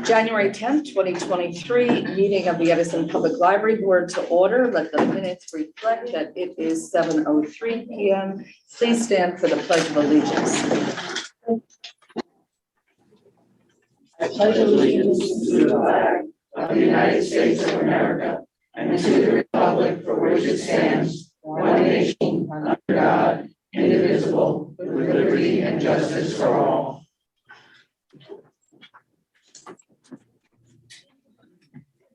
January 10th, 2023, meeting of the Edison Public Library Board to order. Let the minutes reflect that it is 7:03 p.m. Please stand for the Pledge of Allegiance. I pledge allegiance to the flag of the United States of America and to the republic for which it stands, one nation, under God, indivisible, with liberty and justice for all.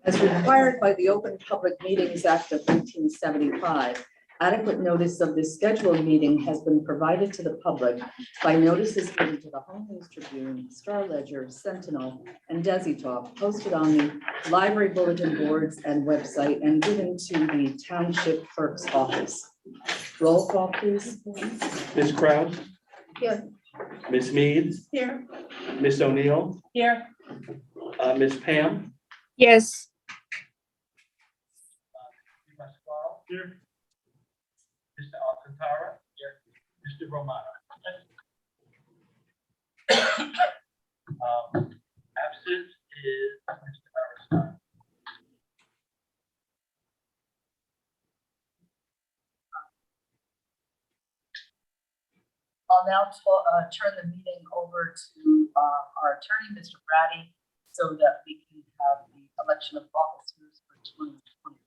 As required by the Open Public Meetings Act of 1975, adequate notice of this scheduled meeting has been provided to the public by notices given to the Home News Tribune, Star Ledger, Sentinel, and Desitalk, posted on the library bulletin boards and website, and given to the Township Clerk's office. Roll call, please. Ms. Krause? Here. Ms. Mead? Here. Ms. O'Neill? Here. Ms. Pam? Yes. Here. Mr. Alcantara? Here. Mr. Romano? Absent is Mr. Aristide. I'll now turn the meeting over to our attorney, Mr. Brady, so that we can have the election of officers for 2023.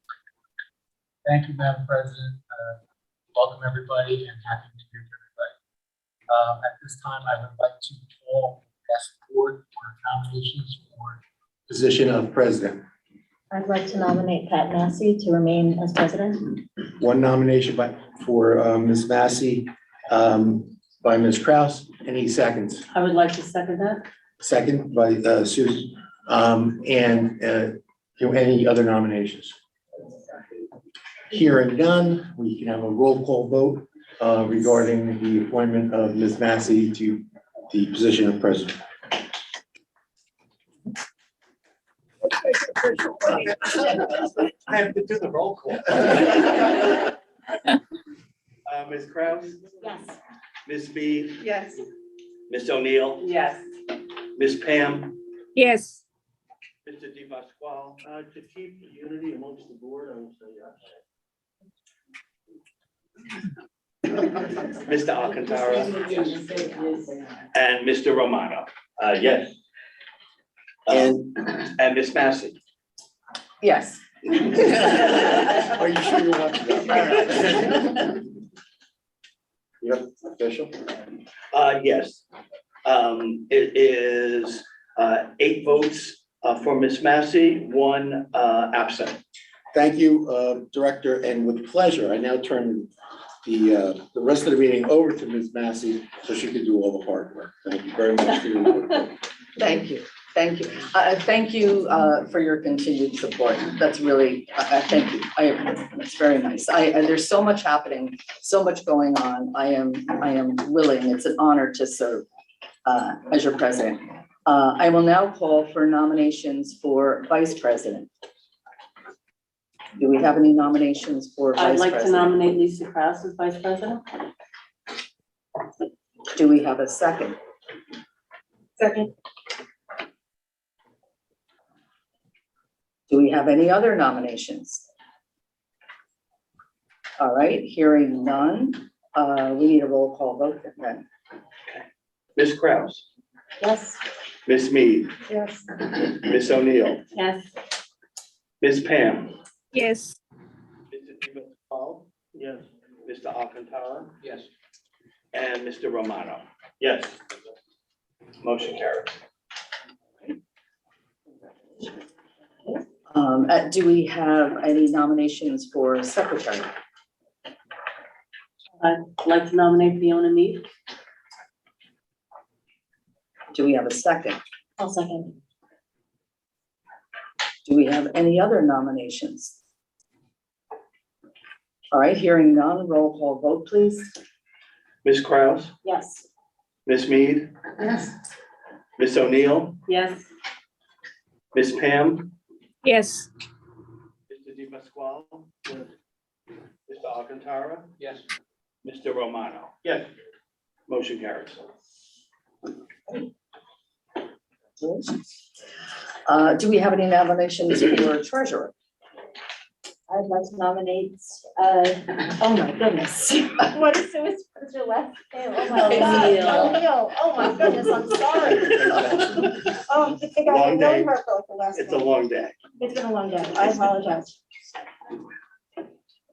Thank you, Madam President. Welcome, everybody, and happy New Year to everybody. At this time, I would like to call ask the board for nominations for position of president. I'd like to nominate Pat Massey to remain as president. One nomination for Ms. Massey by Ms. Krause. Any seconds? I would like to second that. Second by Susan. Any other nominations? Hearing none, we can have a roll call vote regarding the appointment of Ms. Massey to the position of president. I have to do the roll call. Ms. Krause? Yes. Ms. Mead? Yes. Ms. O'Neill? Yes. Ms. Pam? Yes. Mr. Di Pasquale? To keep unity amongst the board, I will say yes. Mr. Alcantara? And Mr. Romano? Yes. And Ms. Massey? Yes. Are you sure you want to? Yep, official. Yes. It is 8 votes for Ms. Massey, 1 absent. Thank you, Director, and with pleasure, I now turn the rest of the meeting over to Ms. Massey so she can do all the hard work. Thank you very much for your work. Thank you. Thank you. Thank you for your continued support. That's really, thank you. It's very nice. There's so much happening, so much going on. I am willing. It's an honor to serve as your president. I will now call for nominations for vice president. Do we have any nominations for vice I'd like president? to nominate Lisa Krause as vice president. Do we have a second? Second. Do we have any other nominations? All right, hearing none, we need a roll call vote then. Ms. Krause? Yes. Ms. Mead? Yes. Ms. O'Neill? Yes. Ms. Pam? Yes. Mr. Di Pasquale? Yes. Mr. Alcantara? Yes. And Mr. Romano? Yes. Motion carries. Do we have any nominations for secretary? I'd like to nominate Fiona Mead. Do we have a second? I'll second. Do we have any other nominations? All right, hearing none, roll call vote, please. Ms. Krause? Yes. Ms. Mead? Yes. Ms. O'Neill? Yes. Ms. Pam? Yes. Mr. Di Pasquale? Yes. Mr. Alcantara? Yes. Mr. Romano? Yes. Motion carries. Do we have any nominations for treasurer? I'd like to nominate, oh my goodness. What is your last name? Oh my God. O'Neill. O'Neill. Oh my goodness, I'm sorry. Oh, I think I Long know day. her for like the last It's a name. long day. It's been a long day. I apologize.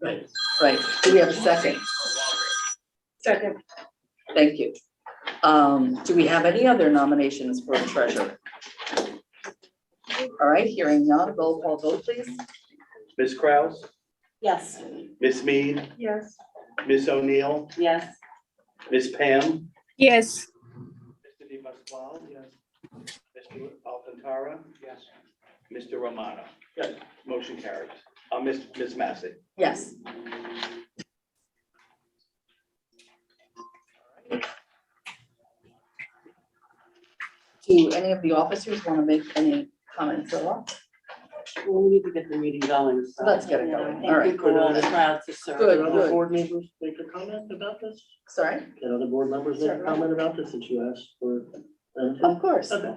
Right, do we have a second? Second. Thank you. Do we have any other nominations for treasurer? All right, hearing none, roll call vote, please. Ms. Kraus, Yes. Ms. Mead, Yes. Ms. O'Neill, Yes. Ms. Pam, Yes. Mr. Di Pasquale. Yes. Mr. Alcantara. Yes. Mr. Romano. Yes. Motion carries. Ms. Massey. Yes. Do any of the officers want to make any comments at all? Well, we need to get the meeting going, so. Let's get it you know, going. I think All right. people are all proud to serve. Good, Can good. other board members make a comment about this? Sorry? Can other board members make a Certainly. comment about this since you asked for? Of course. Okay.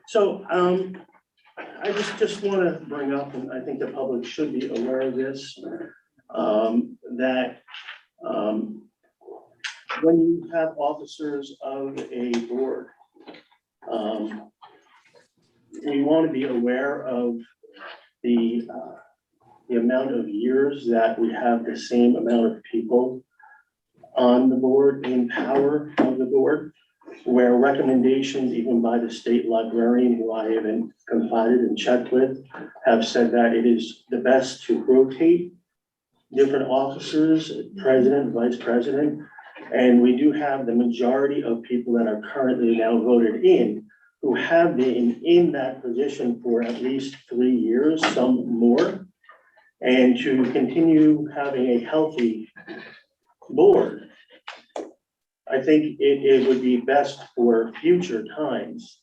So, I just want to bring up, and I think the public should be aware of this, that, when you have officers of a board, we want to be aware of the amount of years that we have the same amount of people on the board, in power of the board, where recommendations even by the state librarian, who I haven't confided and checked with, have said that it is the best to rotate different officers, president, vice president. And we do have the majority of people that are currently now voted in who have been in that position for at least 3 years, some more. And to continue having a healthy board, I think it would be best for future times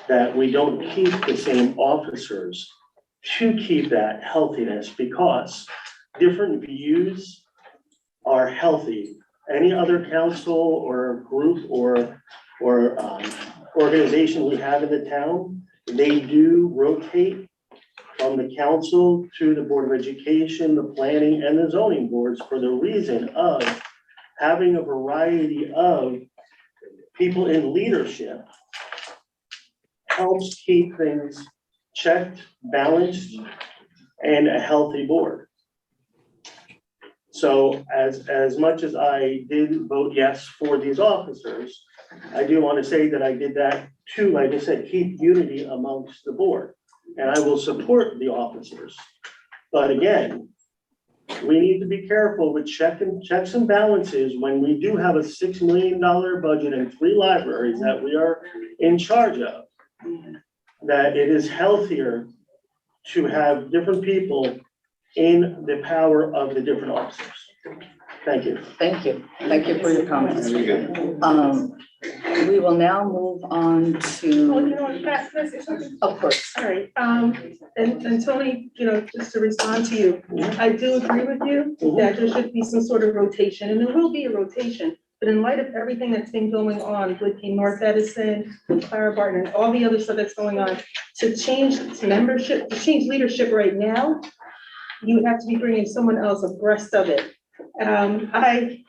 that we don't keep the same officers to keep that healthiness, because different views are healthy. Any other council or group or organization we have in the town, they do rotate from the council to the Board of Education, the planning and the zoning boards, for the reason of having a variety of people in leadership helps keep things checked, balanced, and a healthy board. So as much as I did vote yes for these officers, I do want to say that I did that to, like I said, keep unity amongst the board. And I will support the officers. But again, we need to be careful with checks and balances when we do have a $6 million budget and 3 libraries that we are in charge of. That it is healthier to have different people in the power of the different officers. Thank you. Thank you. Thank you for your comments. We will now move on Well, to, you know, Pat, can I say something? of course, All right, and Tony, you know, just to respond to you, I do agree with you that there should be some sort of rotation, and there will be a rotation. But in light of everything that's been going on with the North Edison, with Clara Barton, and all the other stuff that's going on, to change membership, to change leadership right now, you have to be bringing someone else abreast of it. I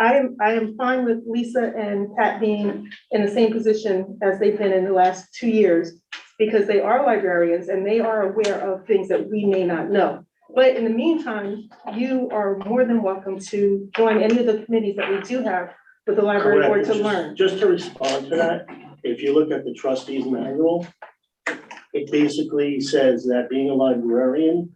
am fine with Lisa and Pat being in the same position as they've been in the last 2 years, because they are librarians and they are aware of things that we may not know. But in the meantime, you are more than welcome to join any of the committees that we do have with the library board to Correct. learn. Just to respond to that, if you look at the trustees manual, it basically says that being a librarian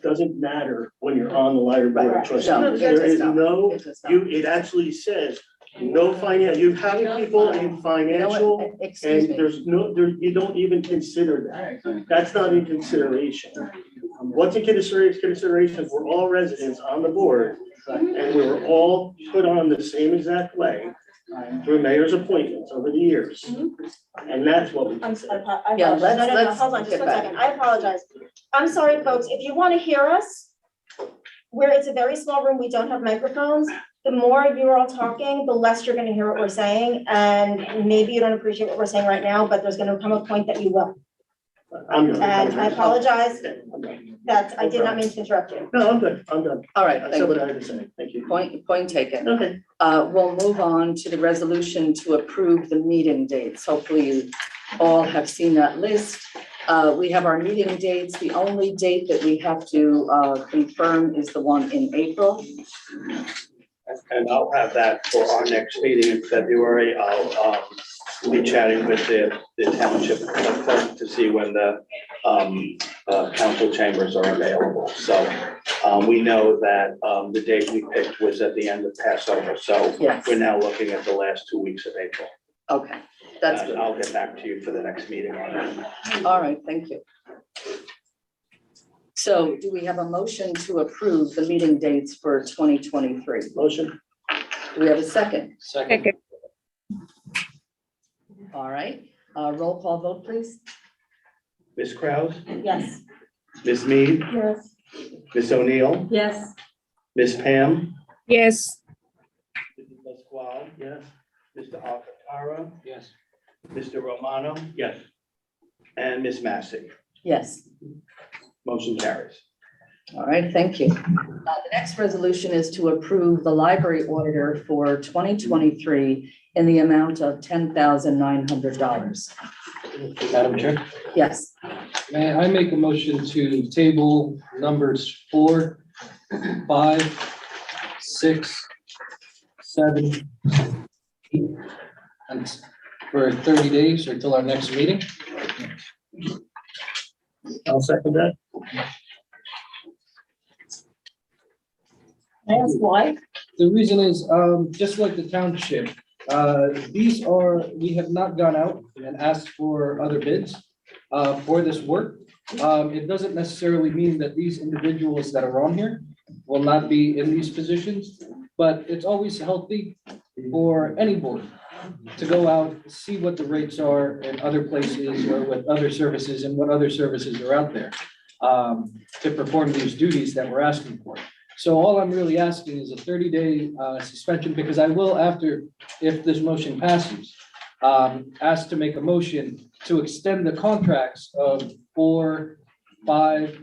doesn't matter when you're on the library board of Right. trustees. No, There is no, it does not. it actually says, no finance, you have people in You know financial, what? Excuse and me. there's no, you don't even consider that. That's not in consideration. What's in consideration, we're all residents on the board, and we were all put on the same exact way through mayor's appointments over the years. And that's what we I'm consider. sorry, Yeah, no, let's hold on, just get 1 back. second. I apologize. I'm sorry, folks. If you want to hear us, where it's a very small room, we don't have microphones. the more you're all talking, the less you're gonna hear what we're saying, and maybe you don't appreciate what we're saying right now, but there's gonna come a point that you will. I'm good. And I apologize, I'm done. I did not mean to interrupt you. No, I'm good. I'm done. All right, I thank said what you. I had to say. Thank you. Point taken. Okay. We'll move on to the resolution to approve the meeting dates. Hopefully you all have seen that list. We have our meeting dates. The only date that we have to confirm is the one in April. And I'll have that for our next meeting in February. I'll be chatting with the township clerk to see when the council chambers are available. So we know that the date we picked was at the end of Passover. So Yes. we're now looking at the last 2 weeks of April. Okay, that's And good. I'll get back to you for the next meeting on that. All right, thank you. So do we have a motion to approve the meeting dates for 2023? Motion. Do we have a second? Second. All right, roll call vote, please. Ms. Kraus, Yes. Ms. Mead, Yes. Ms. O'Neill, Yes. Ms. Pam, Yes. Mrs. Pasquale, Yes. Mr. Alcantara, Yes. Mr. Romano, Yes. and Ms. Massey. Yes. Motion carries. All right, thank you. The next resolution is to approve the library auditor for 2023 in the amount of $10,900. Madam Chair, Yes, may I make a motion to table numbers 4, 5, 6, 7, 8, and for 30 days or till our next meeting? I'll second that. Can I ask why? The reason is, just like the township, we have not gone out and asked for other bids for this work. It doesn't necessarily mean that these individuals that are on here will not be in these positions, but it's always healthy for any board to go out, see what the rates are in other places or with other services and what other services are out there to perform these duties that we're asking for. So all I'm really asking is a 30-day suspension, because I will, after, if this motion passes, ask to make a motion to extend the contracts of 4, 5,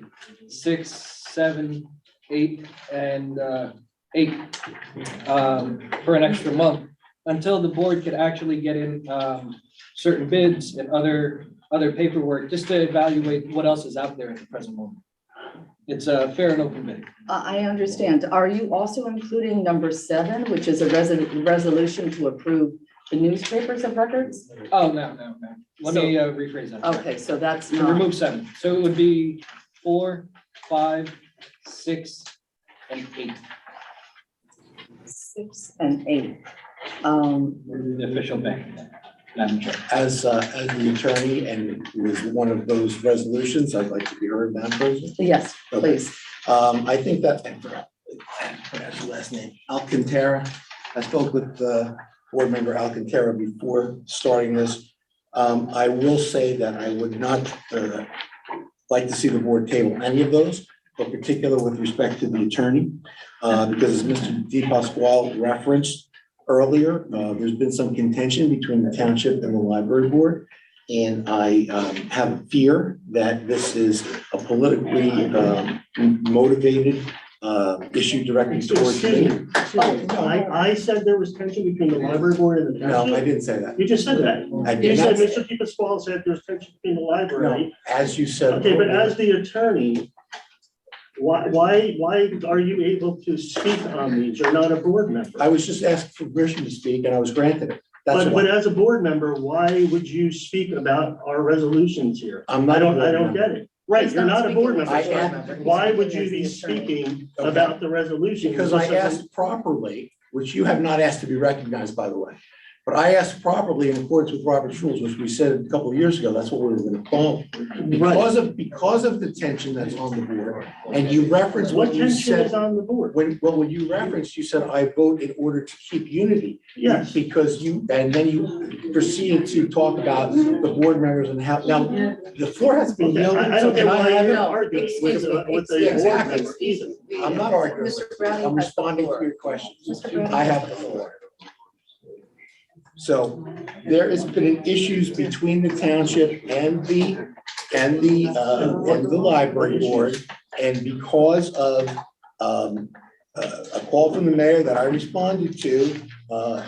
6, 7, 8, and 8 for an extra month until the board could actually get in certain bids and other paperwork, just to evaluate what else is out there at the present moment. It's a fair and open bid. I understand. Are you also including number 7, which is a resolution to approve the newspapers of records? Oh, no. Let me rephrase that. Okay, so that's To not, remove 7. So it would be 4, 5, 6, and 8. 6 and 8. The official bank. Madam Chair. As the attorney, and it was one of those resolutions, I'd like to be heard, Madam President. Yes, please. I think that, I forgot your last name, Alcantara. I spoke with board member Alcantara before starting this. I will say that I would not like to see the board table any of those, but particular with respect to the attorney, because as Mr. Di Pasquale referenced earlier, there's been some contention between the township and the library board. And I have a fear that this is a politically motivated issue directed towards me. I said there was tension between the library board and the No, I township. didn't say that. You just said that. I You did said, not say Mr. Di Pasquale said there's tension between the library. No, as you said. Okay, but as the attorney, why are you able to speak on these? You're not a board member. I was just asked for permission to speak and I was granted it. That's But why. as a board member, why would you speak about our resolutions here? I'm not a board I don't member. get it. Right, He's you're not a board member. speaking as a so board member. He's why would speaking you as be the attorney. speaking Okay. about the resolution? Because I asked properly, which you have not asked to be recognized, by the way. But I asked properly in accordance with Robert's rules, which we said a couple of years ago, that's what we were gonna follow. Because of the tension that's on the board, and you referenced What what you tension is said, on the board? when you referenced, you said, I vote in order to keep unity. Yes. Because and then you proceeded to talk about the board members and how, now, the floor has been Okay, yielded. I don't so get can I why have you're it? No, arguing excuse me, with the board exactly. member either. I'm not arguing. Mr. Browning I'm has the responding to floor. your questions. Mr. Browning I has have the the floor. floor. So there has been issues between the township and the library board. And because of a call from the mayor that I responded to,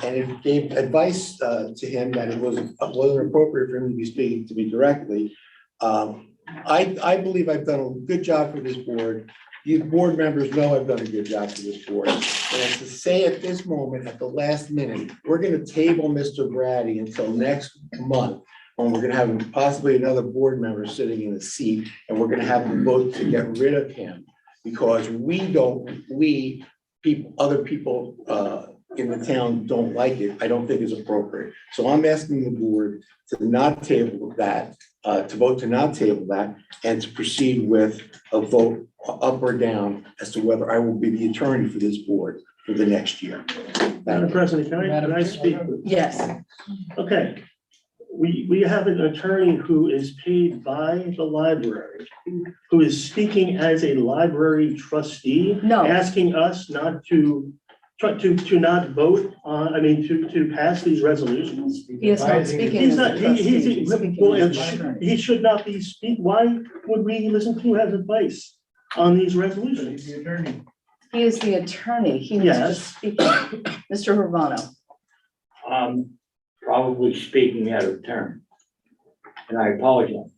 and it gave advice to him that it wasn't appropriate for him to be speaking to me directly. I believe I've done a good job for this board. You board members know I've done a good job for this board. And to say at this moment, at the last minute, we're gonna table Mr. Brady until next month, when we're gonna have possibly another board member sitting in a seat, and we're gonna have a vote to get rid of him. Because other people in the town don't like it, I don't think is appropriate. So I'm asking the board to not table that, to vote to not table that, and to proceed with a vote up or down as to whether I will be the attorney for this board for the next year. Madam President, can I speak? Yes, Okay, we have an attorney who is paid by the library, who is speaking as a library trustee. No. Asking us not to not vote on, to pass these resolutions. he is not speaking He's as not, a trustee. he's, He's speaking well, as a librarian. he should not be why would we listen to his advice on these resolutions? He is the attorney. He was Yes. just speaking. Mr. Urbano. Probably speaking out of turn, and I apologize.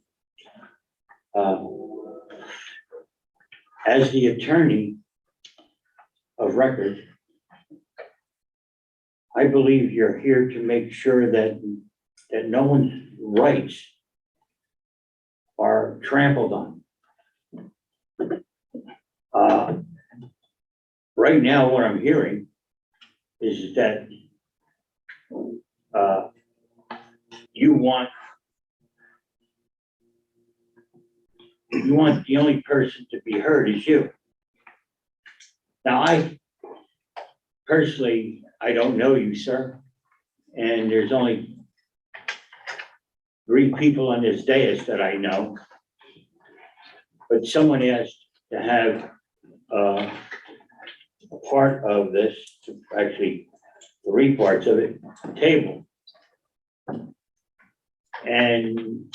As the attorney of record, I believe you're here to make sure that no one's rights are trampled on. Right now, what I'm hearing is that you want the only person to be heard is you. Now, I personally, I don't know you, sir, and there's only 3 people on this dais that I know. But someone asked to have a part of this, actually 3 parts of it, table. And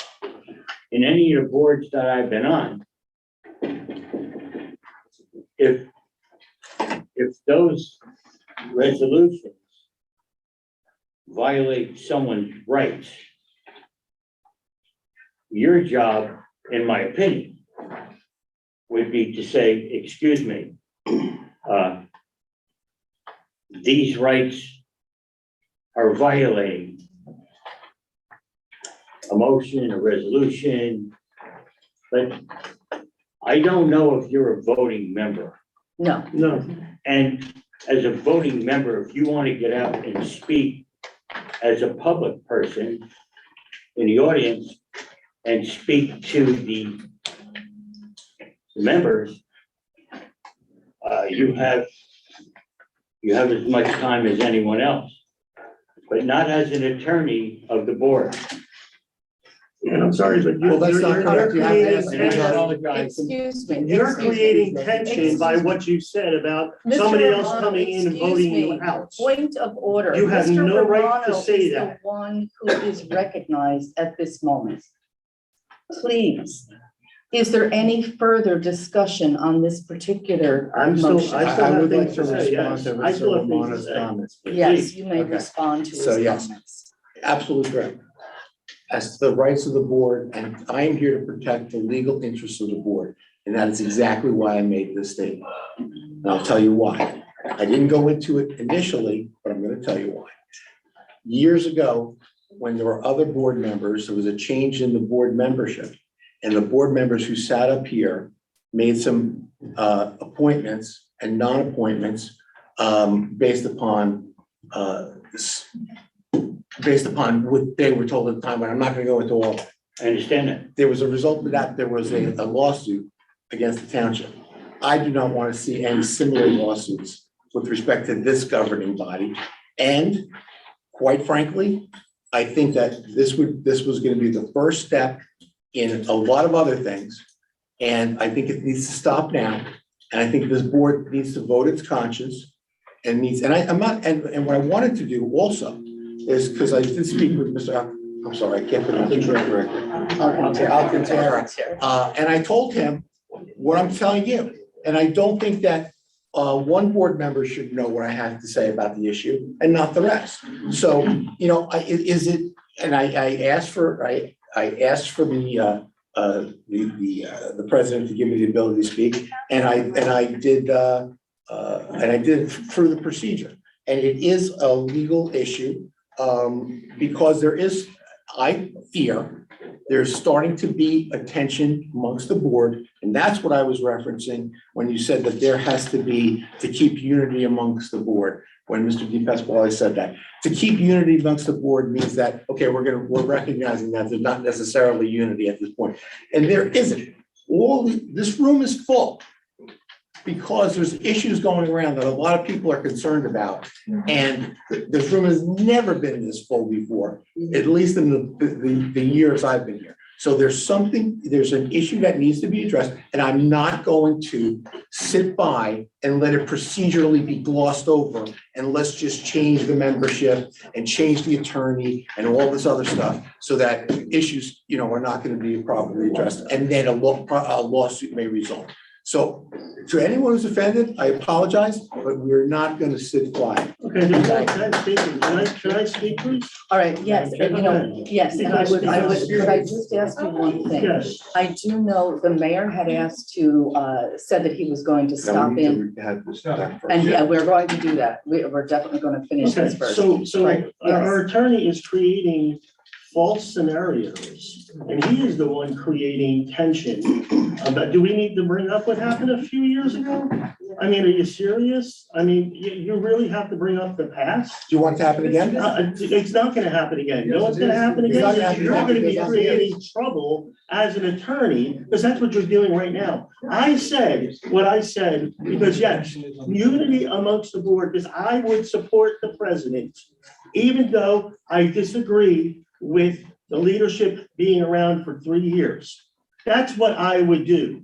in any of the boards that I've been on, if those resolutions violate someone's rights, your job, in my opinion, would be to say, excuse me, these rights are violating a motion, a resolution, but I don't know if you're a voting member. No, No, And as a voting member, if you want to get out and speak as a public person in the audience and speak to the members, you have as much time as anyone else, but not as an attorney of the board. and I'm sorry, but Well, that's not correct. You have to ask creating the tension. excuse me. You're excuse me. creating tension by what you said about somebody Mr. else Romano, coming in and excuse voting me. you out. Point of order. You have Mr. no right to Romano say is the that. one who is recognized at this moment. Please, is there any further discussion on this particular motion? I would like to things to say, respond yes. to I still Mr. have things to Romano's say. comments. Yes, you may Okay. respond to So, his yes. comments. Absolutely correct. As to the rights of the board, and I am here to protect the legal interests of the board. And that is exactly why I made this statement. And I'll tell you why. I didn't go into it initially, but I'm gonna tell you why. Years ago, when there were other board members, there was a change in the board membership. And the board members who sat up here made some appointments and non-appointments based upon based upon what they were told at the time, but I'm not gonna go into all of it. I understand that. There was a result of that, there was a lawsuit against the township. I do not want to see any similar lawsuits with respect to this governing body. And quite frankly, I think that this was going to be the first step in a lot of other things. And I think it needs to stop now. And I think this board needs to vote its conscience and I'm not, and what I wanted to do also is, because I did speak with I'm sorry, I can't put it Alcantara. And I told him what I'm telling you. And I don't think that one board member should know what I have to say about the issue and not the rest. So, you know, I asked for the president to give me the ability to speak, and I did it through the procedure. And it is a legal issue because I fear there's starting to be a tension amongst the board, and that's what I was referencing when you said that there has to be, to keep unity amongst the board, when Mr. Di Pasquale said that. To keep unity amongst the board means that, okay, we're recognizing that there's not necessarily unity at this point. And there isn't. This room is full because there's issues going around that a lot of people are concerned about. And this room has never been this full before, at least in the years I've been here. So there's an issue that needs to be addressed, and I'm not going to sit by and let it procedurally be glossed over, and let's just change the membership and change the attorney and all this other stuff so that issues, you know, are not going to be properly addressed, and then a lawsuit may result. So to anyone who's offended, I apologize, but we're not going to sit quiet. Okay, can I speak, please? All right, yes, and you know, yes, and could I just ask you one thing? Yes. I do know the mayor had asked said that he was going to stop in, and yeah, we're going to do that. We're definitely going to finish this Okay, first. so Right, our yes. attorney is creating false scenarios, and he is the one creating tension. But do we need to bring up what happened a few years ago? I mean, are you serious? I mean, you really have to bring up the past? Do you want it to happen again? It's not gonna happen again. No, it's gonna happen It's not gonna again. happen You're gonna be again. creating trouble as an attorney, because that's what you're doing right now. I said what I said, because yes, unity amongst the board, because I would support the president, even though I disagree with the leadership being around for 3 years. That's what I would do.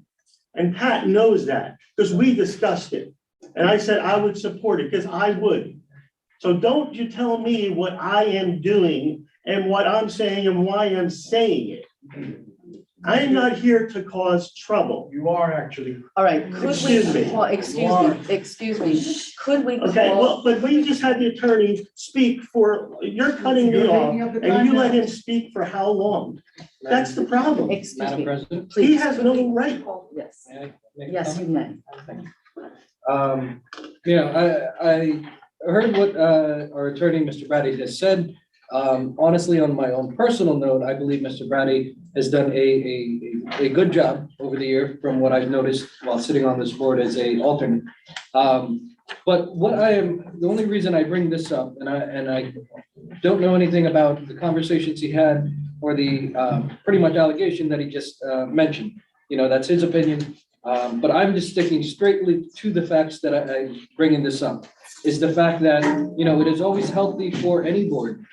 And Pat knows that, because we discussed it. And I said I would support it, because I would. So don't you tell me what I am doing and what I'm saying and why I'm saying it. I am not here to cause trouble. You are actually. All right, could we, Excuse me. well, excuse me, could we Okay, call, well, but we just had the attorney speak for, you're cutting me off, and you let him speak for how long? That's the problem. excuse Madam me, President? please. He has no right. Yes, May I make a yes, you comment? may. You know, I heard what our attorney, Mr. Brady, just said. Honestly, on my own personal note, I believe Mr. Brady has done a good job over the year from what I've noticed while sitting on this board as a alternate. But the only reason I bring this up, and I don't know anything about the conversations he had or the pretty much allegation that he just mentioned. You know, that's his opinion. But I'm just sticking straightly to the facts that I bringing this up, is the fact that, you know, it is always healthy for any board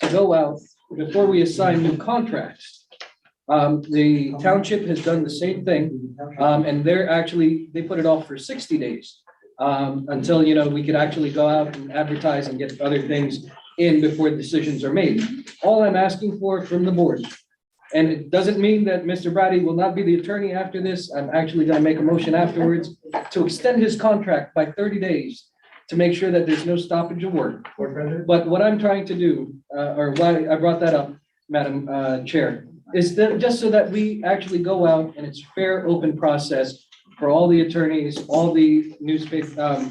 to go out before we assign new contracts. The township has done the same thing, and they put it off for 60 days until, you know, we could actually go out and advertise and get other things in before decisions are made. All I'm asking for from the board, and it doesn't mean that Mr. Brady will not be the attorney after this. I'm actually going to make a motion afterwards to extend his contract by 30 days to make sure that there's no stoppage of work. But what I'm trying to do, or why I brought that up, Madam Chair, is that just so that we actually go out and it's fair, open process for all the attorneys, all the newspaper,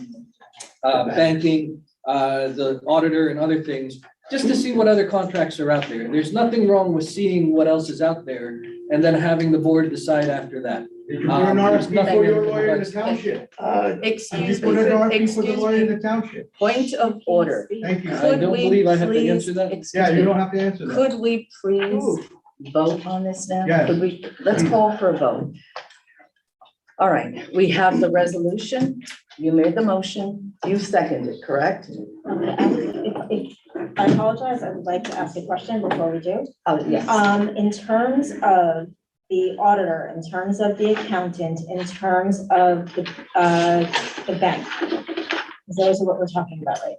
banking, the auditor and other things, just to see what other contracts are out there. There's nothing wrong with seeing what else is out there and then having the board decide after that. Did you put an There's RFP nothing for your in lawyer in the regards- township? Did Excuse you put me, an RFP for excuse the lawyer in me, the township? point of order. Thank you. I Could don't we believe I have to please- answer that. excuse Yeah, you me, don't have to answer that. Could we please vote on this now? Yes. Could we, let's call for a vote. All right, we have the resolution. You made the motion. You seconded, correct? I apologize, I would like to ask a question before we do. Oh, yes. In terms of the auditor, in terms of the accountant, in terms of the bank, those are what we're talking about right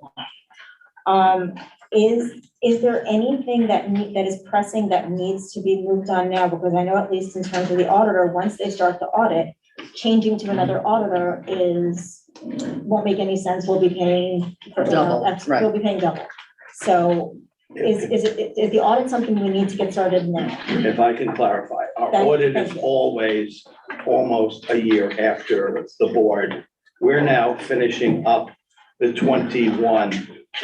now. Is there anything that is pressing that needs to be moved on now? Because I know at least in terms of the auditor, once they start the audit, changing to another auditor won't make any sense. We'll be paying for Double, right. We'll be paying double. So is the audit something we need to get started now? If I can clarify, our Thank- audit thank is you. always almost a year after the board. We're now finishing up the 21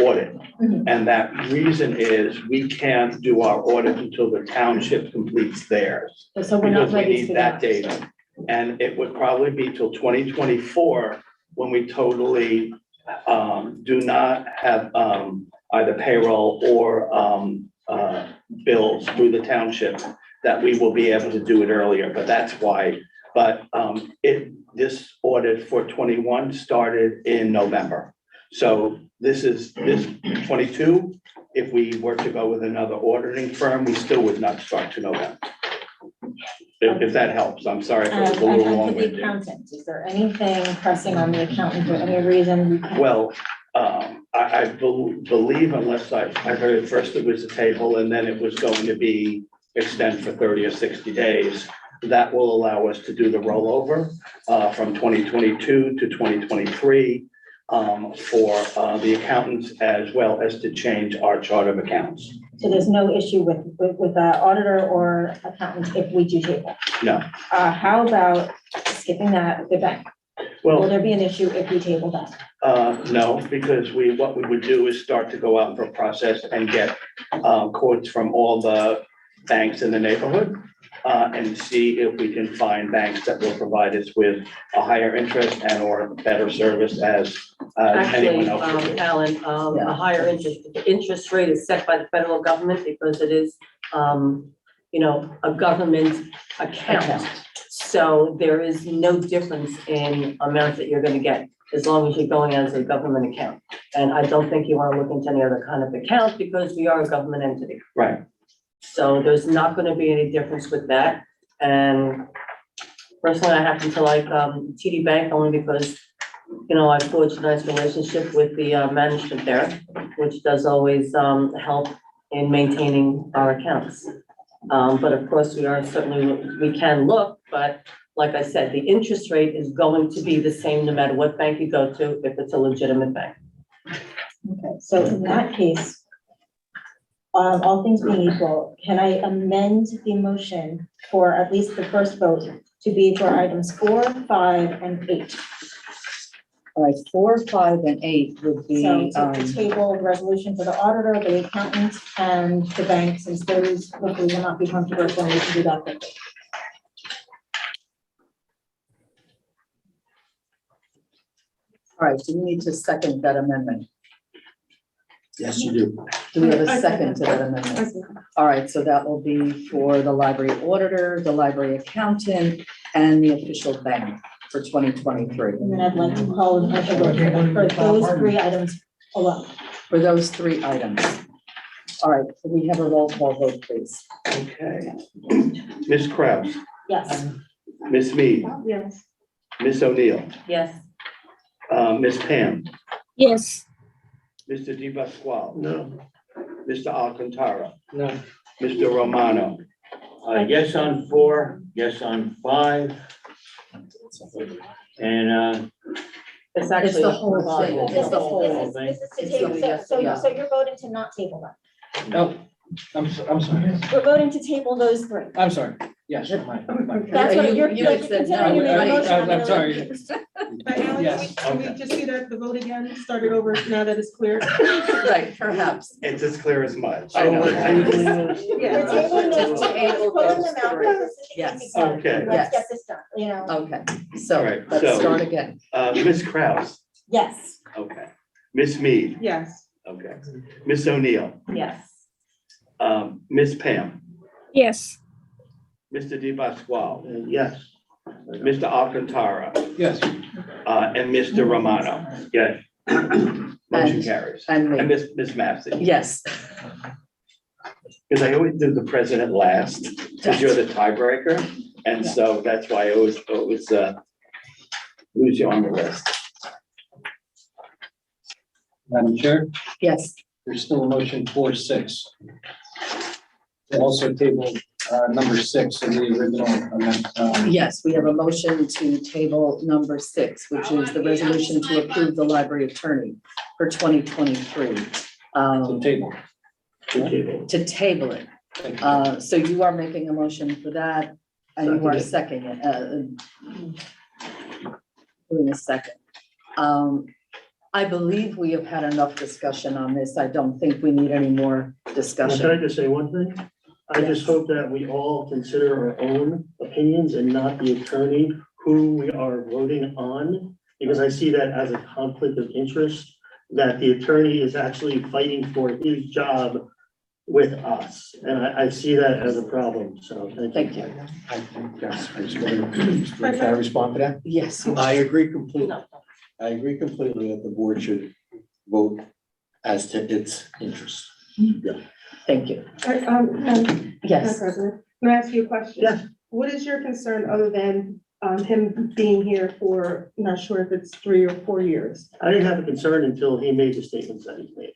audit. Mhm. And that reason is we can't do our audit until the township completes theirs. So we're not Because we ready to need do that data. And it would probably be till 2024 when we totally do not have either payroll or bills through the township, that we will be able to do it earlier, but that's why. But this audit for 21 started in November. So this 22, if we were to go with another auditing firm, we still would not start to November. If that helps, I'm sorry if it was a little And for the long-winded. accountant, is there anything pressing on the accountant for any reason? We can't- Well, I believe unless I heard at first it was a table and then it was going to be extended for 30 or 60 days. That will allow us to do the rollover from 2022 to 2023 for the accountants, as well as to change our chart of accounts. So there's no issue with the auditor or accountant if we do table? No. How about skipping that, the bank? Will Well, there be an issue if we table that? no, because what we would do is start to go out for a process and get quotes from all the banks in the neighborhood and see if we can find banks that will provide us with a higher interest and or better service as anyone Actually, else. would do. Alan, a higher interest, the interest rate is set by the federal government because it is, a government account. So there is no difference in amounts that you're gonna get as long as you're going as a government account. And I don't think you wanna look into any other kind of account because we are a government entity. Right. So there's not gonna be any difference with that. And personally, I happen to like TD Bank only because, I forged a nice relationship with the management there, which does always help in maintaining our accounts. But of course, we can look, but like I said, the interest rate is going to be the same no matter what bank you go to, if it's a legitimate bank. Okay, so in that case, all things being equal, can I amend the motion for at least the first vote to be for items 4, 5, and 8? All right, 4, 5, and 8 would be, So to table the resolution for the auditor, the accountant, and the bank, since those hopefully will not be controversial, and we can do that quickly. all right, do we need to second that amendment? Yes, you do. Do we have a second to that amendment? All right, so that will be for the library auditor, the library accountant, and the official bank for 2023. And then I'd like to call a special vote for those 3 items alone. For those 3 items. All right, so we have a roll call vote, please. Okay. Ms. Kraus, Yes. Ms. Mead, Yes. Ms. O'Neill, Yes. Ms. Pam, Yes. Mr. Di Pasquale, No. Mr. Alcantara, No. Mr. Romano. Yes on 4, yes on 5. And, It's actually. It's the whole thing. It's the whole. This is to It's the- table, so you're voting to not table them. No, I'm sorry. We're voting to table those 3. I'm sorry. Yes, my. That's what You- you're you had said considering you no, made a right? motion. I'm sorry. confused. Alex, Yes, can we okay. just do the vote again, start it over now that it's clear? Right, perhaps. It's as clear as mud. I know. We're tabling this, Table pulling those them out, three. this is the Yes. easy part. Okay. Let's get Yes. this done, you know? Okay, so All right, let's so- start again. Ms. Kraus, Yes. okay. Ms. Mead, Yes. okay. Ms. O'Neill, Yes. Ms. Pam, Yes. Mr. Di Pasquale, Yes. Mr. Alcantara, Yes. and Mr. Romano. Yes. Motion carries. And me. And Ms. Massey, Yes. because I always do the president last, because you're the tiebreaker, and so that's why I always lose you on the list. Madam Chair, Yes. there's still a motion 4-6. And also table number 6 in the original amendment. Yes, we have a motion to table number 6, which is the resolution to approve the library attorney for 2023. So table. To table it. Thank you. So you are making a motion for that, and you are seconding it, doing a second. I believe we have had enough discussion on this. I don't think we need any more Can I discussion. just say one thing? I just hope that we all consider our own opinions and not the attorney who we are voting on, because I see that as a conflict of interest, that the attorney is actually fighting for his job with us, and I see that as a problem, so thank you. Thank you. Can I respond to that? Yes, I agree completely. I agree completely that the board should vote as to its interest. thank you. Madam Yes. President, can I ask you a question? Yes. What is your concern other than him being here for, I'm not sure if it's 3 or 4 years? I didn't have a concern until he made the statements that he made.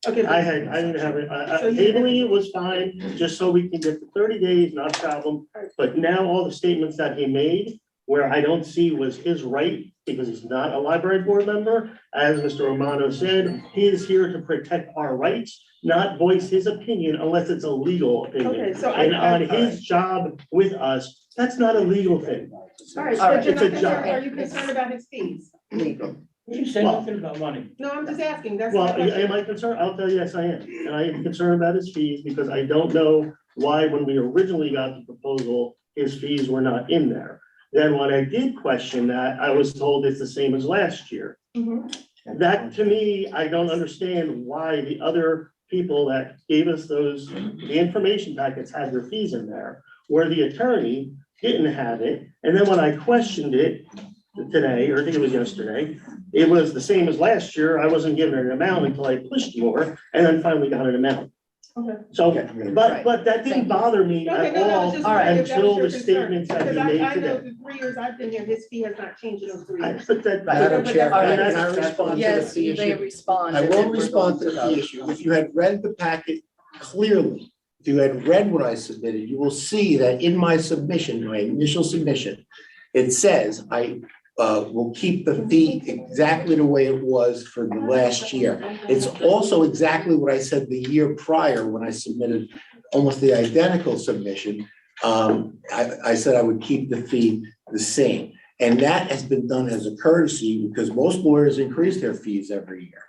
Okay. I didn't have it, So you- tabling it was fine, just so we can get the 30 days, not a problem. But now all the statements that he made, where I don't see was his right, because he's not a library board member, as Mr. Romano said, he is here to protect our rights, not voice his opinion unless it's a legal Okay, opinion. so And on his job with us, that's not a legal thing. All right, All right, but you're it's not a job. concerned, are you concerned about his fees? Legal. You said nothing about money. No, I'm just asking, that's my Well, question. am I concerned? I'll tell you, yes, I am. And I am concerned about his fees because I don't know why, when we originally got the proposal, his fees were not in there. Then when I did question that, I was told it's the same as last year. Mhm. That, to me, I don't understand why the other people that gave us the information packets had their fees in there, where the attorney didn't have it. And then when I questioned it today, or I think it was yesterday, it was the same as last year. I wasn't given an amount until I pushed more and then finally got an amount. Okay. So, Okay, I'm gonna- but that didn't bother me Okay, at no, no, all it's just all right, if that was until your the concern. statements that Because he I made know today. the 3 years I've been here, his fee has not changed in those 3 years. But that. Madam Chair, All right, can I respond to the Yes, fee you may issue? respond. I and will then we're respond to going the go. fee issue. If you had read the packet clearly, if you had read what I submitted, you will see that in my submission, my initial submission, it says I will keep the fee exactly the way it was for the last year. It's also exactly what I said the year prior when I submitted almost the identical submission. I said I would keep the fee the same. And that has been done as a courtesy because most lawyers increase their fees every year.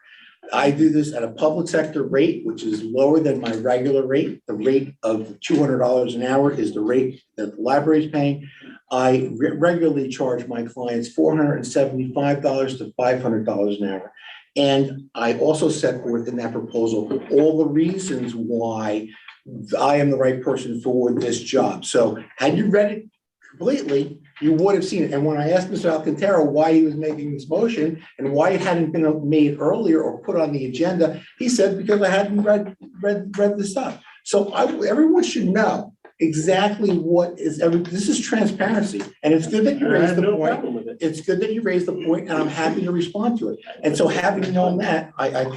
I do this at a public sector rate, which is lower than my regular rate. The rate of $200 an hour is the rate that the library is paying. I regularly charge my clients $475 to $500 an hour. And I also set forth in that proposal all the reasons why I am the right person for this job. So had you read it completely, you would have seen it. And when I asked Mr. Alcantara why he was making this motion and why it hadn't been made earlier or put on the agenda, he said, because I hadn't read the stuff. So everyone should know exactly what is, this is transparency. And it's good that you I raised have the no point. problem with it. It's good that you raised the point, and I'm happy to respond to it. And so having known that, I think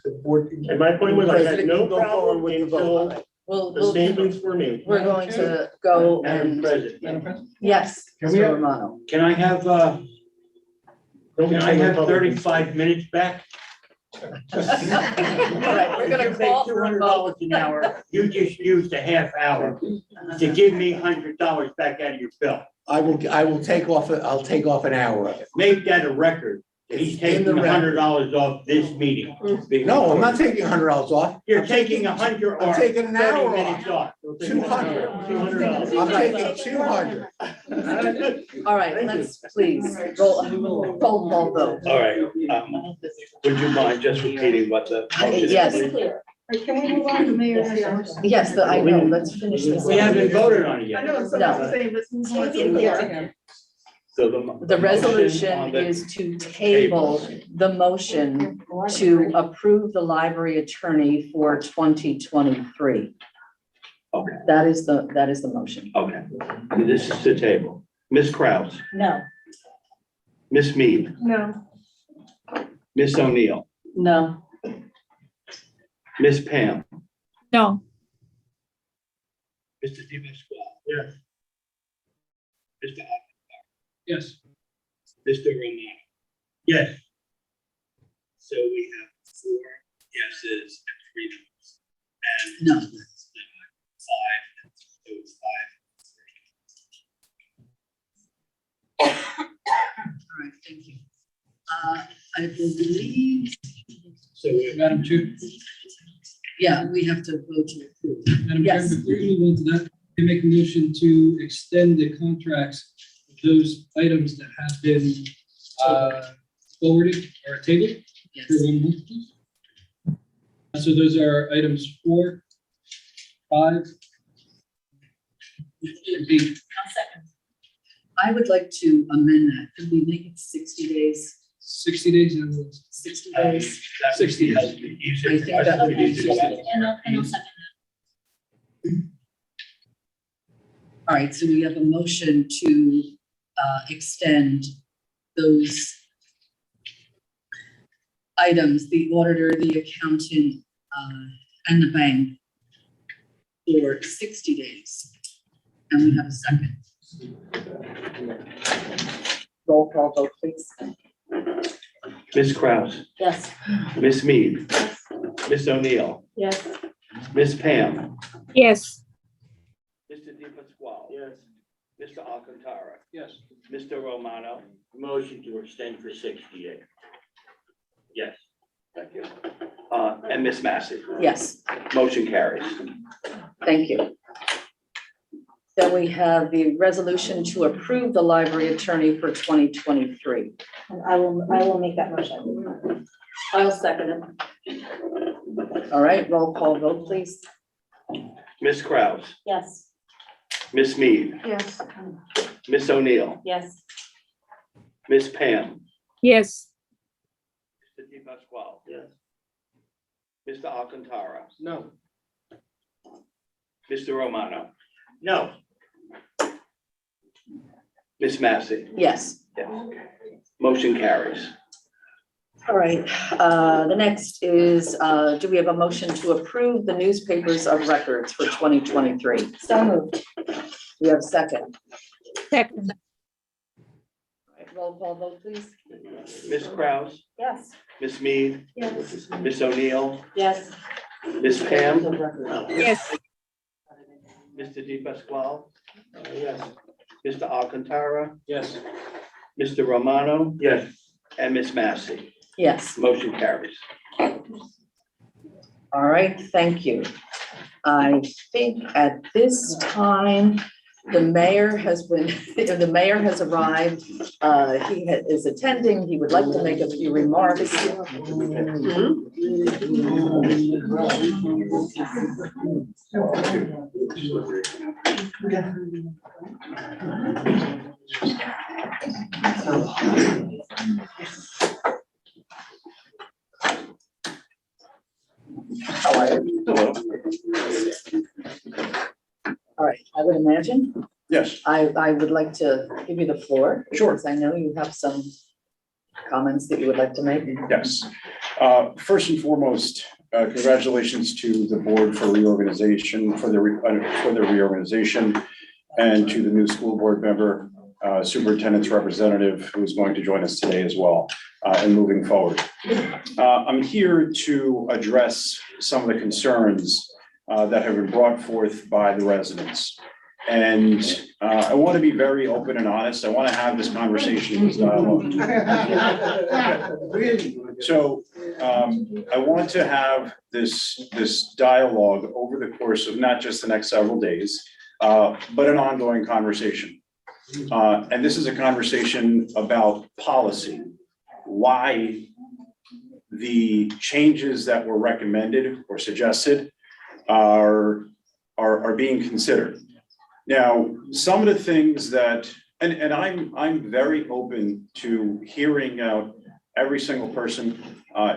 the board. And my point was, I had President no can go forward problem with the until vote. the statements were made. We're going to go Madam and, President, yes, Can we Mr. have- Romano. can I have, Don't can I become have Republicans. 35 minutes back? right, we're gonna call for a vote. $200 an hour, you just used a half hour to give me $100 back out of your bill. I'll take off an hour of it. Make that a record. He's It's in the taking record. $100 off this meeting. No, I'm not taking $100 off. You're taking 100 I'm or taking 30 an hour minutes off. off. 200. I'm taking 200. All right, let's please roll call vote. All right, would you mind just repeating what the motion is? Yes. Can we move on to mayor's report? Yes, I know, let's finish this. We haven't voted on it I yet. know, so I'm saying, let's move on to get to him. So The motion on resolution the- is to table the motion to approve the library attorney for 2023. Okay, That is the motion. okay. This is the table. Ms. Kraus, No. Ms. Mead, No, Ms. O'Neill, No, Ms. Pam, No, Mr. DePasquale. Yes. Mr. Yes. Mr. Romano. Yes. So we have 4 yeses and 3 noes. And No. 5, so it's 5. All right, thank you. I believe, So we Madam Chair, yeah, we have to vote to approve. Madam Chair, Yes. before we move on to that, I make a motion to extend the contracts of those items that have been forwarded or tabled Yes. for 1 month. Please. So those are items 4, 5, and 8. I would like to amend that. Could we make it 60 days? 60 days and 60 days? 60 days. I think that would be just. All right, so we have a motion to extend those items, the auditor, the accountant, and the bank for 60 days. And we have a second. Roll call vote, please. Ms. Kraus, Yes. Ms. Mead, Ms. O'Neill, Yes. Ms. Pam, yes, Mr. DePasquale. Yes. Mr. Alcantara, Yes. Mr. Romano. Motion to extend for 60 days. Yes. Thank you. And Ms. Massey. Yes, Motion carries. thank you. Then we have the resolution to approve the library attorney for 2023. And I will make that motion. I'll second it. All right, roll call vote, please. Ms. Kraus, Yes. Ms. Mead, yes, Ms. O'Neill, Yes. Ms. Pam, yes, Mr. DePasquale. Yes. Mr. Alcantara, No. Mr. Romano, No. Ms. Massey. Yes. Yes. Motion carries. All right, the next is, do we have a motion to approve the newspapers of records for 2023? So moved. We have a second. second, All right, roll call vote, please. Ms. Kraus, Yes. Ms. Mead, yes, Ms. O'Neill, Yes. Ms. Pam, yes, Mr. DePasquale, Yes. Mr. Alcantara, Yes. Mr. Romano, Yes. and Ms. Massey. Yes, Motion carries. all right, thank you. I think at this time, the mayor has arrived. He is attending. He would like to make a few remarks. How are you? Hello. All right, I would imagine, Yes, I would like to give you the floor. Sure. Because I know you have some comments that you would like to make. yes. First and foremost, congratulations to the board for reorganization, for the reorganization, and to the new school board member. superintendent's representative, who is going to join us today as well, and moving forward. I'm here to address some of the concerns that have been brought forth by the residents. And I want to be very open and honest. I want to have this conversation, this dialogue. So I want to have this dialogue over the course of not just the next several days, but an ongoing conversation. And this is a conversation about policy, why the changes that were recommended or suggested are being considered. Now, some of the things that, and I'm very open to hearing out every single person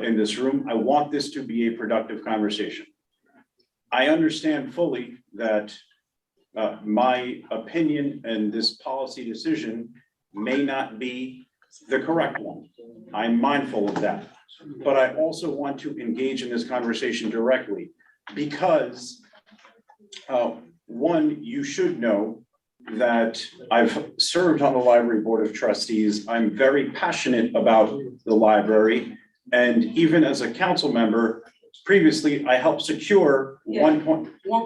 in this room. I want this to be a productive conversation. I understand fully that my opinion and this policy decision may not be the correct one. I'm mindful of that. But I also want to engage in this conversation directly because one, you should know that I've served on the library board of trustees. I'm very passionate about the library. And even as a council member, previously, I helped secure One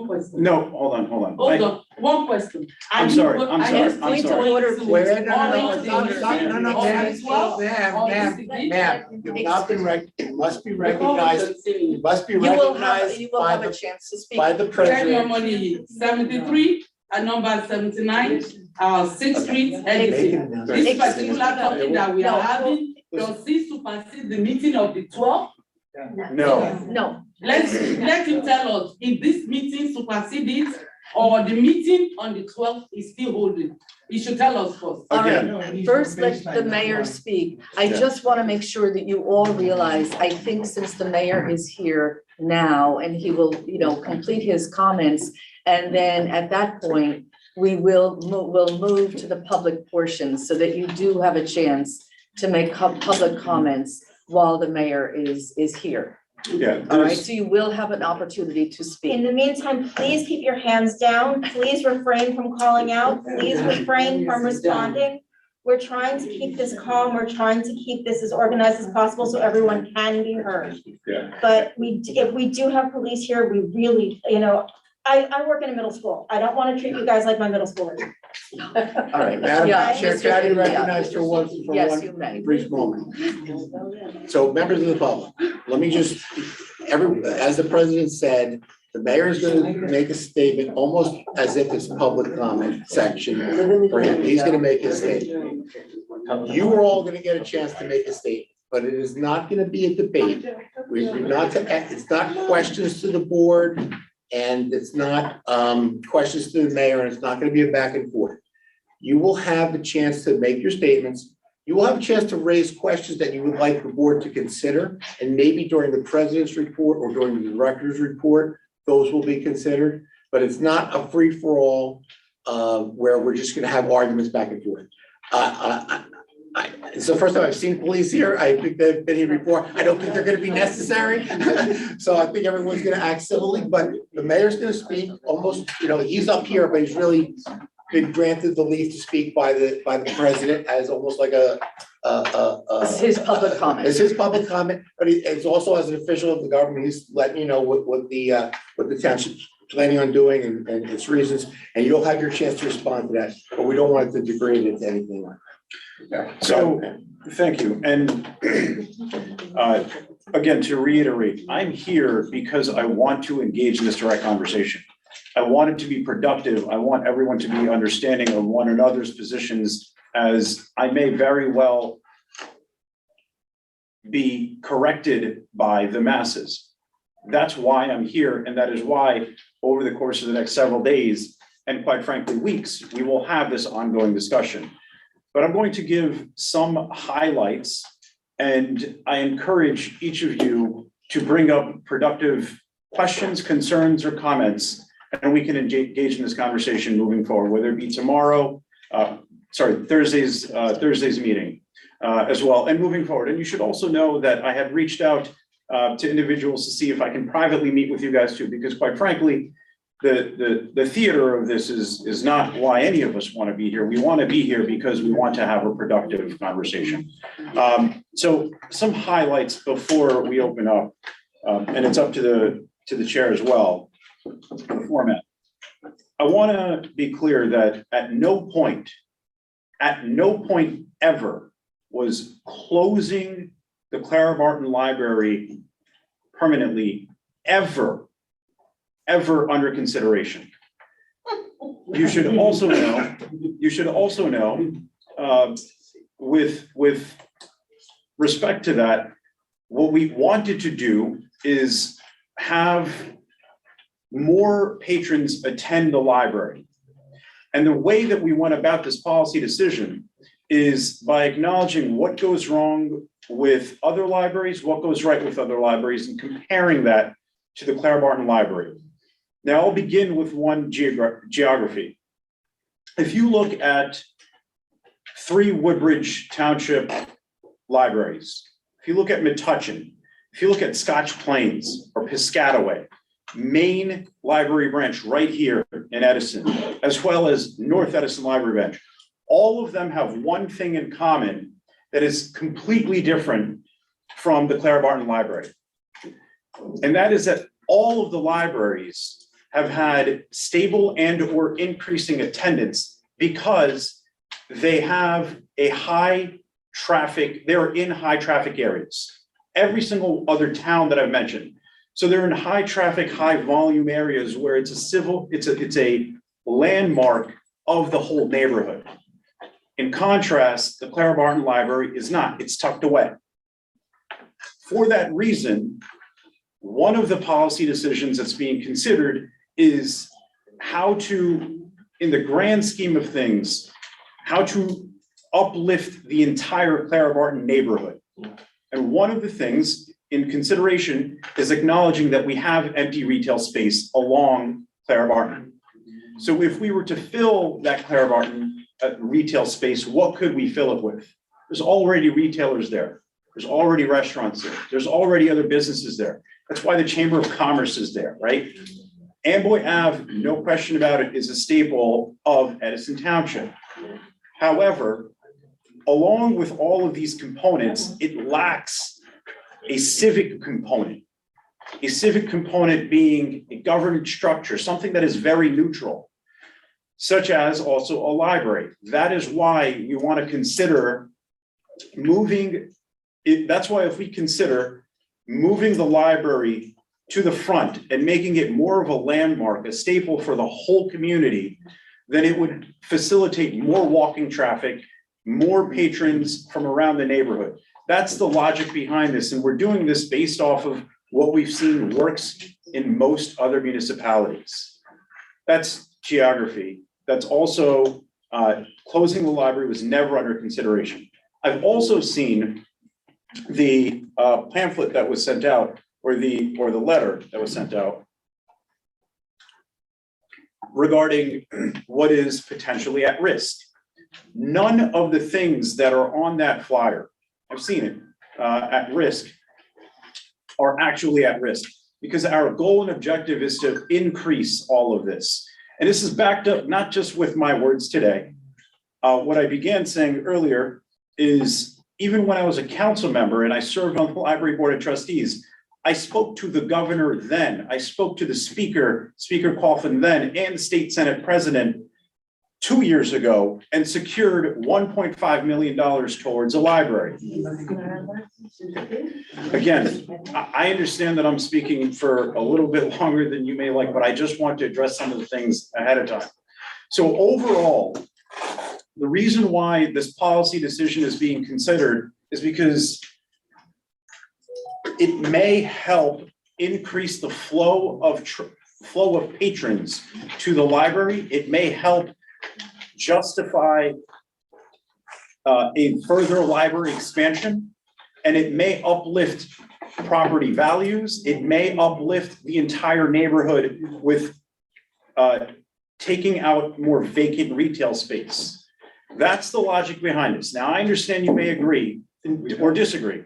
question. No, hold on. Hold on, one question. I'm sorry. Point of order, please. Wait, ma'am, you've not been it must be recognized, it must be You will recognized by have a the, chance to speak. by the president. Money 73 and number 79, 6th Street, Edison. This particular topic that we are having, does this supersede the meeting of the 12th? No. No, Let him tell us if this meeting supersedes or the meeting on the 12th is still holding. He should tell us first. all Again. right, first let the mayor speak. I just want to make sure that you all realize, I think since the mayor is here now and he will, complete his comments. And then at that point, we'll move to the public portion so that you do have a chance to make public comments while the mayor is here. Yeah. All right, so you will have an opportunity to In speak. the meantime, please keep your hands down. Please refrain from calling out. Please refrain from responding. We're trying to keep this calm. We're trying to keep this as organized as possible so everyone can be heard. Yeah. But if we do have police here, we really, I work in a middle school. I don't want to treat you guys like my middle schoolers. All right, Madam Yeah, Chair, Mr. can I be India. recognized for one Yes, you may. brief moment? So members of the public, let me just, as the president said, the mayor is going to make a statement almost as if it's public comment section for him. He's going to make a statement. You are all going to get a chance to make a statement, but it is not going to be a debate. It's not questions to the board. And it's not questions to the mayor, and it's not going to be a back and forth. You will have the chance to make your statements. You will have a chance to raise questions that you would like the board to consider, and maybe during the president's report or during the director's report, those will be considered. But it's not a free-for-all where we're just going to have arguments back and forth. It's the first time I've seen police here. I think they've been here before. I don't think they're going to be necessary. So I think everyone's going to act civilly, but the mayor's going to speak almost, he's up here, but he's really been granted the leave to speak by the president as almost like It's his public comment. It's his public comment, but it's also as an official of the government, he's letting you know what the township's planning on doing and its reasons, and you'll have your chance to respond to that, but we don't want it to degrade into anything like that. So, thank you. And again, to reiterate, I'm here because I want to engage in this direct conversation. I want it to be productive. I want everyone to be understanding of one another's positions, as I may very well be corrected by the masses. That's why I'm here, and that is why over the course of the next several days, and quite frankly, weeks, we will have this ongoing discussion. But I'm going to give some highlights, and I encourage each of you to bring up productive questions, concerns, or comments, and we can engage in this conversation moving forward, whether it be tomorrow, Thursday's meeting as well, and moving forward. And you should also know that I have reached out to individuals to see if I can privately meet with you guys too, because quite frankly, the theater of this is not why any of us want to be here. We want to be here because we want to have a productive conversation. So some highlights before we open up, and it's up to the chair as well, the format. I want to be clear that at no point ever was closing the Clara Barton Library permanently ever under consideration. You should also know, with respect to that, what we wanted to do is have more patrons attend the library. And the way that we went about this policy decision is by acknowledging what goes wrong with other libraries, what goes right with other libraries, and comparing that to the Clara Barton Library. Now, I'll begin with one geography. If you look at 3 Woodbridge Township libraries, if you look at Metuchen, if you look at Scotch Plains or Piscataway, main library branch right here in Edison, as well as North Edison Library Branch, all of them have one thing in common that is completely different from the Clara Barton Library. And that is that all of the libraries have had stable and or increasing attendance because they have a high traffic, they're in high traffic areas. Every single other town that I've mentioned. So they're in high traffic, high volume areas where it's a landmark of the whole neighborhood. In contrast, the Clara Barton Library is not, it's tucked away. For that reason, one of the policy decisions that's being considered is how to, in the grand scheme of things, how to uplift the entire Clara Barton neighborhood. And one of the things in consideration is acknowledging that we have empty retail space along Clara Barton. So if we were to fill that Clara Barton retail space, what could we fill it with? There's already retailers there. There's already restaurants there. There's already other businesses there. That's why the Chamber of Commerce is there, right? Amboy Ave, no question about it, is a staple of Edison Township. However, along with all of these components, it lacks a civic component. A civic component being a governance structure, something that is very neutral, such as also a library. That is why we want to consider moving it. That's why if we consider moving the library to the front and making it more of a landmark, a staple for the whole community, then it would facilitate more walking traffic, more patrons from around the neighborhood. That's the logic behind this. And we're doing this based off of what we've seen works in most other municipalities. That's geography. That's also closing the library was never under consideration. I've also seen the pamphlet that was sent out, or the letter that was sent out regarding what is potentially at risk. None of the things that are on that flyer, I've seen it, at risk, are actually at risk, because our goal and objective is to increase all of this. And this is backed up not just with my words today. What I began saying earlier is, even when I was a council member and I served on the Library Board of Trustees, I spoke to the governor then, I spoke to the speaker, Speaker Coughlin then, and the state Senate president 2 years ago, and secured $1.5 million towards a library. Again, I understand that I'm speaking for a little bit longer than you may like, but I just want to address some of the things ahead of time. So overall, the reason why this policy decision is being considered is because it may help increase the flow of patrons to the library. It may help justify a further library expansion, and it may uplift property values. It may uplift the entire neighborhood with taking out more vacant retail space. That's the logic behind this. Now, I understand you may agree or disagree.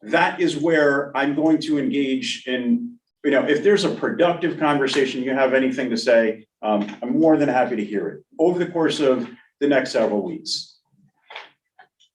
That is where I'm going to engage in you know, if there's a productive conversation, you have anything to say, I'm more than happy to hear it over the course of the next several weeks.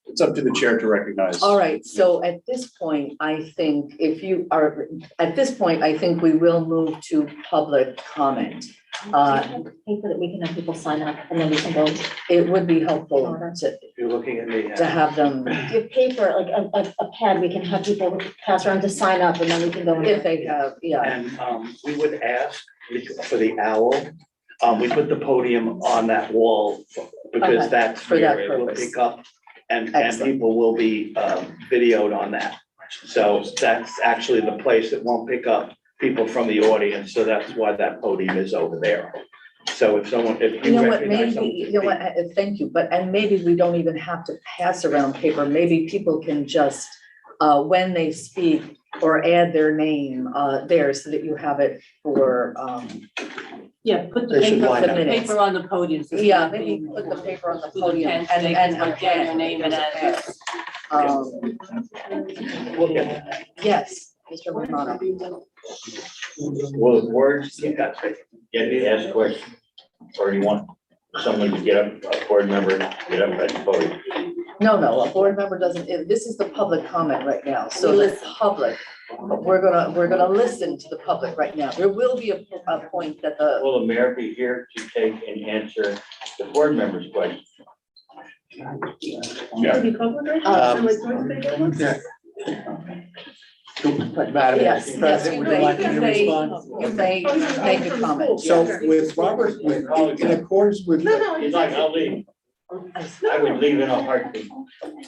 It's up to the chair to recognize. All right, so at this point, I think if you are, at this point, I think we will move to public comment. Paper that we can have people sign up and then we can go. It would be helpful to, You're looking at me. to have them, Give paper, like a pad, we can have people pass around to sign up and then we can go. if they have, yeah. And we would ask for the owl, we put the podium on that wall because Okay, that's for that where it will purpose. pick up and Excellent. people will be videoed on that. So that's actually the place that won't pick up people from the audience, so that's why that podium is over there. So if You you know what, recognize maybe, you know what, thank you, and maybe we don't even have to pass around paper, maybe people can just, when they speak, or add their name, there, so that you have it for, Yeah, put the They should paper, line put up. the paper on the podium. so yeah, they maybe can- put the paper on the Who the podium, can- and, they and can put their name and address. Yes, Mr. Romano. Well, words, you got to get to ask questions, or you want someone to get up, a board member, get up at the podium. No, a board member doesn't, this is the public comment right now, so the public, we're gonna listen to the public right now. There will be a point that the, Will the mayor be here to take and answer the board members' questions? Should be public, right? Um, Like, don't they get one? Yeah. Madam yes, President, would you like me to respond? you may make a comment. So yes. with Robert, in accordance with. No, no. He's like, I'll leave. I would leave in a heartbeat.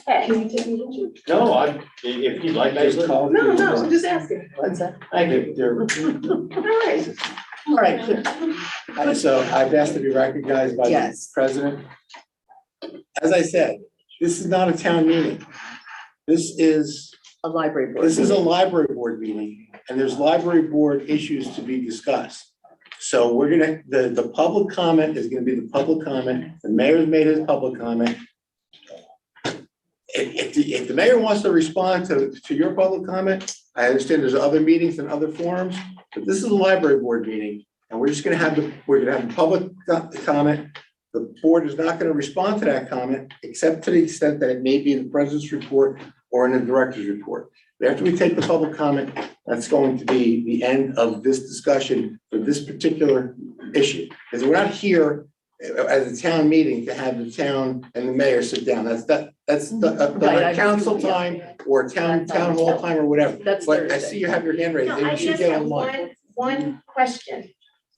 Can you take me with you? No, if you'd like, I would. No, no, I'm just asking. What's that? Thank you. All right. All right, good. So I've asked to be recognized by the Yes. president. As I said, this is not a town meeting. This is A library board. This is a library board meeting, and there's library board issues to be discussed. So we're gonna, the public comment is gonna be the public comment, the mayor's made his public comment. If the mayor wants to respond to your public comment, I understand there's other meetings and other forums, but this is a library board meeting, and we're just gonna have the public comment. The board is not gonna respond to that comment, except to the extent that it may be in the president's report or in the director's report. But after we take the public comment, that's going to be the end of this discussion for this particular issue. Because we're not here as a town meeting to have the town and the mayor sit down. That's the Right, I- council time or town hall time or whatever. That's But I Thursday. see you have your hand raised. No, Maybe I you should just get have online. one question.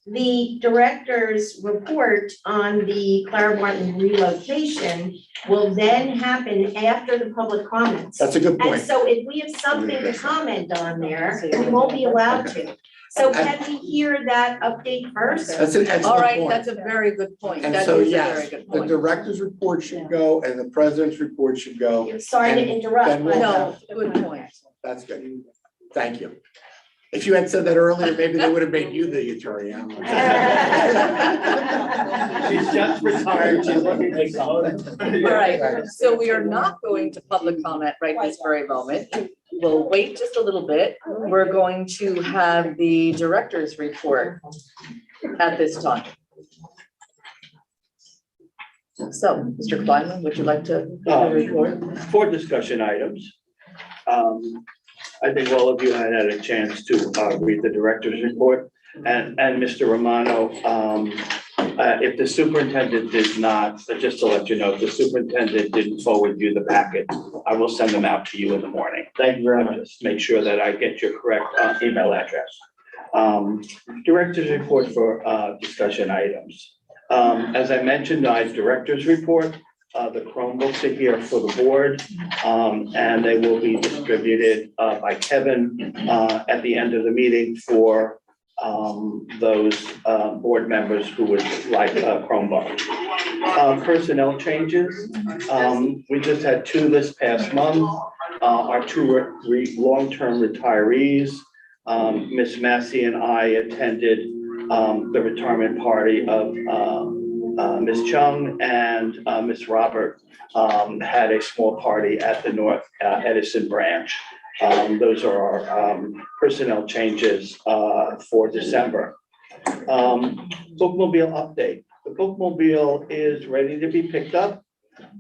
The director's report on the Clara Barton relocation will then happen after the public comments. That's a good And point. so if we have something to comment on there, we won't be allowed to. So can we hear that update first? That's an All excellent right, point. that's a very good point. And That so, is a yes, very good the point. director's report should go and the president's report should go. Sorry to interrupt, then we'll but No, good point. That's good. Thank you. If you had said that earlier, maybe they would have made you the attorney. I don't know. She's just retired, she's looking to go. All right, so we are not going to public comment right this very moment. We'll wait just a little bit. We're going to have the director's report at this time. So, Mr. Kleinman, would you like to give a report? For discussion items. I think all of you had a chance to read the director's report. And Mr. Romano, if the superintendent did not, just to let you know, if the superintendent didn't forward you the packet, I will send them out to you in the morning. Thank you very much. Just make sure that I get your correct email address. Director's report for discussion items. As I mentioned, director's report. The Chromebooks are here for the board, and they will be distributed by Kevin at the end of the meeting for those board members who would like a Chromebook. Personnel changes. We just had 2 this past month. Our 2 long-term retirees. Miss Massey and I attended the retirement party of Ms. Chung and Ms. Robert had a small party at the North Edison branch. Those are our personnel changes for December. Bookmobile update. The bookmobile is ready to be picked up,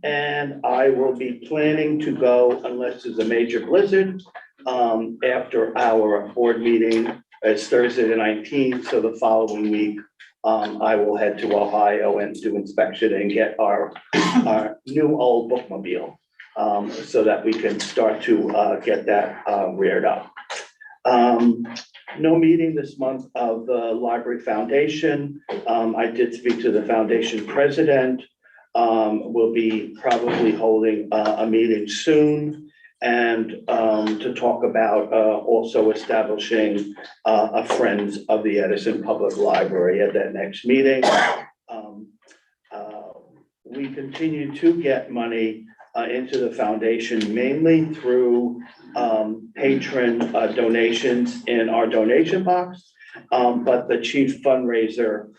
and I will be planning to go, unless there's a major blizzard, after our board meeting. It's Thursday the 19th, so the following week, I will head to Ohio and do inspection and get our new old bookmobile, so that we can start to get that reared up. No meeting this month of the Library Foundation. I did speak to the foundation president. We'll be probably holding a meeting soon, and to talk about also establishing a Friends of the Edison Public Library at that next meeting. We continue to get money into the foundation mainly through patron donations in our donation box. But the chief fundraiser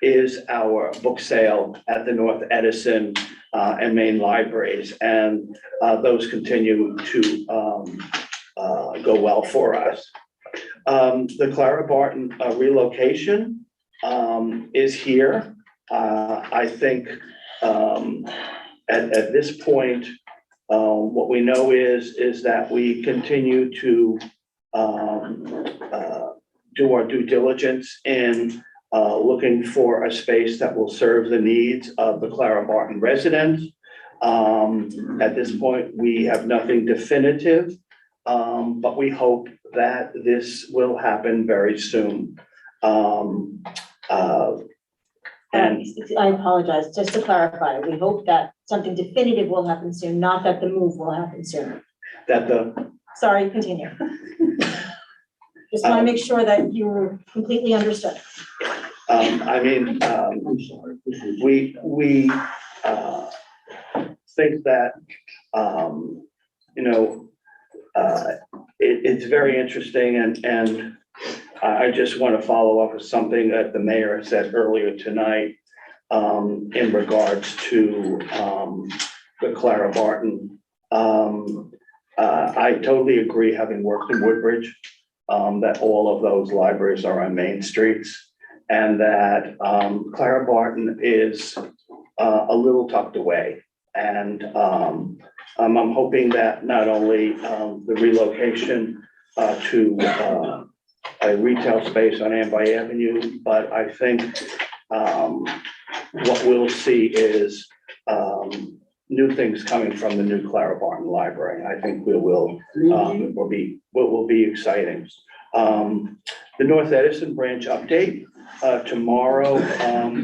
is our book sale at the North Edison and Main libraries. And those continue to go well for us. The Clara Barton relocation is here. I think at this point, what we know is that we continue to do our due diligence in looking for a space that will serve the needs of the Clara Barton residents. At this point, we have nothing definitive, but we hope that this will happen very soon. And I apologize, just to clarify, we hope that something definitive will happen soon, not that the move will happen soon. that the, Sorry, continue. Just want to make sure that you completely understood. I mean, we think that, it's very interesting, and I just want to follow up with something that the mayor said earlier tonight in regards to the Clara Barton. I totally agree, having worked in Woodbridge, that all of those libraries are on main streets, and that Clara Barton is a little tucked away. And I'm hoping that not only the relocation to a retail space on Amboy Avenue, but I think what we'll see is new things coming from the new Clara Barton Library. I think will be exciting. The North Edison branch update. Tomorrow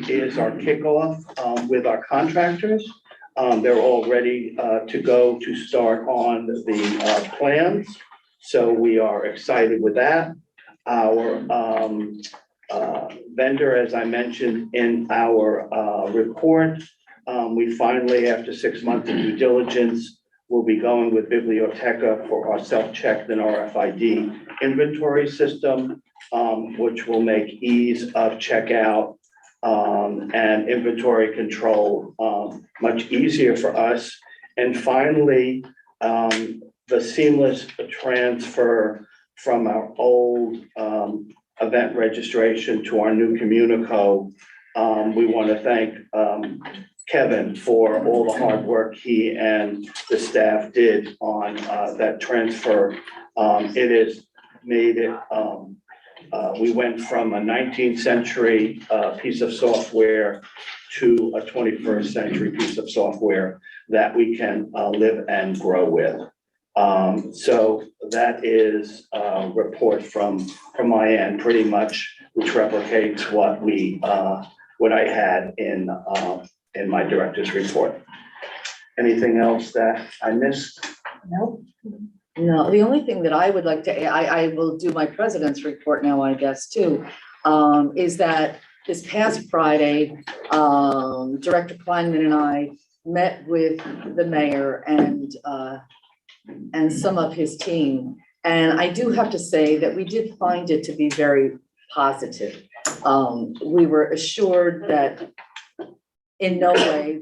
is our kickoff with our contractors. They're all ready to go to start on the plans. So we are excited with that. Our vendor, as I mentioned in our report, we finally, after 6 months of due diligence, will be going with Biblioteca for our self-checked and RFID inventory system, which will make ease of checkout and inventory control much easier for us. And finally, the seamless transfer from our old event registration to our new Communico. We want to thank Kevin for all the hard work he and the staff did on that transfer. It has made it, we went from a 19th century piece of software to a 21st century piece of software that we can live and grow with. So that is a report from my end, pretty much, which replicates what what I had in my director's report. Anything else that I missed? Nope. No, the only thing that I would like to, I will do my president's report now, I guess, too, is that this past Friday, Director Kleinman and I met with the mayor and some of his team. And I do have to say that we did find it to be very positive. We were assured that in no way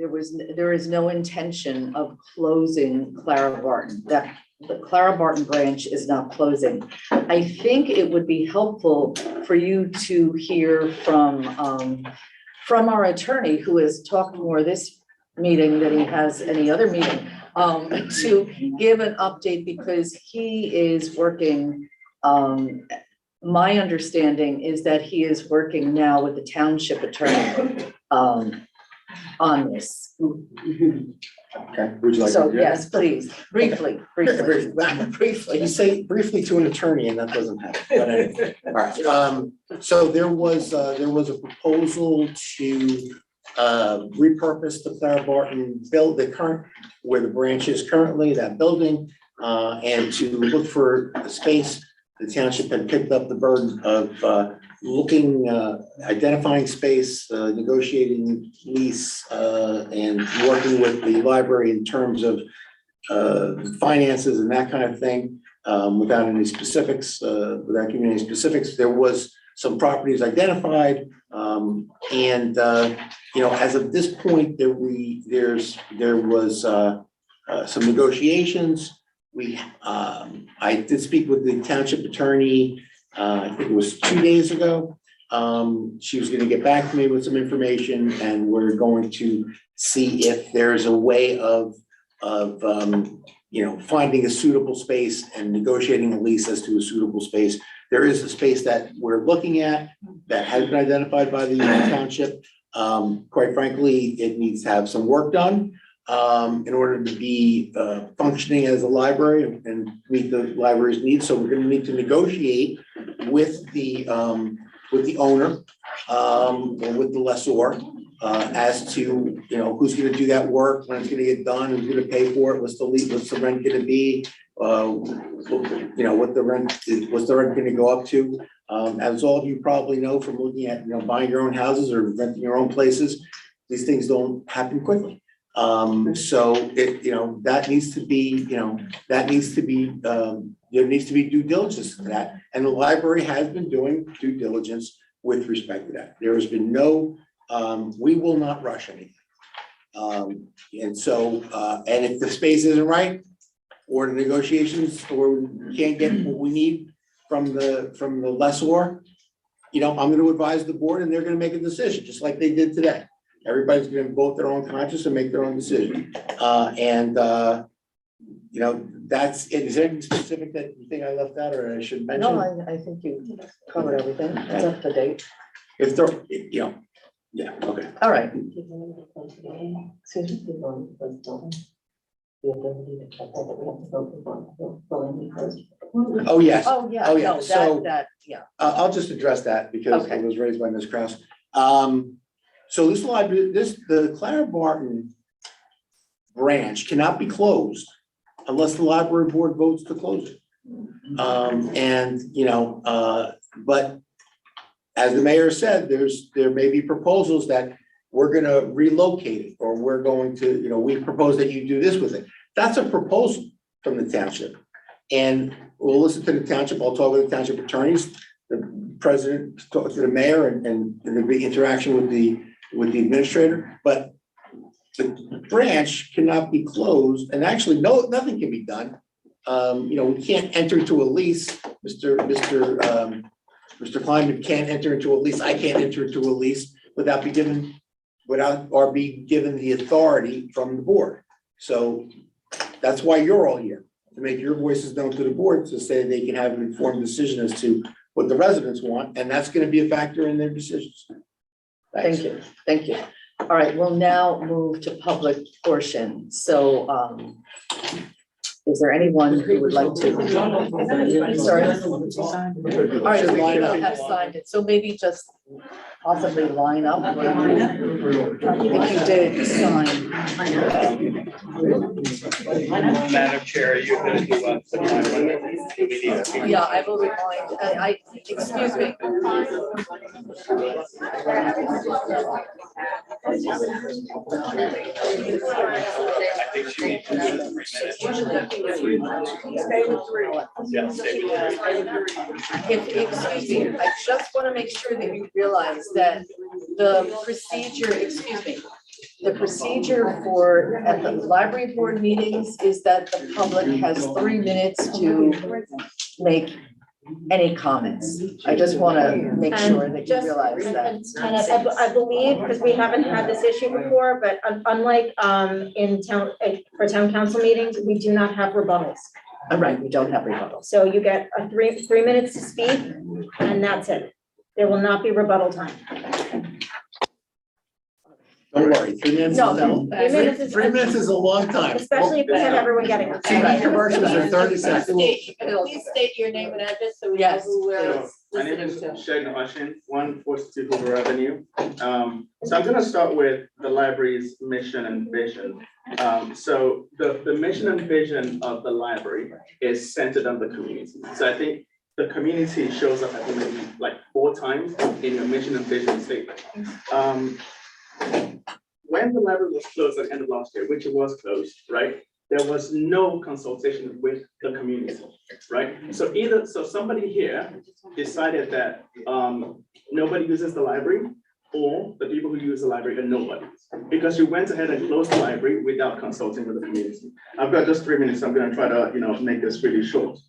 there is no intention of closing Clara Barton, that the Clara Barton branch is now closing. I think it would be helpful for you to hear from our attorney, who has talked more this meeting than he has any other meeting, to give an update, because he is working, my understanding is that he is working now with the township attorney, on this. Okay, would you like to So, do it? yes, please, briefly. You say briefly to an attorney and that doesn't happen, but anyway, all right. So there was a proposal to repurpose the Clara Barton the current, where the branch is currently, that building, and to look for a space. The township had picked up the burden of looking, identifying space, negotiating lease, and working with the library in terms of finances and that kind of thing, without any specifics, without giving any specifics. There was some properties identified, and as of this point, there was some negotiations. I did speak with the township attorney, I think it was 2 days ago. She was gonna get back to me with some information, and we're going to see if there's a way of finding a suitable space and negotiating a lease as to a suitable space. There is a space that we're looking at that has been identified by the township. Quite frankly, it needs to have some work done in order to be functioning as a library and meet the library's needs. So we're gonna need to negotiate with the owner, or with the lessor, as to, who's gonna do that work, when it's gonna get done, who's gonna pay for it, what's the rent gonna be, what's the rent gonna go up to. As all of you probably know from looking at, buying your own houses or renting your own places, these things don't happen quickly. So that needs to be, there needs to be due diligence to that. And the library has been doing due diligence with respect to that. There has been no, we will not rush anything. And if the space isn't right, or the negotiations, or we can't get what we need from the lessor, I'm gonna advise the board and they're gonna make a decision, just like they did today. Everybody's gonna vote their own conscience and make their own decision. That's it. Is there anything specific that you think I left out or I should mention? No, I think you covered everything. It's up to date. If there, yeah, okay. All right. Excuse me. The ability to check that we have to go for any post. Oh, yes. Oh, yeah, Oh, yeah. no, So- yeah. I'll just address that because Okay. it was raised by Ms. Kraus. So this library, the Clara Barton branch cannot be closed unless the library board votes to close it. But as the mayor said, there may be proposals that we're gonna relocate it, or we're going to, we propose that you do this with it. That's a proposal from the township. And we'll listen to the township. I'll talk with the township attorneys, the president, talk to the mayor, and there'll be interaction with the administrator. But the branch cannot be closed, and actually, nothing can be done. We can't enter into a lease. Mr. Kleinman can't enter into a lease. I can't enter into a lease without being given the authority from the board. So that's why you're all here, to make your voices known to the board, to say they can have an informed decision as to what the residents want, and that's gonna be a factor in their decisions. Thanks. Thank you. All right, we'll now move to public portion. So, is there anyone who would like to? Sorry. All right, we have signed it, so maybe just possibly line up. If you did sign. Madam Chair, you're gonna do Yeah, I will remind, excuse me. I think she needs to do 3 minutes. Yeah, stay with 3. Excuse me, I just want to make sure that you realize that the procedure, excuse me, the procedure for, at the library board meetings is that the public has 3 minutes to make any comments. I just want to make sure that you Just- realize that. I believe, because we haven't had this issue before, but unlike in town, for town council meetings, we do not have rebuttals. Right, we don't have rebuttals. So you get a three minutes to speak, and that's it. There will not be rebuttal time. Don't worry, 3 minutes. No, no. 3 minutes is, 3 minutes is a long time. especially if we have everyone getting. TV commercials are 30 seconds. Please state your name and address so we know Yes, who we're My name is listening to. Shegun Oshin, 142 Hoover Avenue. So I'm gonna start with the library's mission and vision. So the mission and vision of the library is centered on the community. So I think the community shows up, I think maybe like 4 times in your mission and vision statement. When the library was closed at the end of last year, which it was closed, right? There was no consultation with the community, right? So somebody here decided that nobody uses the library, or the people who use the library are nobody. Because you went ahead and closed the library without consulting with the community. I've got just 3 minutes, so I'm gonna try to, make this really short.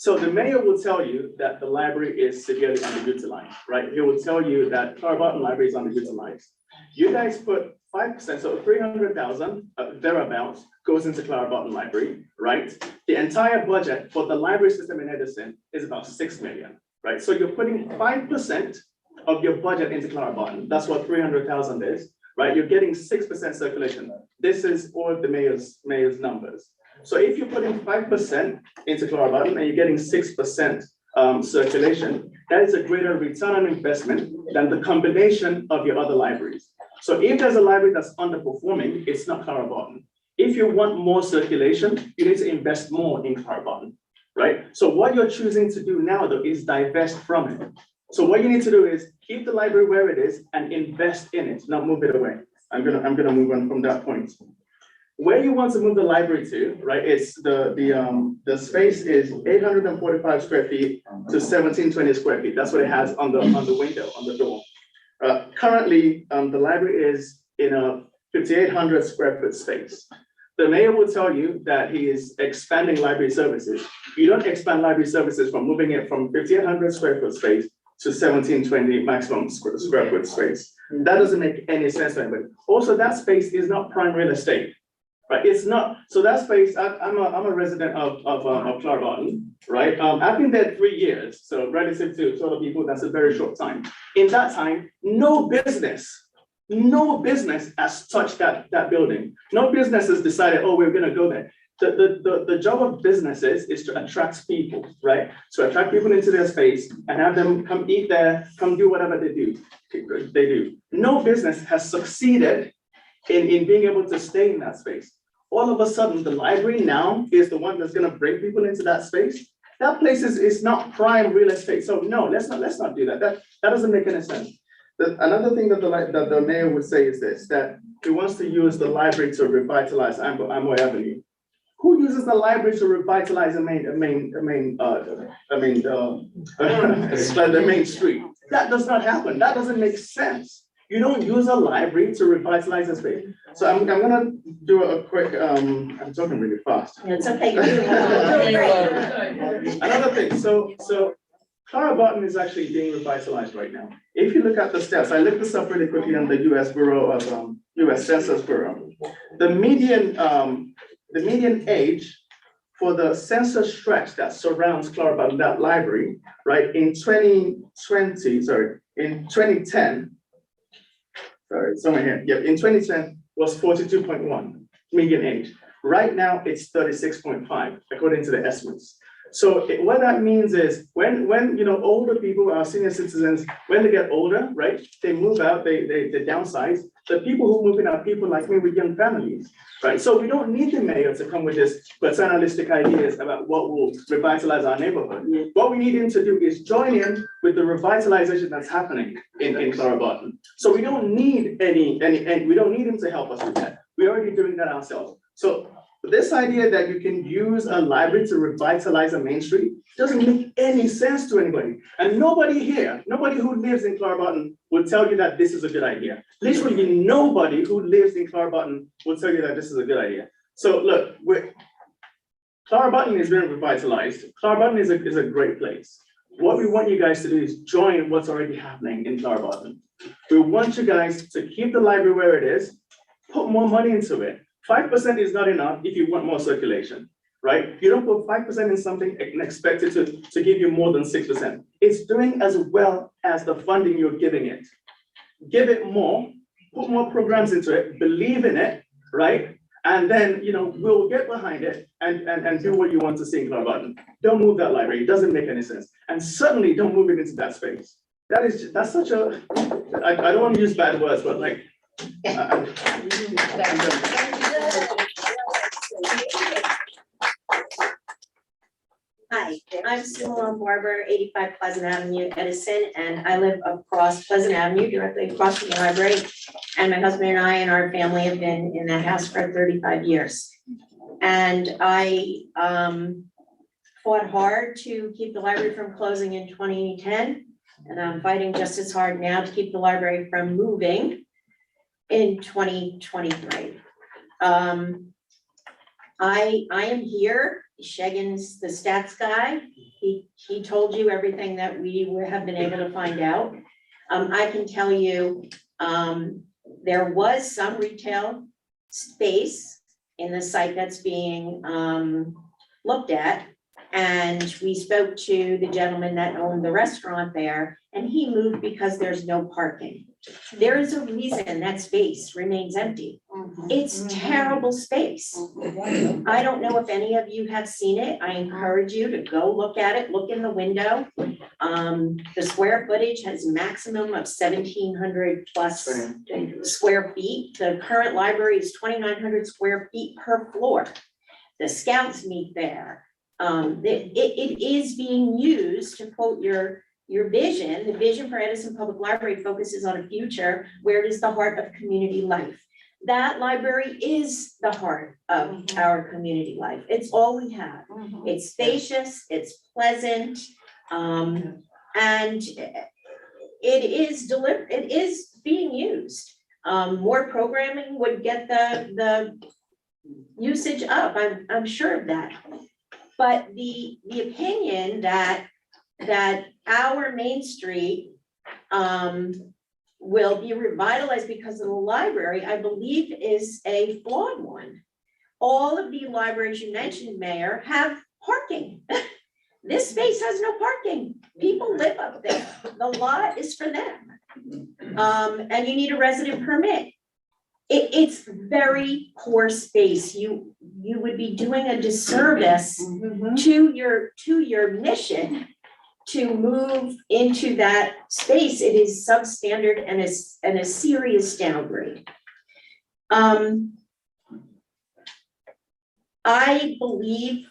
So the mayor will tell you that the library is severely underutilized, right? He will tell you that Clara Barton Library is underutilized. You guys put 5%, so 300,000 thereabouts goes into Clara Barton Library, right? The entire budget for the library system in Edison is about 6 million, right? So you're putting 5% of your budget into Clara Barton. That's what 300,000 is, right? You're getting 6% circulation. This is all the mayor's numbers. So if you're putting 5% into Clara Barton and you're getting 6% circulation, that is a greater return on investment than the combination of your other libraries. So if there's a library that's underperforming, it's not Clara Barton. If you want more circulation, you need to invest more in Clara Barton, right? So what you're choosing to do now though is divest from it. So what you need to do is keep the library where it is and invest in it, not move it away. I'm gonna move on from that point. Where you want to move the library to, right, is the space is 845 square feet to 1720 square feet. That's what it has on the window, on the door. Currently, the library is in a 5,800 square foot space. The mayor will tell you that he is expanding library services. You don't expand library services from moving it from 5,800 square foot space to 1720 maximum square foot space. That doesn't make any sense to anybody. Also, that space is not prime real estate. Right, it's not, so that space, I'm a resident of Clara Barton, right? I've been there 3 years, so relative to other people, that's a very short time. In that time, no business has touched that building. No business has decided, oh, we're gonna go there. The job of businesses is to attract people, right? To attract people into their space and have them come eat there, come do whatever they do. No business has succeeded in being able to stay in that space. All of a sudden, the library now is the one that's gonna bring people into that space. That place is not prime real estate. So no, let's not do that. That doesn't make any sense. Another thing that the mayor would say is this, that he wants to use the library to revitalize Amway Avenue. Who uses the library to revitalize the main street? That does not happen. That doesn't make sense. You don't use a library to revitalize a space. So I'm gonna do a quick, I'm talking really fast. It's okay. Another thing, so Clara Barton is actually being revitalized right now. If you look at the stats, I looked this up really quickly on the US Bureau of, US Census Bureau. The median age for the census tract that surrounds Clara Barton, that library, right, in 2010, somewhere here. Yep, in 2010 was 42.1 median age. Right now it's 36.5 according to the estimates. So what that means is when older people, our senior citizens, when they get older, right, they move out, they downsize. The people who move in are people like me with young families, right? So we don't need the mayor to come with this paternalistic ideas about what will revitalize our neighborhood. What we need him to do is join in with the revitalization that's happening in Clara Barton. So we don't need we don't need him to help us with that. We're already doing that ourselves. So this idea that you can use a library to revitalize a main street Doesn't make any sense to anybody. And nobody here, nobody who lives in Clarabotton will tell you that this is a good idea. Literally nobody who lives in Clarabotton will tell you that this is a good idea. So look, Clarabotton is being revitalized. Clarabotton is a great place. What we want you guys to do is join what's already happening in Clarabotton. We want you guys to keep the library where it is, put more money into it. 5% is not enough if you want more circulation, right? You don't put 5% in something and expect it to give you more than 6%. It's doing as well as the funding you're giving it. Give it more, put more programs into it, believe in it, right? And then, we'll get behind it and do what you want to see in Clarabotton. Don't move that library, it doesn't make any sense. And certainly don't move it into that space. That's such a, I don't want to use bad words, but like. Hi, I'm Sue Malone Barber, 85 Pleasant Avenue, Edison, and I live across Pleasant Avenue, directly across from the library. And my husband and I and our family have been in that house for 35 years. And I fought hard to keep the library from closing in 2010. And I'm fighting just as hard now to keep the library from moving in 2023. I am here. Shagan's the stats guy. He told you everything that we have been able to find out. I can tell you, there was some retail space in the site that's being looked at. And we spoke to the gentleman that owned the restaurant there, and he moved because there's no parking. There is a reason that space remains empty. It's terrible space. I don't know if any of you have seen it. I encourage you to go look at it, look in the window. The square footage has maximum of 1,700 plus square feet. The current library is 2,900 square feet per floor. The scouts meet there. It is being used, to quote your vision. The vision for Edison Public Library focuses on a future where it is the heart of community life. That library is the heart of our community life. It's all we have. It's spacious, it's pleasant, and it is being used. More programming would get the usage up. I'm sure of that. But the opinion that our Main Street will be revitalized because of the library, I believe is a flawed one. All of the libraries you mentioned, Mayor, have parking. This space has no parking. People live up there. The lot is for them. And you need a resident permit. It's very poor space. You would be doing a disservice to your mission to move into that space. It is substandard and a serious downgrade. I believe,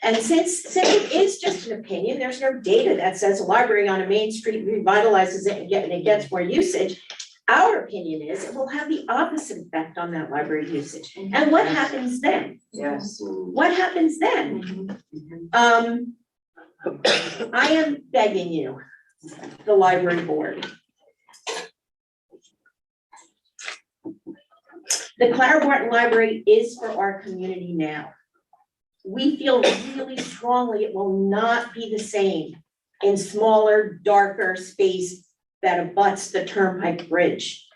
and since it is just an opinion, there's no data that says a library on a main street revitalizes it and it gets more usage. Our opinion is it will have the opposite effect on that library usage. And what happens then? Yes. What happens then? I am begging you, the library board. The Clarabotton Library is for our community now. We feel really strongly it will not be the same in smaller, darker space that abuts the Turnpike Bridge.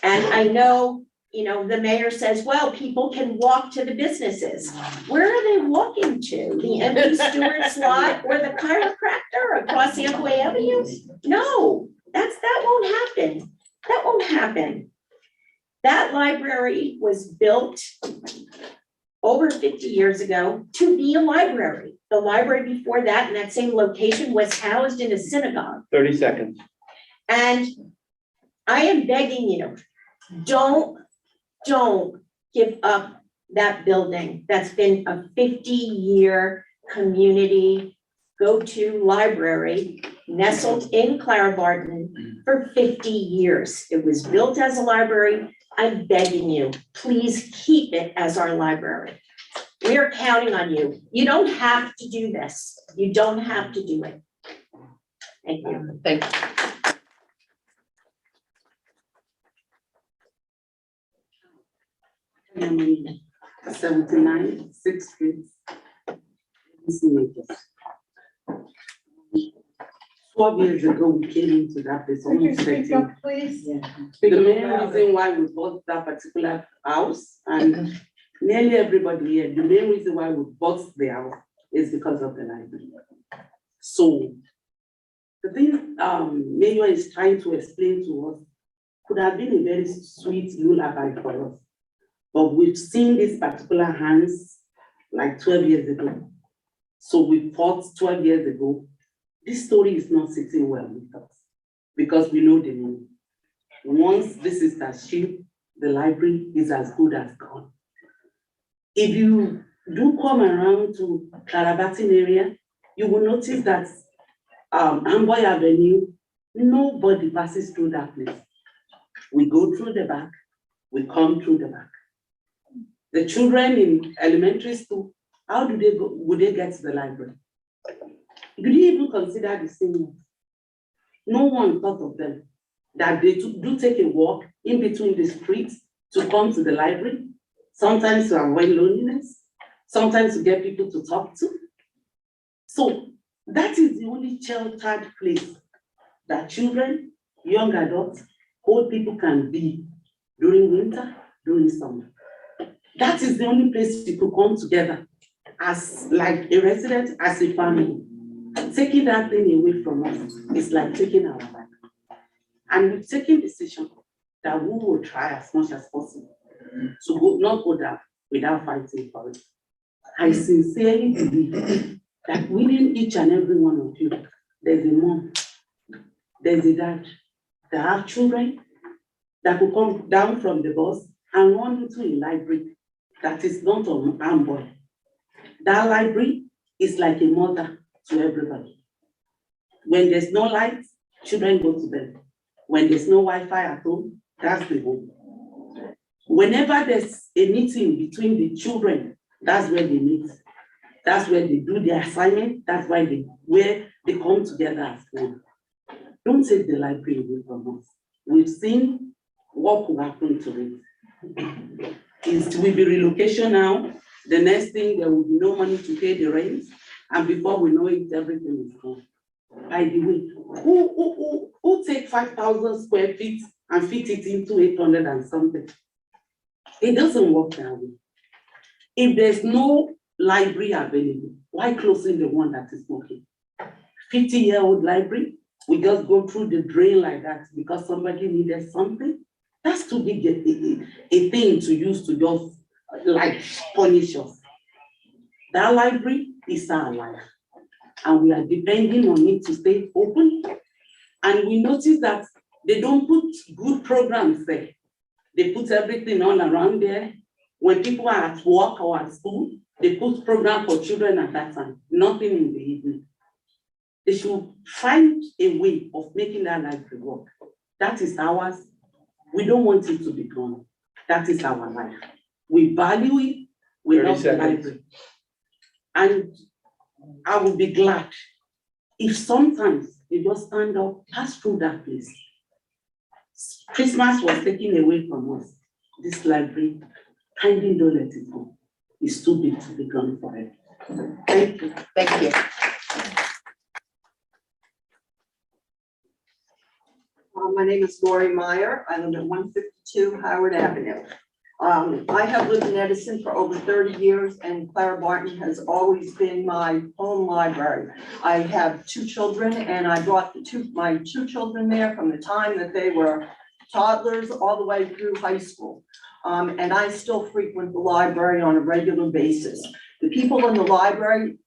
And I know, the mayor says, well, people can walk to the businesses. Where are they walking to? The empty Stewart's lot or the chiropractor across Amboy Avenue? No, that won't happen. That won't happen. That library was built over 50 years ago to be a library. The library before that in that same location was housed in a synagogue. 30 seconds. And I am begging you, don't give up that building. That's been a 50-year community go-to library nestled in Clarabotton for 50 years. It was built as a library. I'm begging you, please keep it as our library. We're counting on you. You don't have to do this. You don't have to do it. Thank you. Thank you. 79, 6 streets. 12 years ago, we came into that place, almost 13. please? The main reason why we bought that particular house, and nearly everybody here, the main reason why we bought the house is because of the library. So the thing Mayor is trying to explain to us could have been a very sweet lullaby for us. But we've seen these particular hands like 12 years ago. So we fought 12 years ago. This story is not sitting well with us because we know the meaning. Once this is achieved, the library is as good as gone. If you do come around to Clarabatin area, you will notice that Amboy Avenue, nobody passes through that place. We go through the back, we come through the back. The children in elementary school, how do they go? Would they get to the library? Did you even consider the seniors? No one thought of them, that they do take a walk in between the streets to come to the library, sometimes to avoid loneliness, sometimes to get people to talk to. So that is the only sheltered place that children, young adults, old people can be during winter, during summer. That is the only place you could come together as like a resident, as a family. Taking that thing away from us is like taking our life. And we've taken decision that we will try as much as possible to not go down without fighting for it. I sincerely believe that within each and every one of you, there's a mom, there's a dad, that have children that could come down from the bus and run into a library that is not on Amboy. That library is like a mother to everybody. When there's no light, children go to bed. When there's no Wi-Fi at home, that's the home. Whenever there's a meeting between the children, that's where they meet. That's where they do their assignment. That's where they come together as one. Don't take the library away from us. We've seen what will happen to it. It will be relocation now. The next thing, there will be no money to pay the rent. And before we know it, everything is gone. By the way, who take 5,000 square feet and fit it into 800 and something? It doesn't work that way. If there's no library available, why closing the one that is working? 50-year-old library, we just go through the drain like that because somebody needed something. That's too big a thing to use to just like punish us. That library is our life, and we are depending on it to stay open. And we notice that they don't put good programs there. They put everything all around there. When people are at work or at school, they put program for children at that time, nothing in the evening. They should find a way of making that library work. That is ours. We don't want it to be gone. That is our life. We value it. We love the library. And I will be glad if sometimes you just stand up, pass through that place. Christmas was taken away from us. This library, kindly don't let it go. It's too big to be gone forever. Thank you. Thank you. My name is Lori Meyer. I live at 152 Howard Avenue. I have lived in Edison for over 30 years, and Clara Barton has always been my home library. I have 2 children, and I brought my two children there from the time that they were toddlers all the way through high school. And I still frequent the library on a regular basis. The people in the library,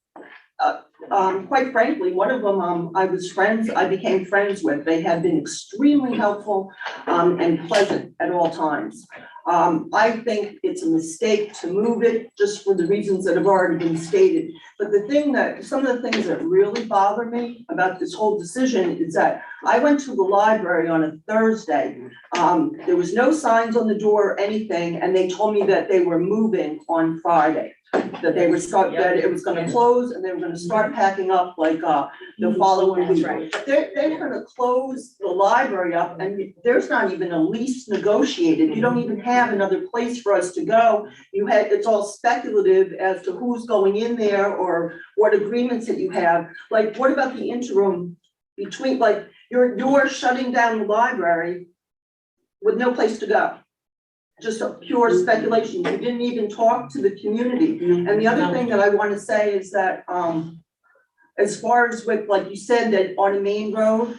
quite frankly, one of them I became friends with. They have been extremely helpful and pleasant at all times. I think it's a mistake to move it just for the reasons that have already been stated. But some of the things that really bother me about this whole decision is that I went to the library on a Thursday. There was no signs on the door or anything, and they told me that they were moving on Friday. that they would start, that it was gonna close and they were gonna start packing up like, the following That's week. right. They're gonna close the library up and there's not even a lease negotiated. You don't even have another place for us to go. It's all speculative as to who's going in there or what agreements that you have. Like, what about the interim between, like, you're shutting down the library with no place to go? Just a pure speculation. You didn't even talk to the community. And the other thing that I want to say is that, as far as with, like you said, that on a main road,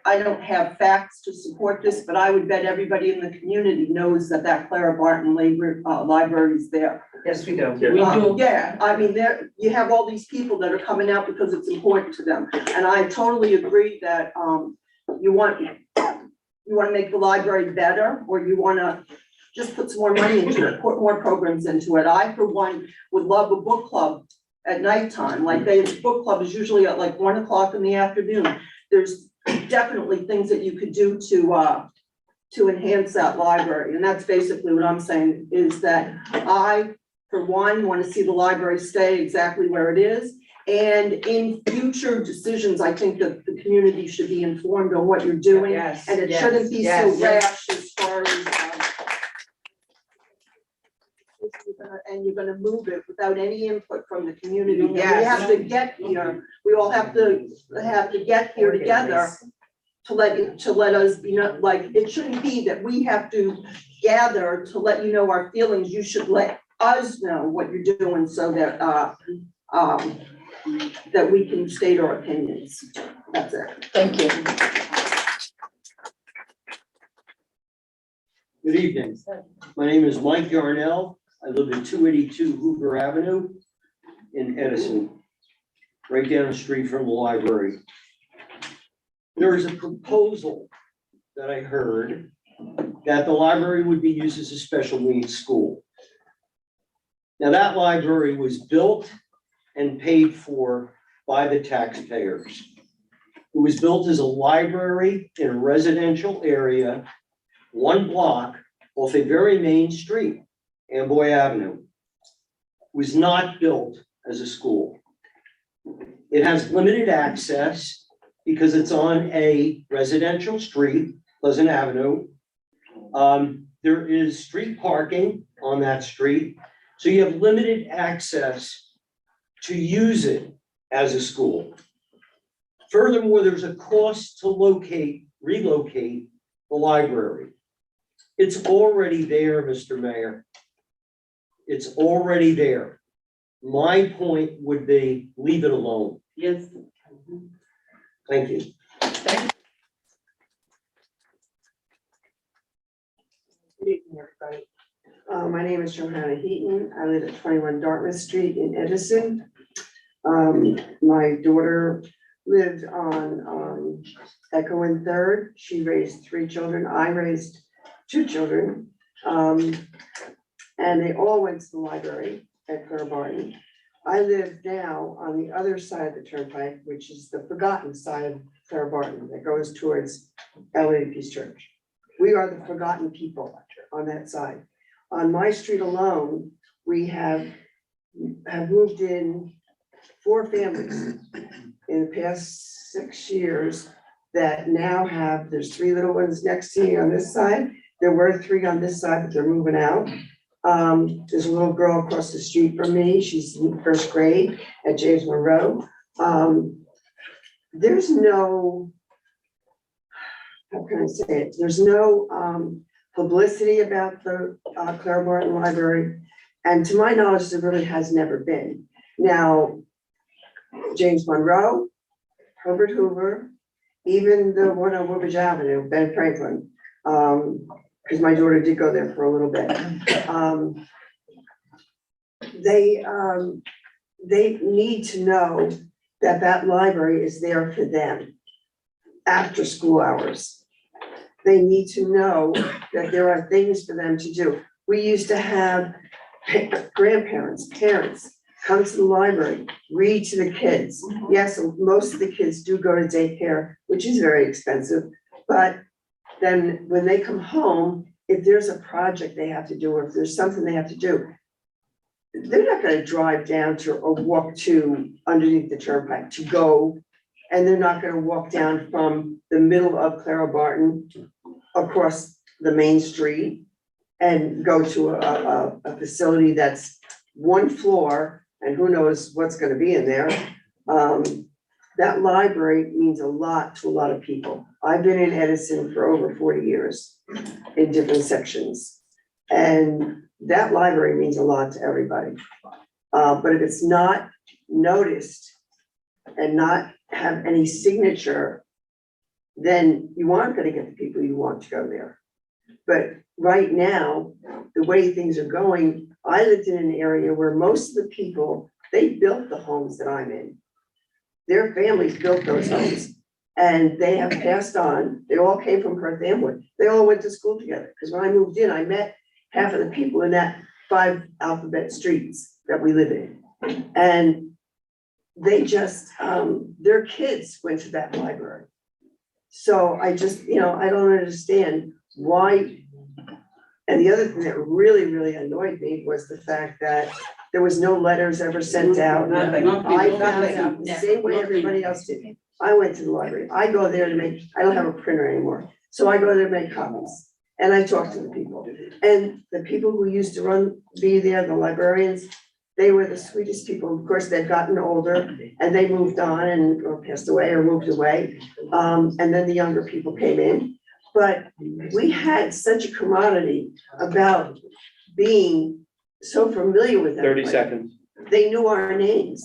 I don't have facts to support this, but I would bet everybody in the community knows that Clara Barton library is there. Yes, we do. We do. Yeah, I mean, you have all these people that are coming out because it's important to them. And I totally agree that, you want to make the library better, or you want to just put some more money into it, put more programs into it. I, for one, would love a book club at nighttime. Like, the book club is usually at like 1 o'clock in the afternoon. There's definitely things that you could do to enhance that library. And that's basically what I'm saying, is that I, for one, want to see the library stay exactly where it is. And in future decisions, I think that the community should be informed on what you're doing. Yes, And it yes, shouldn't be so yes, yes. rash as far as, and you're gonna move it without any input from the community. And we Yes. have to get here, we all have to get here together to let us, you know, like, it shouldn't be that we have to gather to let you know our feelings. You should let us know what you're doing so that, that we can state our opinions. That's it. Thank you. Good evening. My name is Mike Yarnell. I live at 282 Hoover Avenue in Edison, right down the street from the library. There is a proposal that I heard that the library would be used as a special needs school. Now, that library was built and paid for by the taxpayers. It was built as a library in a residential area, 1 block off a very main street, Amboy Avenue. It was not built as a school. It has limited access because it's on a residential street, Pleasant Avenue. There is street parking on that street, so you have limited access to use it as a school. Furthermore, there's a cost to relocate the library. It's already there, Mr. Mayor. It's already there. My point would be, leave it alone. Yes. Thank you. Good evening, everybody. My name is Johanna Heaton. I live at 21 Dartmouth Street in Edison. My daughter lived on Echo and Third. She raised 3 children. I raised 2 children. And they all went to the library at Clara Barton. I live now on the other side of the turnpike, which is the forgotten side of Clara Barton that goes towards Our Lady of Peace Church. We are the forgotten people on that side. On my street alone, we have moved in 4 families in the past 6 years that now have, there's 3 little ones next to me on this side. There were 3 on this side, but they're moving out. There's a little girl across the street from me. She's in 1st grade at James Monroe. There's no, how can I say it? There's no publicity about the Clara Barton Library. And to my knowledge, there really has never been. Now, James Monroe, Herbert Hoover, even the one on Woodbridge Avenue, Ben Franklin, because my daughter did go there for a little bit. They need to know that that library is there for them after school hours. They need to know that there are things for them to do. We used to have grandparents, parents come to the library, read to the kids. Yes, most of the kids do go to daycare, which is very expensive, but then when they come home, if there's a project they have to do, or if there's something they have to do, they're not gonna drive down to or walk to underneath the turnpike to go. And they're not gonna walk down from the middle of Clara Barton across the main street and go to a facility that's one floor and who knows what's gonna be in there. That library means a lot to a lot of people. I've been in Edison for over 40 years in different sections. And that library means a lot to everybody. But if it's not noticed and not have any signature, then you aren't gonna get the people you want to go there. But right now, the way things are going, I lived in an area where most of the people, they built the homes that I'm in. Their families built those homes and they have passed on. They all came from Perth Amboy. They all went to school together. Because when I moved in, I met half of the people in that 5 alphabet streets that we live in. And they just, their kids went to that library. So I just, I don't understand why. And the other thing that really, really annoyed me was the fact that there was no letters ever sent out. I found out the same way everybody else did. I went to the library. I go there to make, I don't have a printer anymore. So I go there to make copies. And I talk to the people. And the people who used to be there, the librarians, they were the sweetest people. Of course, they've gotten older and they moved on or passed away or moved away. And then the younger people came in. But we had such a camaraderie about being so familiar with them. 30 seconds. They knew our names,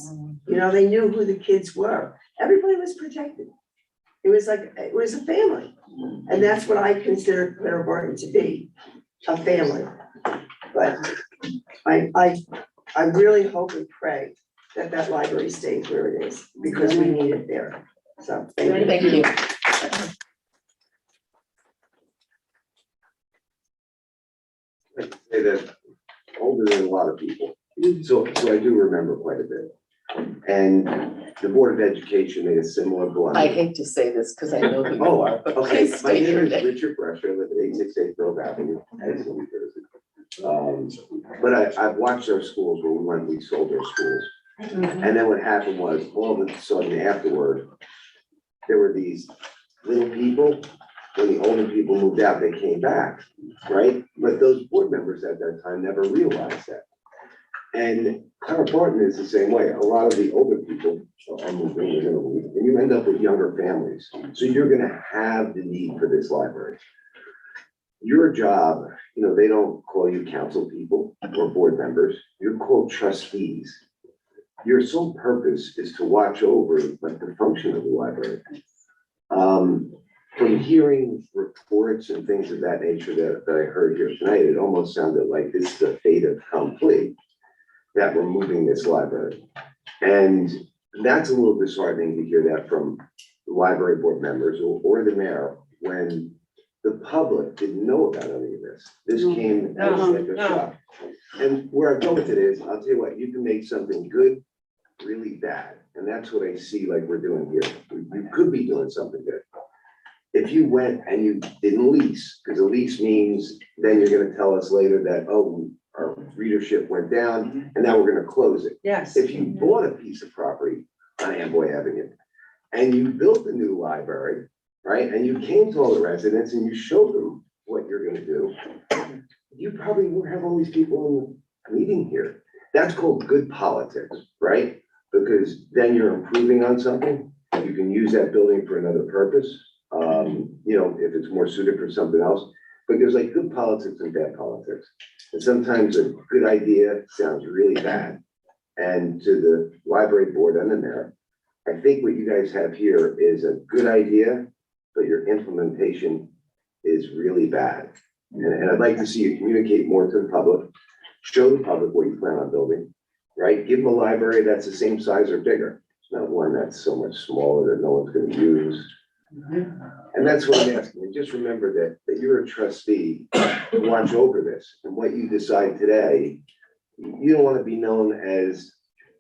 they knew who the kids were. Everybody was protected. It was a family. And that's what I consider Clara Barton to be, a family. But I really hope and pray that that library stays where it is because we need it there. So Thank you. Like to say that older than a lot of people, so I do remember quite a bit. And the Board of Education made a similar blunder. I hate to say this because I know who you Oh, are, but okay, please my state name your is name. Richard Brescher, I live at 868 Grove Avenue, Edison, New Jersey. But I've watched our schools when we sold our schools. And then what happened was, all of a sudden afterward, there were these little people. When the older people moved out, they came back, right? But those board members at that time never realized that. And Clara Barton is the same way. A lot of the older people are moving, they're gonna leave, and you end up with younger families. So you're gonna have the need for this library. Your job, they don't call you council people or board members, you're called trustees. Your sole purpose is to watch over the function of the library. From hearing reports and things of that nature that I heard here tonight, it almost sounded like this is a fait accompli, that we're moving this library. And that's a little disheartening to hear that from the library board members or the mayor when the public didn't know about any of this. This came as like a shock. And where I go with it is, I'll tell you what, you can make something good really bad. And that's what I see like we're doing here. You could be doing something good. If you went and you didn't lease, because a lease means then you're gonna tell us later that, oh, our readership went down and now we're gonna close it. Yes. If you bought a piece of property on Amboy Avenue and you built a new library, right? And you came to all the residents and you showed them what you're gonna do, you probably won't have all these people in the meeting here. That's called good politics, right? Because then you're improving on something. You can use that building for another purpose. If it's more suited for something else, but there's like good politics and bad politics. And sometimes a good idea sounds really bad. And to the library board and the mayor, I think what you guys have here is a good idea, but your implementation is really bad. And I'd like to see you communicate more to the public, show the public what you plan on building, right? Give them a library that's the same size or bigger. It's not one that's so much smaller that no one's gonna use. And that's what I'm asking. And just remember that you're a trustee to watch over this, and what you decide today, you don't want to be known as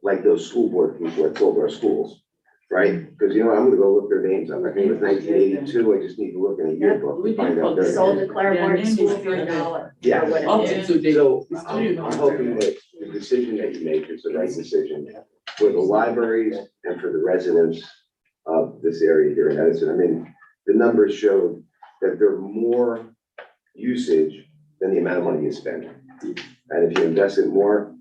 like those school board people that sold our schools, right? Because I'm gonna go look their names up. I think it was 1982. I just need to look in a yearbook to find out their Sold names. the Clara Barton School for $1. Yeah. or whatever. So I'm hoping that decision that you make is the right decision for the libraries and for the residents of this area here in Edison. I mean, the numbers show that there are more usage than the amount of money you spend. And if you invest it more,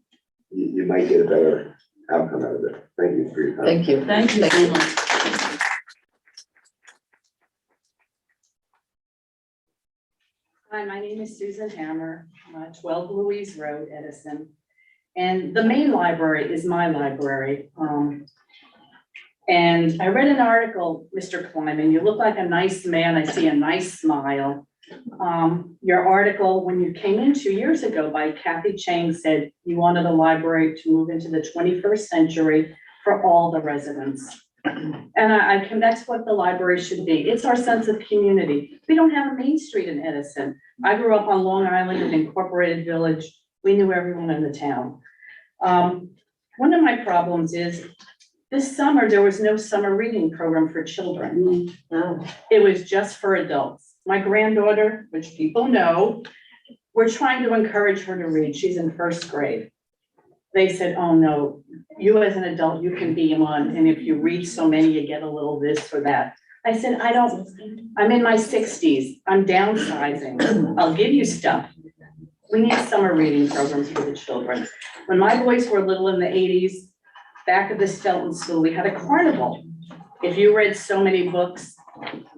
you might get a better outcome out of it. Thank you for your time. Thank you. Thank you very much. Hi, my name is Susan Hammer, 12 Louise Road, Edison. And the main library is my library. And I read an article, Mr. Kleiman, you look like a nice man. I see a nice smile. Your article, when you came in 2 years ago by Kathy Chang, said you wanted a library to move into the 21st century for all the residents. And that's what the library should be. It's our sense of community. We don't have a main street in Edison. I grew up on Long Island in Incorporated Village. We knew everyone in the town. One of my problems is this summer, there was no summer reading program for children. It was just for adults. My granddaughter, which people know, we're trying to encourage her to read. She's in first grade. They said, oh no, you as an adult, you can be one. And if you read so many, you get a little this or that. I said, I'm in my 60s. I'm downsizing. I'll give you stuff. We need summer reading programs for the children. When my boys were little in the 80s, back at the Stelton School, we had a carnival. If you read so many books,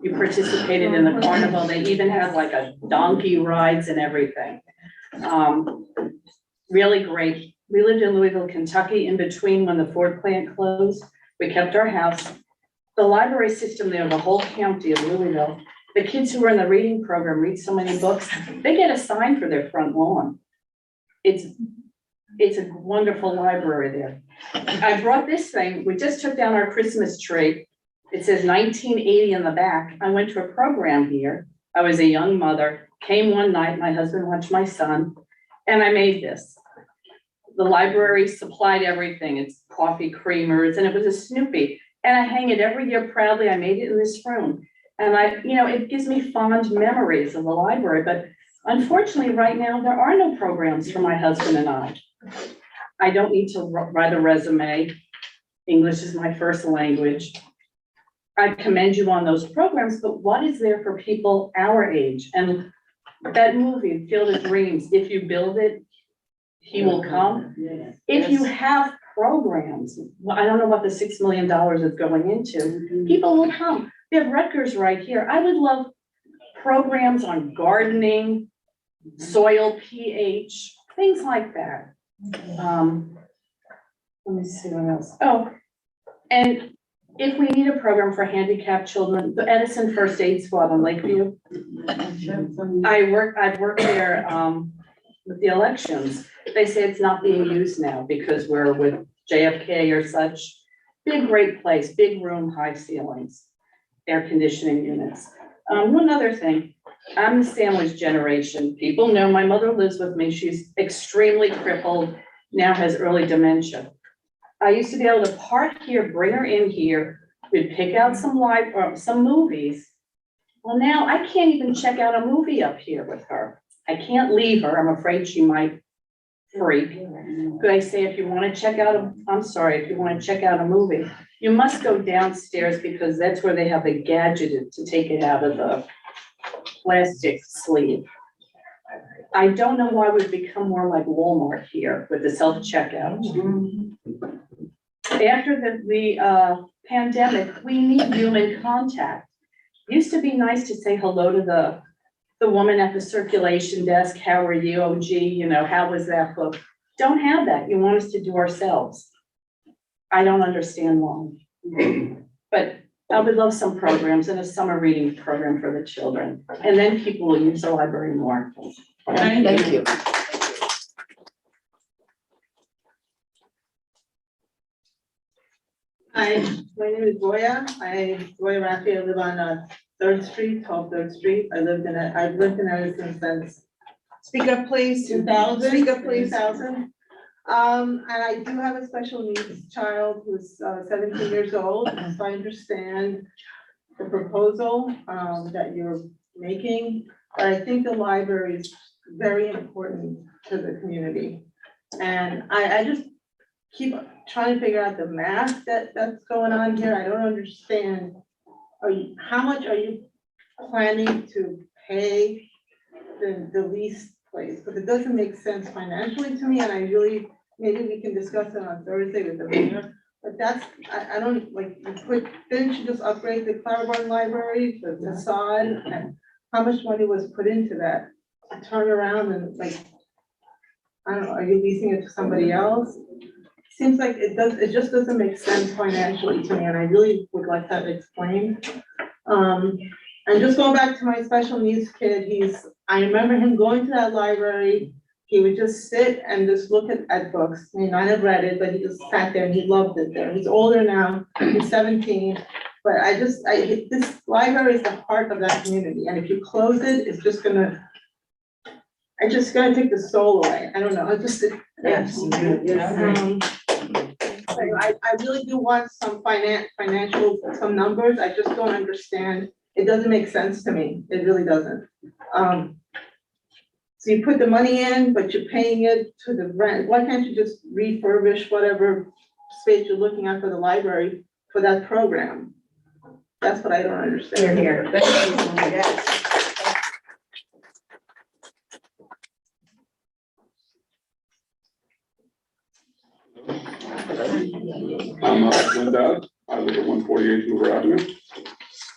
you participated in the carnival. They even had like a donkey rides and everything. Really great. We lived in Louisville, Kentucky, in between when the Ford plant closed. We kept our house. The library system there, the whole county of Louisville, the kids who are in the reading program read so many books, they get a sign for their front lawn. It's a wonderful library there. I brought this thing. We just took down our Christmas tree. It says 1980 in the back. I went to a program here. I was a young mother, came one night, my husband watched my son, and I made this. The library supplied everything. It's coffee creamers, and it was a Snoopy. And I hang it every year proudly. I made it in this room. And it gives me fond memories of the library. But unfortunately, right now, there are no programs for my husband and I. I don't need to write a resume. English is my first language. I commend you on those programs, but what is there for people our age? And that movie, Field of Dreams, if you build it, he will come. If you have programs, I don't know what the $6 million is going into, people will come. We have Rutgers right here. I would love programs on gardening, soil pH, things like that. Let me see what else. Oh, and if we need a program for handicapped children, the Edison First Aid Squad on Lakeview. I've worked there with the elections. They say it's not being used now because we're with JFK or such. Big, great place, big room, high ceilings, air conditioning units. One other thing, I'm the sandwich generation. People know my mother lives with me. She's extremely crippled, now has early dementia. I used to be able to park here, bring her in here, we'd pick out some movies. Well, now I can't even check out a movie up here with her. I can't leave her. I'm afraid she might freak. But I say, if you want to check out a movie, you must go downstairs because that's where they have the gadget to take it out of the plastic sleeve. I don't know why we've become more like Walmart here with the self-checkout. After the pandemic, we need human contact. Used to be nice to say hello to the woman at the circulation desk. How are you? Oh, gee, how was that book? Don't have that. You want us to do ourselves. I don't understand why. But I would love some programs and a summer reading program for the children. And then people will use the library more. Thank you. Hi, my name is Goya. Goya Rafi. I live on 3rd Street, 3rd Street. I've lived in Edison since. Speak up, please. 2000. Speak up, please. 2000. And I do have a special needs child who's 17 years old. So I understand the proposal that you're making, but I think the library is very important to the community. And I just keep trying to figure out the math that's going on here. I don't understand. How much are you planning to pay the lease place? Because it doesn't make sense financially to me, and I really, maybe we can discuss it on Thursday with the mayor. But that's, I don't, like, didn't you just upgrade the Clara Barton Library, the facade? And how much money was put into that? Turn around and, like, I don't know, are you leasing it to somebody else? Seems like it just doesn't make sense financially to me, and I really would like that explained. And just going back to my special needs kid, I remember him going to that library. He would just sit and just look at books. I mean, I have read it, but he just sat there and he loved it there. He's older now, he's 17. But this library is the heart of that community. And if you close it, it's just gonna take the soul away. I don't know, Yes. I really do want some financial, some numbers. I just don't understand. It doesn't make sense to me. It really doesn't. So you put the money in, but you're paying it to the rent. Why can't you just refurbish whatever space you're looking at for the library for that program? That's what I don't understand. Here. Yes. I'm Linda. I live at 148 Hoover Avenue.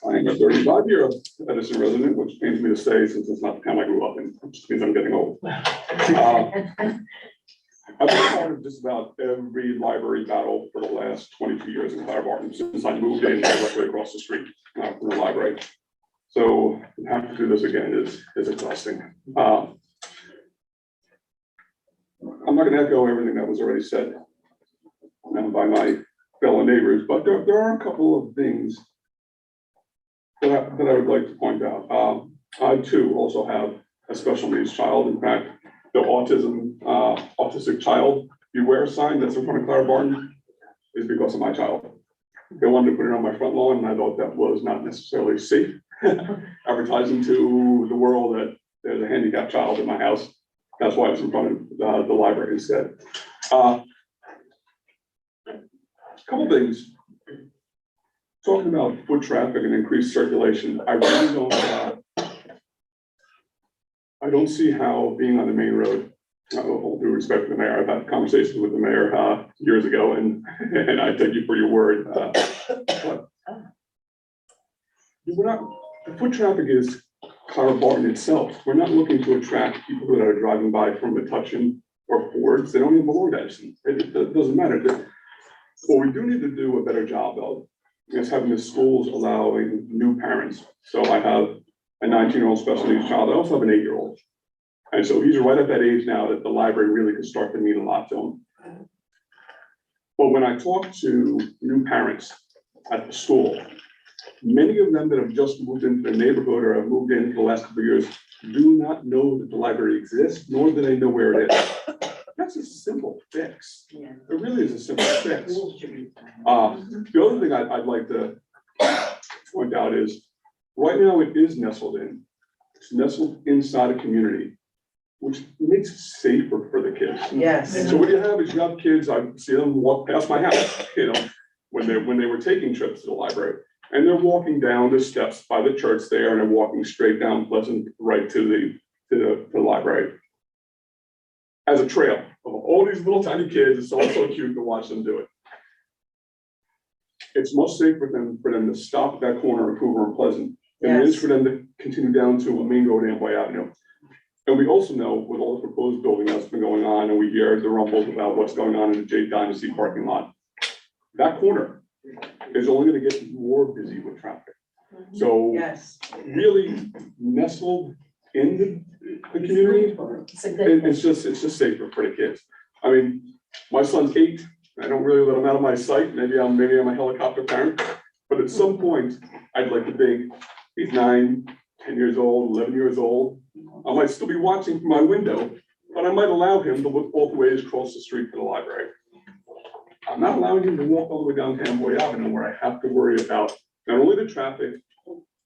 I am a 35-year Edison resident, which pains me to say since it's not the town I grew up in, which means I'm getting old. I've been part of just about every library battle for the last 22 years in Clara Barton since I moved in directly across the street from the library. So to have to do this again is exhausting. I'm not going to echo everything that was already said by my fellow neighbors, but there are a couple of things that I would like to point out. I too also have a special needs child. In fact, the autistic child beware sign that's in front of Clara Barton is because of my child. They wanted to put it on my front lawn, and I thought that was not necessarily safe. Advertising to the world that there's a handicapped child in my house. That's why it's in front of the library instead. Couple things. Talking about foot traffic and increased circulation, I really don't see how being on the main road, with all due respect to the mayor, I've had conversations with the mayor years ago, and I take you for your word. But the foot traffic is Clara Barton itself. We're not looking to attract people that are driving by from Metuchen or Fords. They don't even belong to Edison. It doesn't matter. What we do need to do a better job of is having the schools allowing new parents. So I have a 19-year-old special needs child. I also have an 8-year-old. And so he's right at that age now that the library really could start to mean a lot to him. But when I talk to new parents at the school, many of them that have just moved into their neighborhood or have moved in for the last couple of years do not know that the library exists, nor do they know where it is. That's a simple fix. It really is a simple fix. The other thing I'd like to point out is, right now it is nestled in. It's nestled inside a community, which makes it safer for the kids. Yes. And so what you have is you have kids, I see them walk past my house, when they were taking trips to the library. And they're walking down the steps by the church there, and they're walking straight down Pleasant right to the library. As a trail of all these little tiny kids, it's all so cute to watch them do it. It's much safer for them to stop at that corner of Hoover and Pleasant than it is for them to continue down to Main Road, Amboy Avenue. And we also know with all the proposed building that's been going on, and we hear the rumbles about what's going on in the Jade Dynasty parking lot, that corner is only going to get more busy with traffic. So really nestled in the community, it's just safer for the kids. I mean, my son's 8. I don't really let him out of my sight. Maybe I'm a helicopter parent, but at some point I'd like to think he's 9, 10 years old, 11 years old. I might still be watching from my window, but I might allow him to look both ways across the street to the library. I'm not allowing him to walk all the way down to Amboy Avenue where I have to worry about not only the traffic,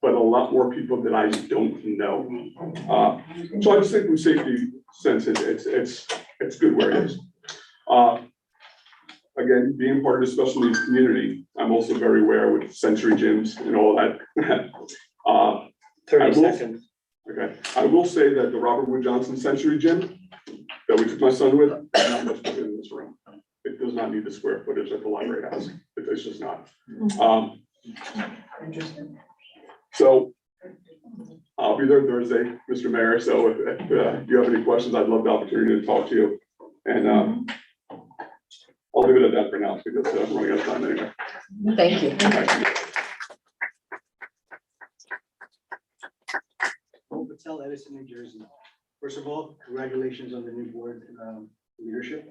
but a lot more people that I don't know. So I just think from safety sense, it's good where it is. Again, being part of the special needs community, I'm also very aware with sensory gyms and all that. 30 seconds. Okay, I will say that the Robert Wood Johnson Sensory Gym that we took my son with, not much fit in this room. It does not need the square footage that the library has. It's just not. Interesting. So I'll be there Thursday, Mr. Mayor. So if you have any questions, I'd love the opportunity to talk to you. And I'll leave it at that for now because I'm running out of time anyway. Thank you. Patel, Edison, New Jersey. First of all, congratulations on the new board leadership.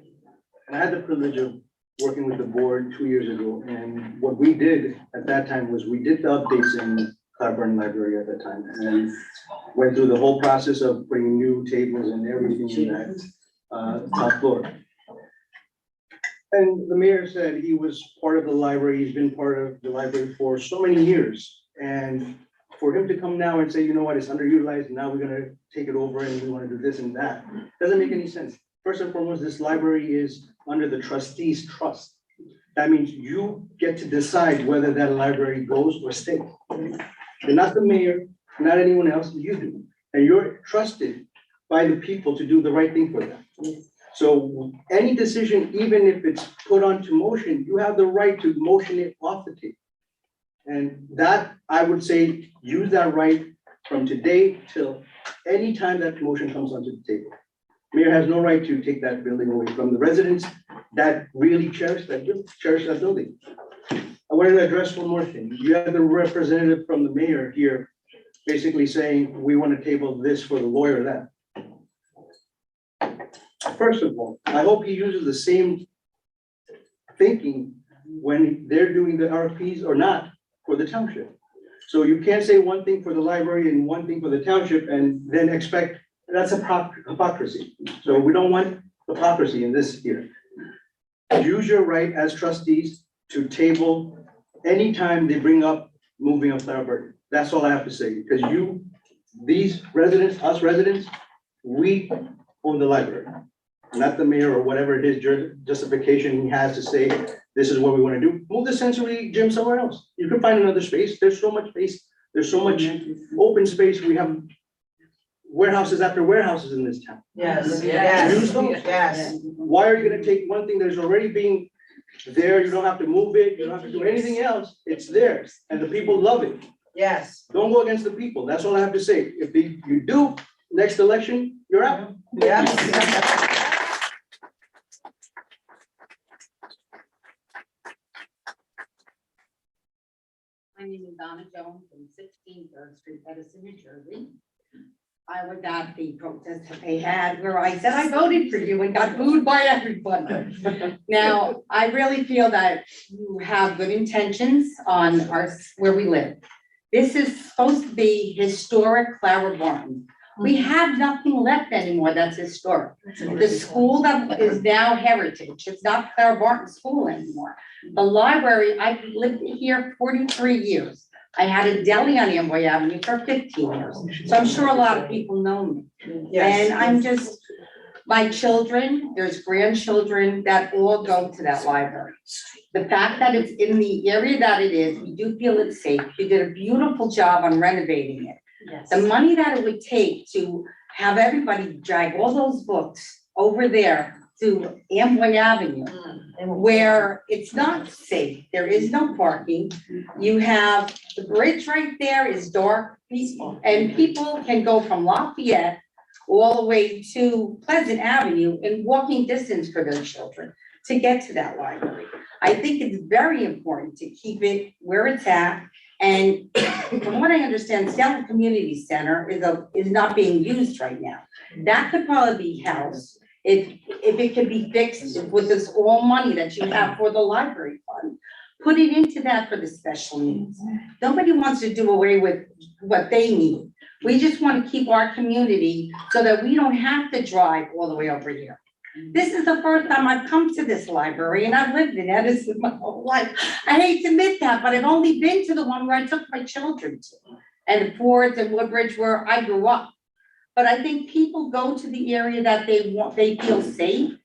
And I had the privilege of working with the board 2 years ago. And what we did at that time was we did the updates in Clyburn Library at that time and went through the whole process of putting new tables and everything in that top floor. And the mayor said he was part of the library. He's been part of the library for so many years. And for him to come now and say, you know what, it's underutilized, now we're gonna take it over and we wanna do this and that, doesn't make any sense. First and foremost, this library is under the trustees' trust. That means you get to decide whether that library goes or stays. You're not the mayor, not anyone else, you do. And you're trusted by the people to do the right thing for them. So any decision, even if it's put onto motion, you have the right to motion it off the table. And that, I would say, use that right from today till any time that motion comes onto the table. Mayor has no right to take that building away from the residents that really cherish that building. I wanted to address one more thing. You have the representative from the mayor here basically saying, we want to table this for the lawyer that. First of all, I hope he uses the same thinking when they're doing the RFPs or not for the township. So you can't say one thing for the library and one thing for the township and then expect, that's a hypocrisy. So we don't want hypocrisy in this here. Use your right as trustees to table anytime they bring up moving of Clyburn. That's all I have to say, because you, these residents, us residents, we own the library, not the mayor or whatever it is, justification he has to say, this is what we want to do. Move the sensory gym somewhere else. You can find another space. There's so much space. There's so much open space. We have warehouses after warehouses in this town. Yes, Use those. yes. Why are you gonna take one thing that is already being there? You don't have to move it. You don't have to do anything else. It's theirs and the people love it. Yes. Don't go against the people. That's all I have to say. If you do, next election, you're out. Yes. My name is Donna Jones from 16 Third Street, Edison, New Jersey. I was at the protest that they had where I said I voted for you and got booed by everybody. Now, I really feel that you have good intentions on where we live. This is supposed to be historic Clara Barton. We have nothing left anymore that's historic. The school that is now heritage, it's not Clara Barton School anymore. The library, I've lived here 43 years. I had a deli on Amboy Avenue for 15 years. So I'm sure a lot of people know me. Yes. And I'm just, my children, there's grandchildren that all go to that library. The fact that it's in the area that it is, we do feel it's safe. You did a beautiful job on renovating it. Yes. The money that it would take to have everybody drag all those books over there to Amboy Avenue, where it's not safe, there is no parking. You have, the bridge right there is dark, peaceful, and people can go from Lafayette all the way to Pleasant Avenue in walking distance for their children to get to that library. I think it's very important to keep it where it's at. And from what I understand, Salem Community Center is not being used right now. That could probably be housed if it could be fixed with this all money that you have for the library fund. Put it into that for the special needs. Nobody wants to do away with what they need. We just want to keep our community so that we don't have to drive all the way over here. This is the first time I've come to this library and I've lived in Edison my whole life. I hate to admit that, but I've only been to the one where I took my children to, and Fords and Woodbridge where I grew up. But I think people go to the area that they feel safe.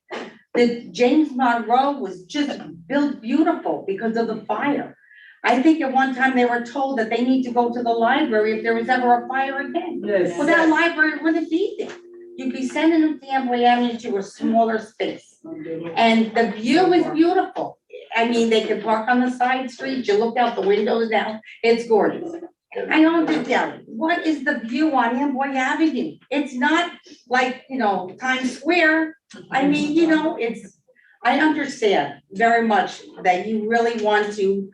The James Monroe was just built beautiful because of the fire. I think at one time they were told that they need to go to the library if there was ever a fire again. Yes. Well, that library wouldn't be there. You'd be sending them to Amway Avenue to a smaller space. And the view is beautiful. I mean, they could park on the side streets, you look out the windows now, it's gorgeous. I own the deli. What is the view on Amboy Avenue? It's not like, Times Square. I mean, I understand very much that you really want to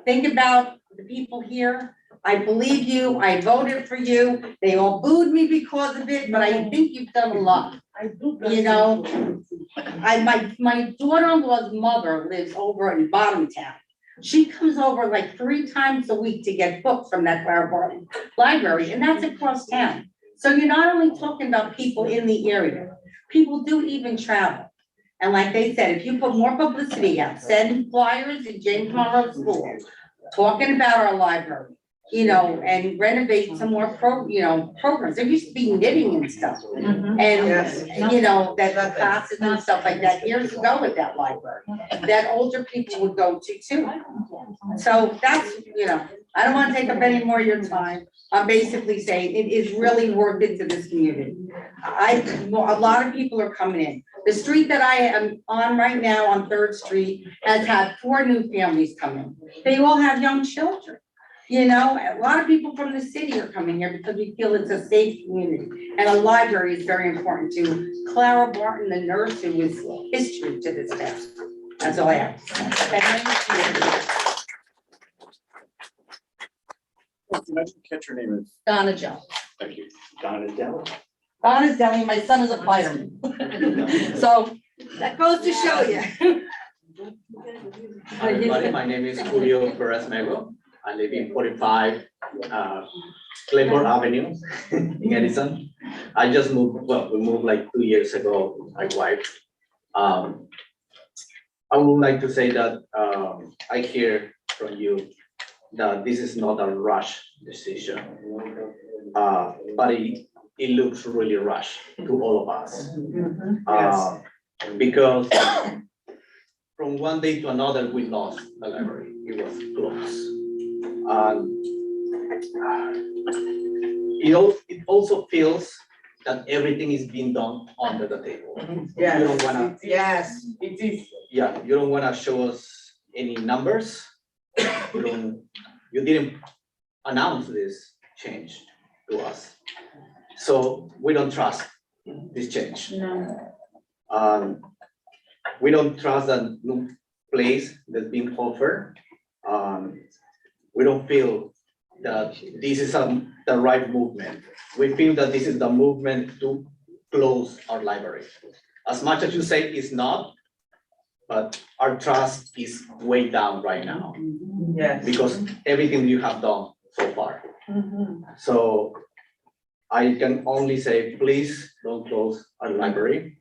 think about the people here. I believe you, I voted for you. They all booed me because of it, but I think you've done a lot. My daughter-in-law's mother lives over in Bottomtown. She comes over like 3 times a week to get books from that Clara Barton library, and that's across town. So you're not only talking about people in the area, people do even travel. And like they said, if you put more publicity out, send flyers in James Monroe School, talking about our library, and renovate some more programs. There used to be knitting and stuff. And, that classes and stuff like that years ago at that library, that older people would go to too. So that's, I don't want to take up any more of your time. I'm basically saying it is really worth it to this community. A lot of people are coming in. The street that I am on right now on 3rd Street has had 4 new families come in. They all have young children. A lot of people from the city are coming here because we feel it's a safe community. And a library is very important to Clara Barton, the nurse who is history to this town. That's all I have. Catch your name is. Donna Jones. Thank you. Donna Dell. Donna's telling my son is a fireman. So that goes to show you. Hi, everybody. My name is Julio Perez Mego. I live in 45 Claiborne Avenue in Edison. I just moved, we moved like 2 years ago with my wife. I would like to say that I hear from you that this is not a rush decision, but it looks really rushed to all of us. Because from one day to another, we lost the library. It was closed. It also feels that everything is being done under the table. Yes. You don't wanna. Yes, it is. Yeah, you don't wanna show us any numbers. You didn't announce this change to us. So we don't trust this change. No. We don't trust the new place that's being offered. We don't feel that this is the right movement. We feel that this is the movement to close our library. As much as you say it's not, but our trust is way down right now. Yes. Because everything you have done so far. So I can only say, please don't close our library.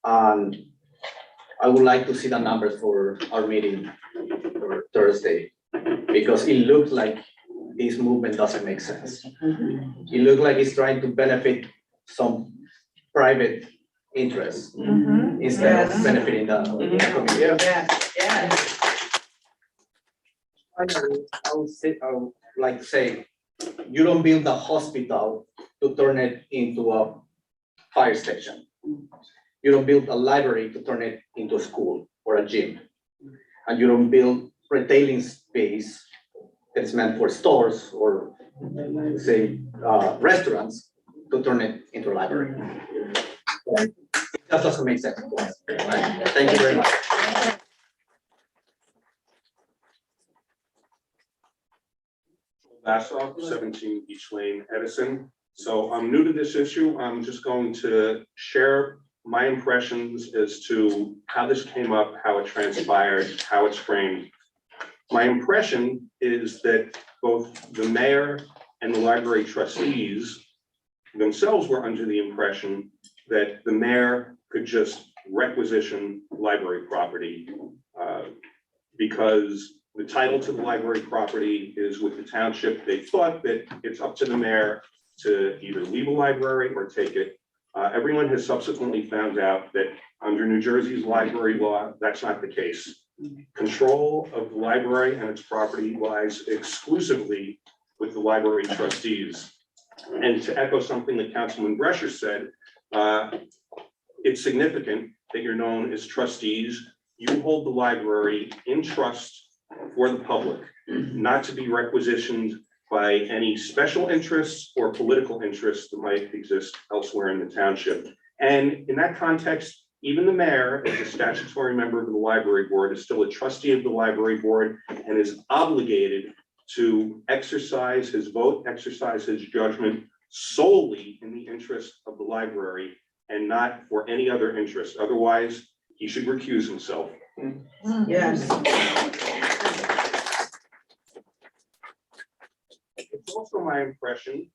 And I would like to see the numbers for our meeting for Thursday, because it looks like this movement doesn't make sense. It looks like it's trying to benefit some private interests instead of benefiting the community. Yes. I would like to say, you don't build a hospital to turn it into a fire station. You don't build a library to turn it into a school or a gym. And you don't build retailing space that is meant for stores or say restaurants to turn it into a library. That doesn't make sense. Thank you very much. Vassoff, 17 Beach Lane, Edison. So I'm new to this issue. I'm just going to share my impressions as to how this came up, how it transpired, how it's framed. My impression is that both the mayor and the library trustees themselves were under the impression that the mayor could just requisition library property because the title to the library property is with the township. They thought that it's up to the mayor to either leave a library or take it. Everyone has subsequently found out that under New Jersey's library law, that's not the case. Control of the library and its property lies exclusively with the library trustees. And to echo something that Councilman Brescher said, it's significant that you're known as trustees. You hold the library in trust for the public, not to be requisitioned by any special interests or political interests that might exist elsewhere in the township. And in that context, even the mayor, as a statutory member of the library board, is still a trustee of the library board and is obligated to exercise his vote, exercise his judgment solely in the interest of the library and not for any other interest. Otherwise, he should recuse himself. Yes. It's also my impression,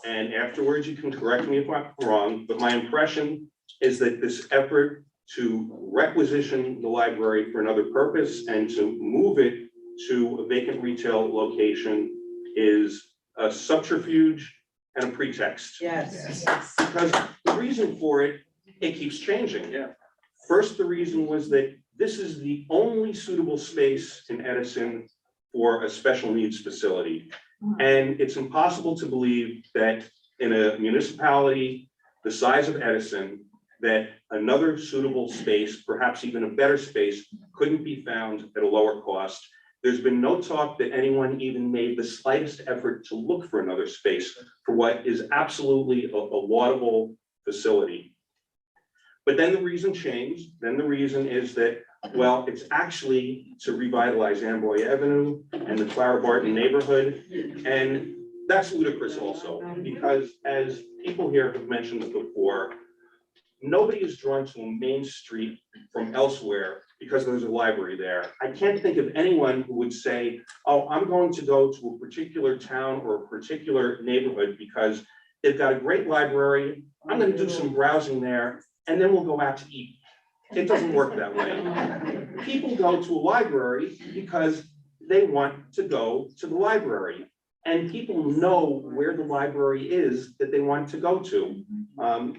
and afterwards you can correct me if I'm wrong, but my impression is that this effort to requisition the library for another purpose and to move it to a vacant retail location is a subterfuge and a pretext. Yes. Because the reason for it, it keeps changing. Yeah. First, the reason was that this is the only suitable space in Edison for a special needs facility. And it's impossible to believe that in a municipality the size of Edison, that another suitable space, perhaps even a better space, couldn't be found at a lower cost. There's been no talk that anyone even made the slightest effort to look for another space for what is absolutely a laudable facility. But then the reason changed. Then the reason is that, well, it's actually to revitalize Amboy Avenue and the Clara Barton neighborhood. And that's ludicrous also, because as people here have mentioned before, nobody is drawn to a main street from elsewhere because there's a library there. I can't think of anyone who would say, oh, I'm going to go to a particular town or a particular neighborhood because they've got a great library. I'm going to do some browsing there and then we'll go out to eat. It doesn't work that way. People go to a library because they want to go to the library. And people know where the library is that they want to go to.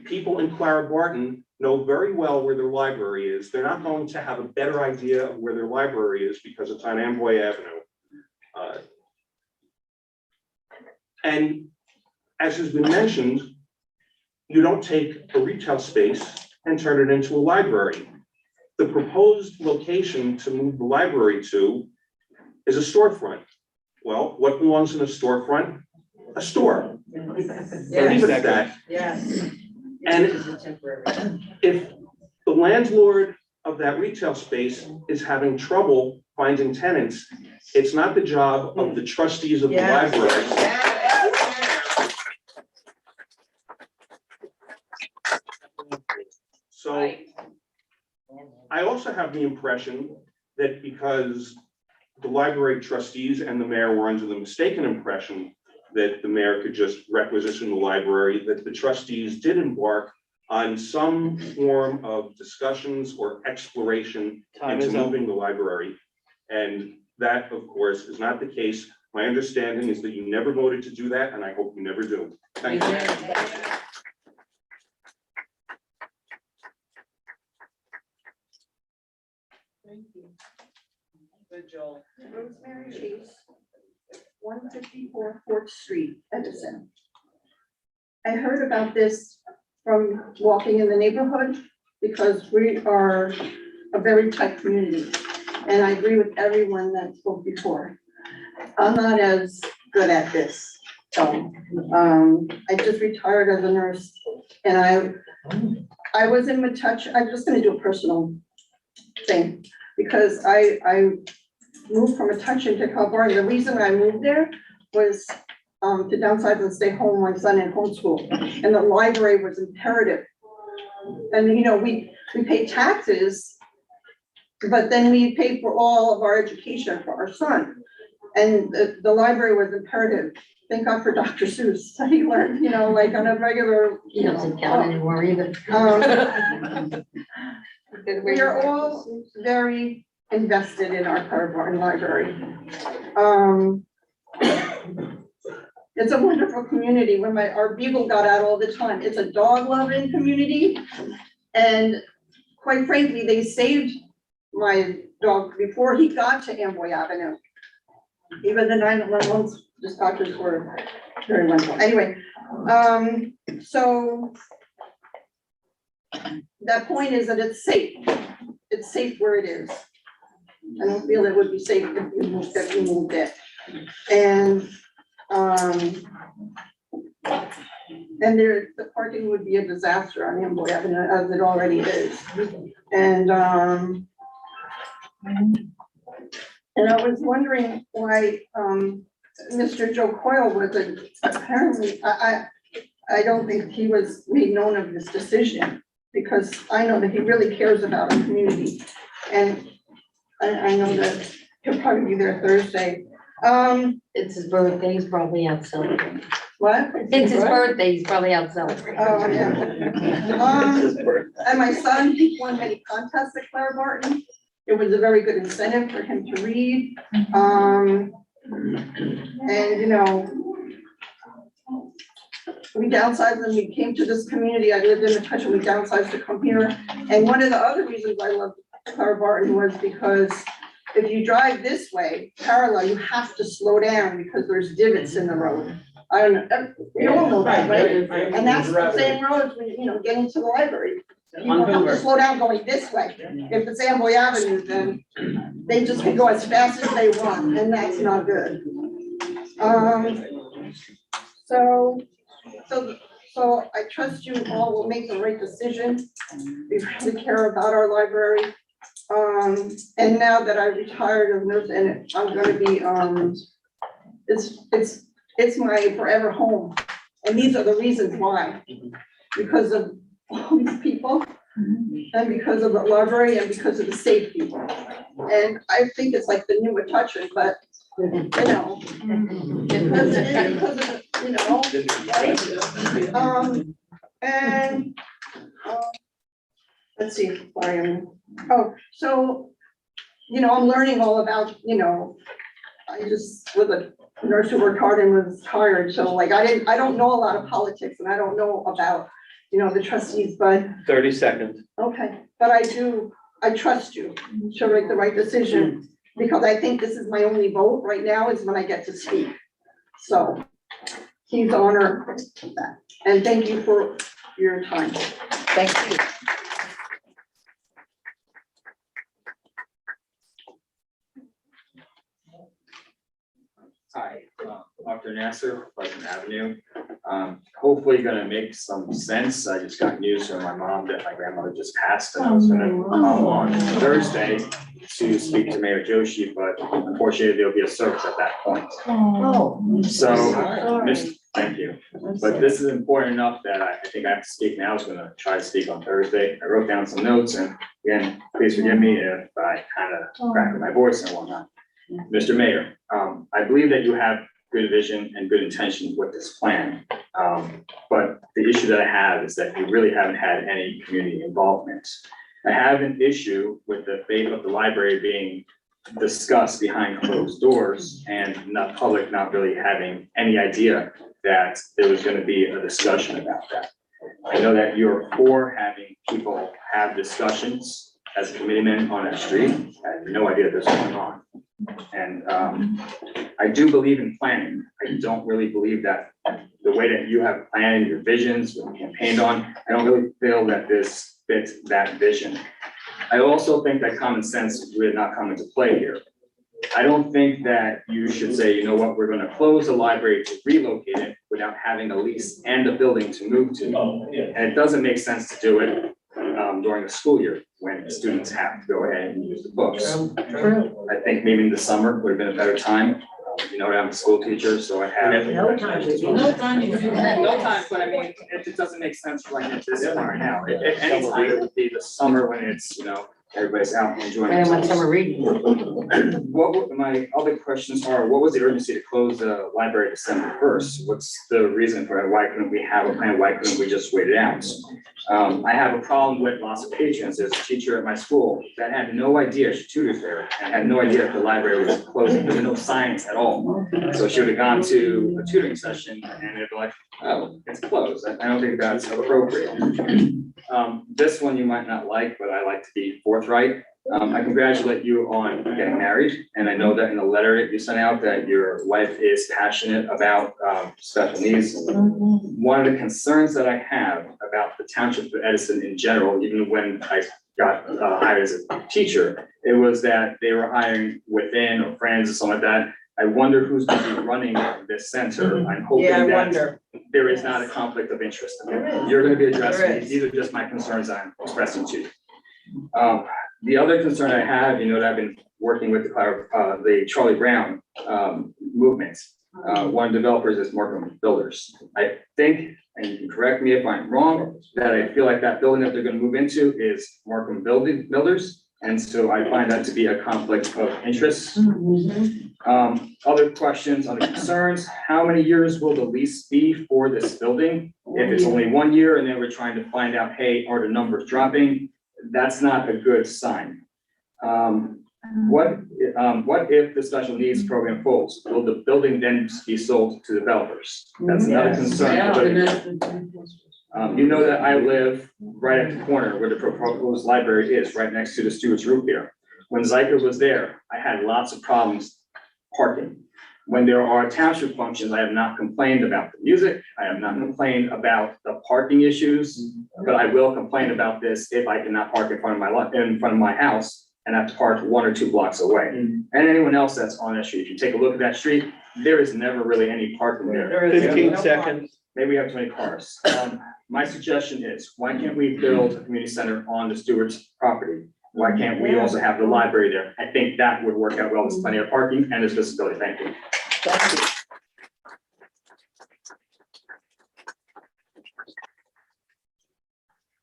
People in Clara Barton know very well where their library is. They're not going to have a better idea of where their library is because it's on Amboy Avenue. And as has been mentioned, you don't take a retail space and turn it into a library. The proposed location to move the library to is a storefront. Well, what belongs in a storefront? A store. Leave it at that. Yes. And if the landlord of that retail space is having trouble finding tenants, it's not the job of the trustees of the library. So I also have the impression that because the library trustees and the mayor were under the mistaken impression that the mayor could just requisition the library, that the trustees did embark on some form of discussions or exploration into moving the library. And that, of course, is not the case. My understanding is that you never voted to do that, and I hope you never do. Thank you. Thank you. Good, Joel. Rosemary Chase, 154 4th Street, Edison. I heard about this from walking in the neighborhood because we are a very tight community. And I agree with everyone that spoke before. I'm not as good at this. So I just retired as a nurse and I was in touch. I'm just gonna do a personal thing because I moved from Metuchen to Calbarton. The reason I moved there was to downsize and stay home, my son in homeschool, and the library was imperative. And you know, we pay taxes, but then we pay for all of our education for our son. And the library was imperative. Thank God for Dr. Seuss. He learned, you know, like on a regular. He doesn't count anymore either. We are all very invested in our Calbarton library. It's a wonderful community. When our beagle got out all the time, it's a dog loving community. And quite frankly, they saved my dog before he got to Amboy Avenue. Even the 911 dispatchers were very wonderful. Anyway, so that point is that it's safe. It's safe where it is. I don't feel it would be safe if we moved it. And the parking would be a disaster on Amboy Avenue as it already is. And I was wondering why Mr. Joe Coyle wasn't, apparently, I don't think he was made known of this decision, because I know that he really cares about our community. And I know that he'll probably be there Thursday. It's his birthday, he's probably out celebrating. What? It's his birthday, he's probably out celebrating. Oh, yeah. And my son, he won many contests at Clara Barton. It was a very good incentive for him to read. And, you know, we downsized when we came to this community. I lived in the country, we downsized to come here. And one of the other reasons I loved Clara Barton was because if you drive this way, parallel, you have to slow down because there's divots in the road. I don't know, we all know that, right? And that's the same roads when, you know, getting to the library. People have to slow down going this way. If it's Amboy Avenue, then they just can go as fast as they want, and that's not good. So I trust you all will make the right decision. We really care about our library. And now that I retired of nurse, and I'm gonna be, it's my forever home. And these are the reasons why. Because of all these people, and because of the library, and because of the safety. And I think it's like the new Metuchen, but, you know, because it is, because of, you know, and, let's see, so, you know, I'm learning all about, you know, I just was a nurse who worked hard and was tired, so like, I don't know a lot of politics, and I don't know about, you know, the trustees, but. 30 seconds. Okay, but I trust you to make the right decision, because I think this is my only vote right now is when I get to speak. So, please honor that, and thank you for your time. Thank you. Hi, Dr. Nasser, Pleasant Avenue. Hopefully gonna make some sense. I just got news from my mom that my grandmother just passed, and I was gonna come on Thursday to speak to Mayor Joshi, but unfortunately there'll be a service at that point. Oh. So, thank you. But this is important enough that I think I have to speak now. I was gonna try to speak on Thursday. I wrote down some notes, and again, please forgive me if I kind of cracked my voice and whatnot. Mr. Mayor, I believe that you have good vision and good intention with this plan. But the issue that I have is that you really haven't had any community involvement. I have an issue with the fate of the library being discussed behind closed doors, and not public not really having any idea that there was going to be a discussion about that. I know that you're for having people have discussions as a committeeman on a street. I have no idea this is going on. And I do believe in planning. I don't really believe that the way that you have planned your visions, what you campaigned on, I don't really feel that this fits that vision. I also think that common sense would not come into play here. I don't think that you should say, you know what, we're gonna close the library to relocate it without having a lease and a building to move to. And it doesn't make sense to do it during the school year when students have to go ahead and use the books. I think maybe in the summer would have been a better time. You know, I'm a school teacher, so I have. No time. No time, but I mean, it doesn't make sense like at this point right now. If anything, it would be the summer when it's, you know, everybody's out enjoying And when themselves. summer reading. My other questions are, what was the urgency to close the library December 1st? What's the reason for it? Why couldn't we have a plan? Why couldn't we just wait it out? I have a problem with loss of patrons. There's a teacher at my school that had no idea, she tutors there, and had no idea that the library was closing. There was no signs at all. So she would have gone to a tutoring session and it'd be like, oh, it's closed. I don't think that's appropriate. This one you might not like, but I like to be forthright. I congratulate you on getting married, and I know that in the letter that you sent out that your wife is passionate about special needs. One of the concerns that I have about the township of Edison in general, even when I got hired as a teacher, it was that they were hiring within or friends or something like that. I wonder who's going to be running this center. I'm hoping that there is not a conflict of interest. You're going to be addressing these. These are just my concerns I'm expressing to you. The other concern I have, you know, that I've been working with the Charlie Brown movement. One of the developers is Markham Builders. I think, and you can correct me if I'm wrong, that I feel like that building that they're going to move into is Markham Builders. And so I find that to be a conflict of interest. Other questions, other concerns, how many years will the lease be for this building? If it's only 1 year and then we're trying to find out, hey, are the numbers dropping? That's not a good sign. What if the special needs program falls? Will the building then be sold to developers? That's another concern. You know that I live right at the corner where the proposed library is, right next to the Stewart's Roof here. When Zyka was there, I had lots of problems parking. When there are township functions, I have not complained about the music. I have not complained about the parking issues, but I will complain about this if I cannot park in front of my house and have to park 1 or 2 blocks away. And anyone else that's on that street, if you take a look at that street, there is never really any parking there. 15 seconds. Maybe we have too many cars. My suggestion is, why can't we build a community center on the Stewart's property? Why can't we also have the library there? I think that would work out well. There's plenty of parking and there's visibility. Thank you. Thank you.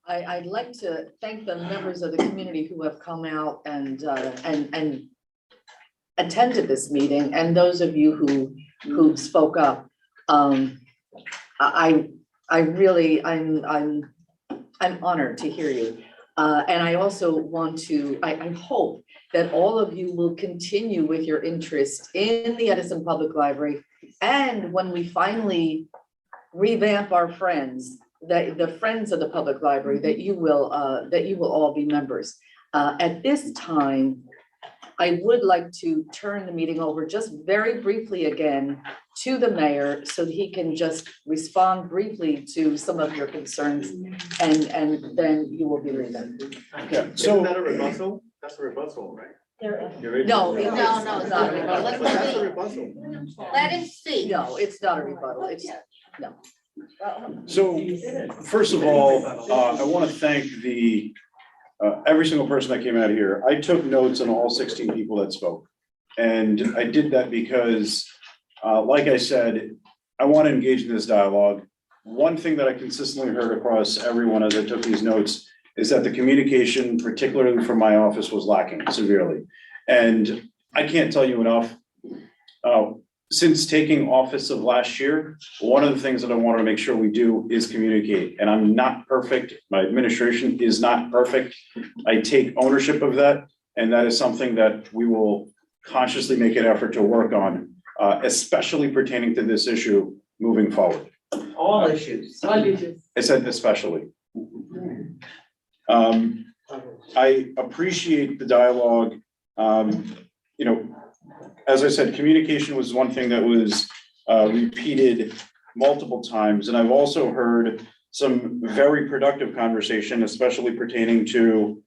I'd like to thank the members of the community who have come out and attended this meeting, and those of you who spoke up. I'm honored to hear you. And I also want to, I hope that all of you will continue with your interest in the Edison Public Library. And when we finally revamp our friends, the friends of the public library, that you will all be members. At this time, I would like to turn the meeting over just very briefly again to the mayor so that he can just respond briefly to some of your concerns, and then you will be leaving. Yeah, Isn't that a rebuttal? That's a rebuttal, right? No, it's not a rebuttal. That's a rebuttal. Let him speak. No, it's not a rebuttal. It's, no. So, first of all, I want to thank every single person that came out here. I took notes on all 16 people that spoke. And I did that because, like I said, I want to engage in this dialogue. One thing that I consistently heard across everyone as I took these notes is that the communication, particularly from my office, was lacking severely. And I can't tell you enough. Since taking office of last year, one of the things that I want to make sure we do is communicate. And I'm not perfect. My administration is not perfect. I take ownership of that. And that is something that we will consciously make an effort to work on, especially pertaining to this issue moving forward. All issues. I said especially. I appreciate the dialogue. You know, as I said, communication was one thing that was repeated multiple times. And I've also heard some very productive conversation, especially pertaining to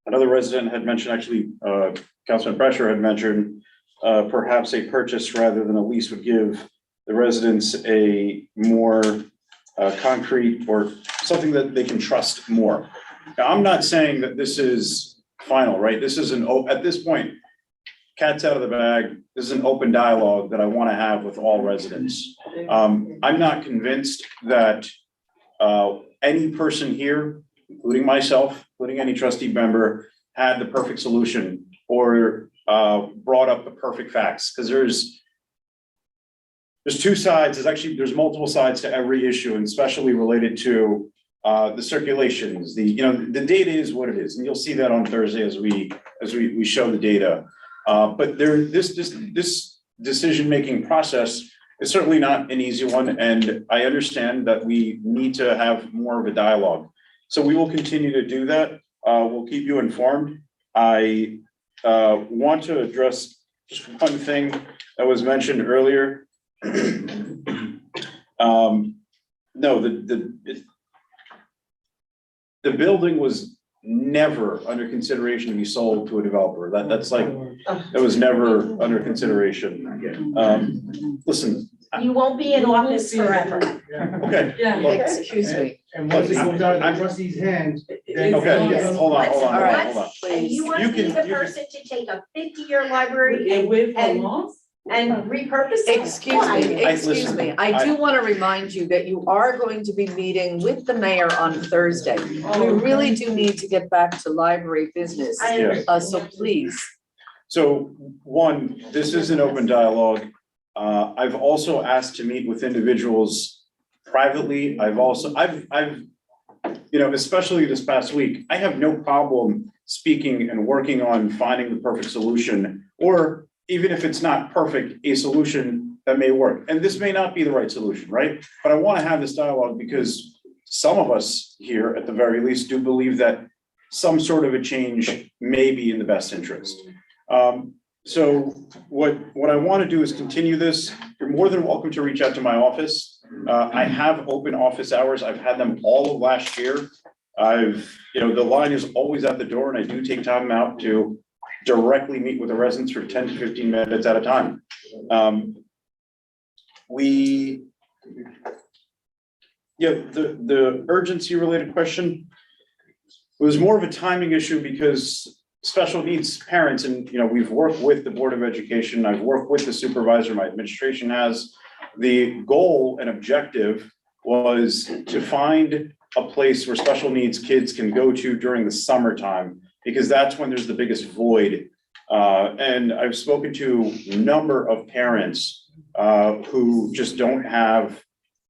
another resident had mentioned, actually, Councilman Prescher had mentioned perhaps a purchase rather than a lease would give the residents a more concrete or something that they can trust more. Now, I'm not saying that this is final, right? This is at this point, cat's out of the bag. This is an open dialogue that I want to have with all residents. I'm not convinced that any person here, including myself, including including any trustee member, had the perfect solution or brought up the perfect facts, because there's two sides, there's multiple sides to every issue, and especially related to the circulations, the data is what it is, and you'll see that on Thursday as we show the data. But this decision-making process is certainly not an easy one, and I understand that we need to have more of a dialogue. So we will continue to do that. We'll keep you informed. I want to address just one thing that was mentioned earlier. No, the building was never under consideration to be sold to a developer. That's like, it was never under consideration. Listen. You won't be in office forever. Okay. Excuse me. And once it goes out of the trustee's hands, then. Okay, hold on. All right, Hold on. And you want You to be can- the you can- person to take a 50-year library and repurpose it? Excuse Why? me, excuse me. I do want to remind you that you are going to be meeting with the mayor on Thursday. We really do need to get back to library business, I so please. So one, this is an open dialogue. I've also asked to meet with individuals privately. I've especially this past week, I have no problem speaking and working on finding the perfect solution, or even if it's not perfect, a solution that may work. And this may not be the right solution, right? But I want to have this dialogue because some of us here, at the very least, do believe that some sort of a change may be in the best interest. So what I want to do is continue this. You're more than welcome to reach out to my office. I have open office hours. I've had them all of last year. The line is always at the door, and I do take time out to directly meet with the residents for 10 to 15 minutes at a time. The urgency related question was more of a timing issue because special needs parents, and we've worked with the Board of Education, I've worked with the supervisor, my administration has. The goal and objective was to find a place where special needs kids can go to during the summertime, because that's when there's the biggest void. And I've spoken to a number of parents who just don't have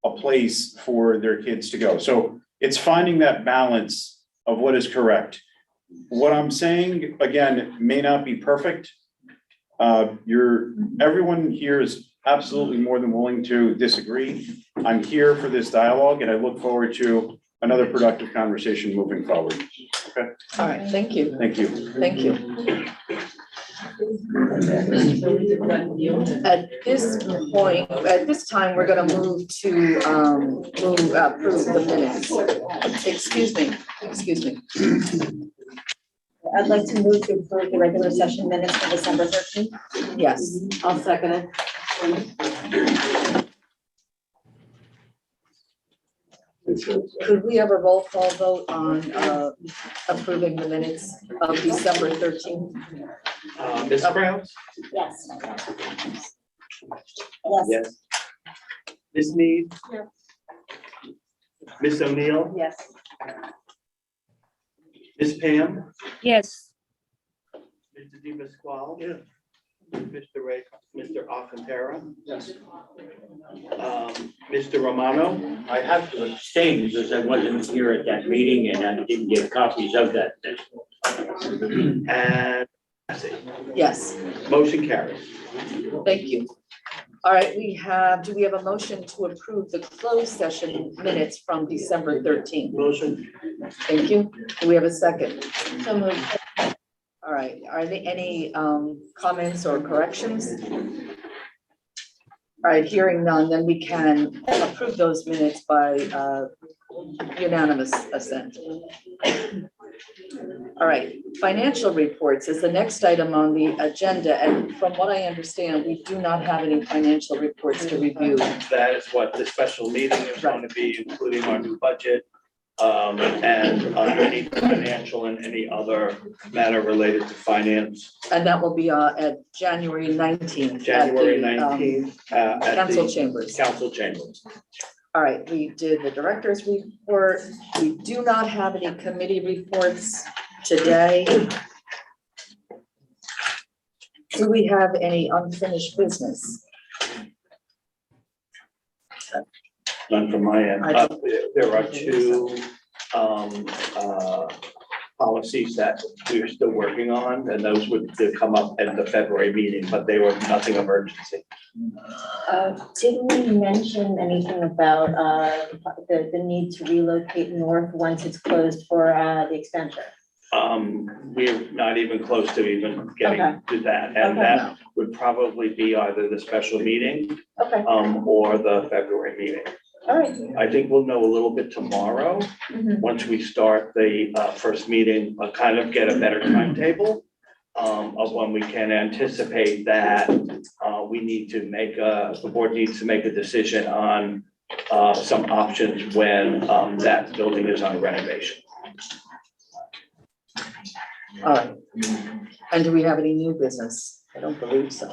a place for their kids to go. So it's finding that balance of what is correct. What I'm saying, again, may not be perfect. Everyone here is absolutely more than willing to disagree. I'm here for this dialogue, and I look forward to another productive conversation moving forward. Okay. All right, thank you. Thank you. Thank you. At this time, we're going to move to approve the minutes. Excuse me. I'd like to move to approve the regular session minutes for December 13th. Yes. I'll second it. Could we have a roll call vote on approving the minutes of December 13th? Ms. Krause? Yes. Yes. Ms. Mead? Yes. Ms. O'Neill? Yes. Ms. Pam? Yes. Mr. Di Pasquale? Yeah. Mr. Alcantara? Yes. Mr. Romano? I have to abstain because I wasn't here at that meeting and I didn't get copies of that. And Yes, motion carries. thank you. All right, do we have a motion to approve the closed session minutes from December 13th? Motion. Thank you. Do we have a second? So moved. All right, are there any comments or corrections? All right, hearing none, then we can approve those minutes by unanimous assent. All right, financial reports is the next item on the agenda, and from what I understand, we do not have any financial reports to review. That is what the special meeting is going to be, including our new budget, and any financial and any other matter related to finance. And that will be at January 19th. January 19th. At Council the chambers. Council chambers. All right, we did the director's report. We do not have any committee reports today. Do we have any unfinished business? None from my end. There are two policies that we're still working on, and those would come up at the February meeting, but they were nothing of urgency. Didn't we mention anything about, the need to relocate north once it's closed for, the extension? We're not even close to even getting Okay. to that, and Okay. that would probably be either the special meeting, Okay, or the February meeting. all right. I think we'll know a little bit tomorrow, Mhm. once we start the first meeting, kind of get a better timetable of when we can anticipate that we need to make the board needs to make a decision on some options when that building is on renovation. All right. And do we have any new business? I don't believe so.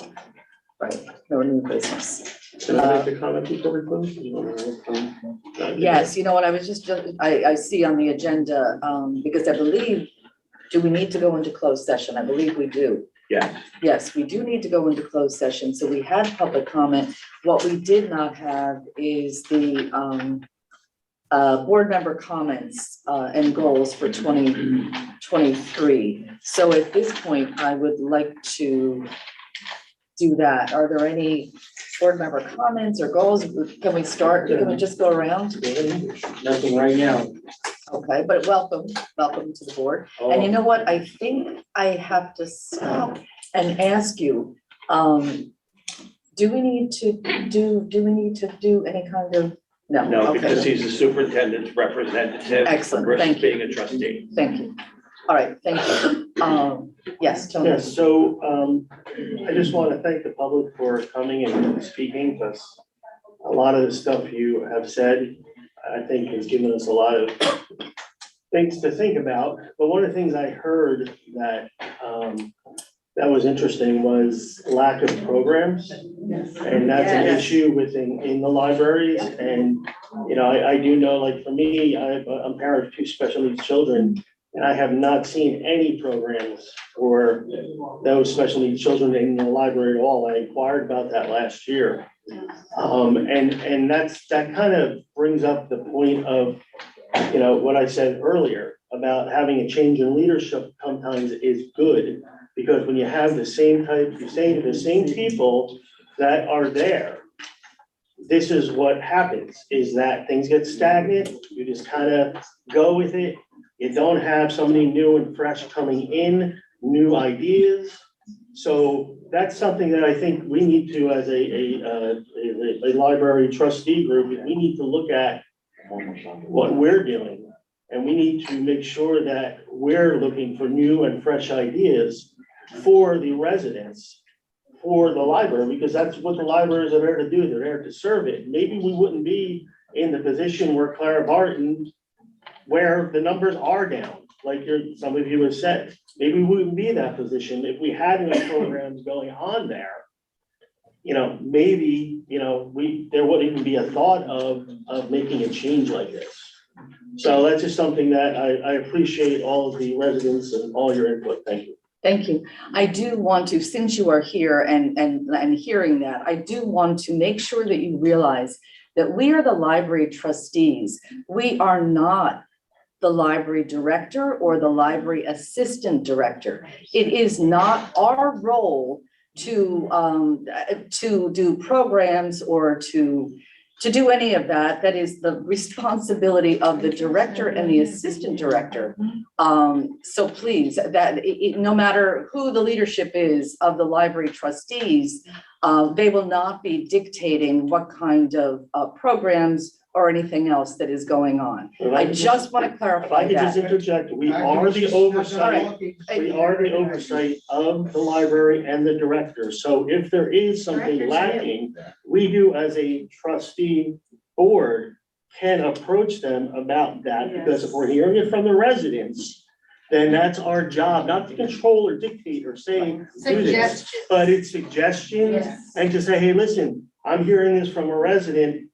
Right, no new business. Can I make a comment before we close? You wanna- Yes, you know what, I was I see on the agenda, because I believe, do we need to go into closed session? I believe we do. Yeah. Yes, we do need to go into closed session. So we had public comment. What we did not have is the board member comments and goals for 2023. So at this point, I would like to do that. Are there any board member comments or goals? Can we start? Can we just go around? Nothing right now. Okay, but welcome to the board. And you know what? I think I have to stop and ask you, do we need to do any kind of, no? No, Okay. because he's the superintendent's representative. Excellent, Versus thank you. being a trustee. Thank you. All right, thank you. Yes, Tony. Yes, so I just want to thank the public for coming and speaking, because a lot of the stuff you have said, I think has given us a lot of things to think about. But one of the things I heard that that was interesting was lack of programs. And that's an Yes. issue in the libraries. And, you know, I do know, like for me, I'm a parent of two special needs children. And I have not seen any programs for those special needs children in the library at all. I inquired about that last year. And that kind of brings up the point of, you know, what I said earlier about having a change in leadership sometimes is good. Because when you have the same people that are there, this is what happens, is that things get stagnant. You just kind of go with it. You don't have somebody new and fresh coming in, new ideas. So that's something that I think we need to, as a library trustee group, we need to look at what we're doing. And we need to make sure that we're looking for new and fresh ideas for the residents, for the library, because that's what the libraries are there to do. They're there to serve it. Maybe we wouldn't be in the position where Clara Barton, where the numbers are down, like some of you have said. Maybe we wouldn't be in that position if we had any programs going on there. You know, maybe, you know, there wouldn't even be a thought of making a change like this. So that's just something that I appreciate all of the residents and all your input. Thank you. Thank you. I do want to, since you are here and hearing that, I do want to make sure that you realize that we are the library trustees. We are not the library director or the library assistant director. It is not our role to do programs or to do any of that. That is the responsibility of the director and the assistant director. So please, no matter who the leadership is of the library trustees, they will not be dictating what kind of programs or anything else that is going on. I just want to If clarify I could just that. interject, we are the oversight of the library and the director. So if there is something lacking, we do as a trustee board can approach them about that, because if we're hearing it from the residents, then that's our job, not to control or dictate or say, do this, but it's suggestions. Yes. And to say, hey, listen, I'm hearing this from a resident.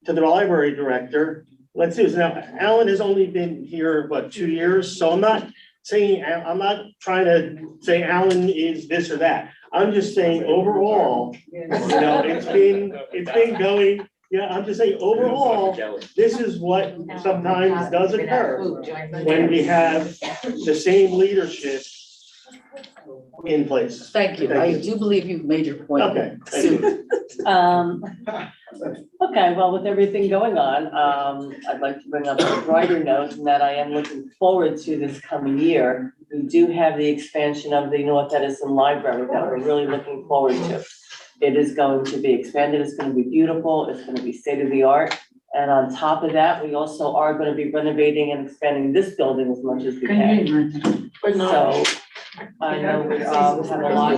to the library director, let's do this. Now, Alan has only been here, what, 2 years? So I'm not saying, I'm not trying to say Alan is this or that. I'm just saying overall, you know, it's been going, yeah, I'm just saying overall, this is what sometimes does occur when we have the same leadership in place. Thank you. I do believe you've made your point. Okay. Sue. Okay, well, with everything going on, I'd like to bring up a brighter note in that I am looking forward to this coming year. We do have the expansion of the North Edison Library that we're really looking forward to. It is going to be expanded, it's gonna be beautiful, it's gonna be state of the art. And on top of that, we also are gonna be renovating and expanding this building as much as we can. So I know we have a lot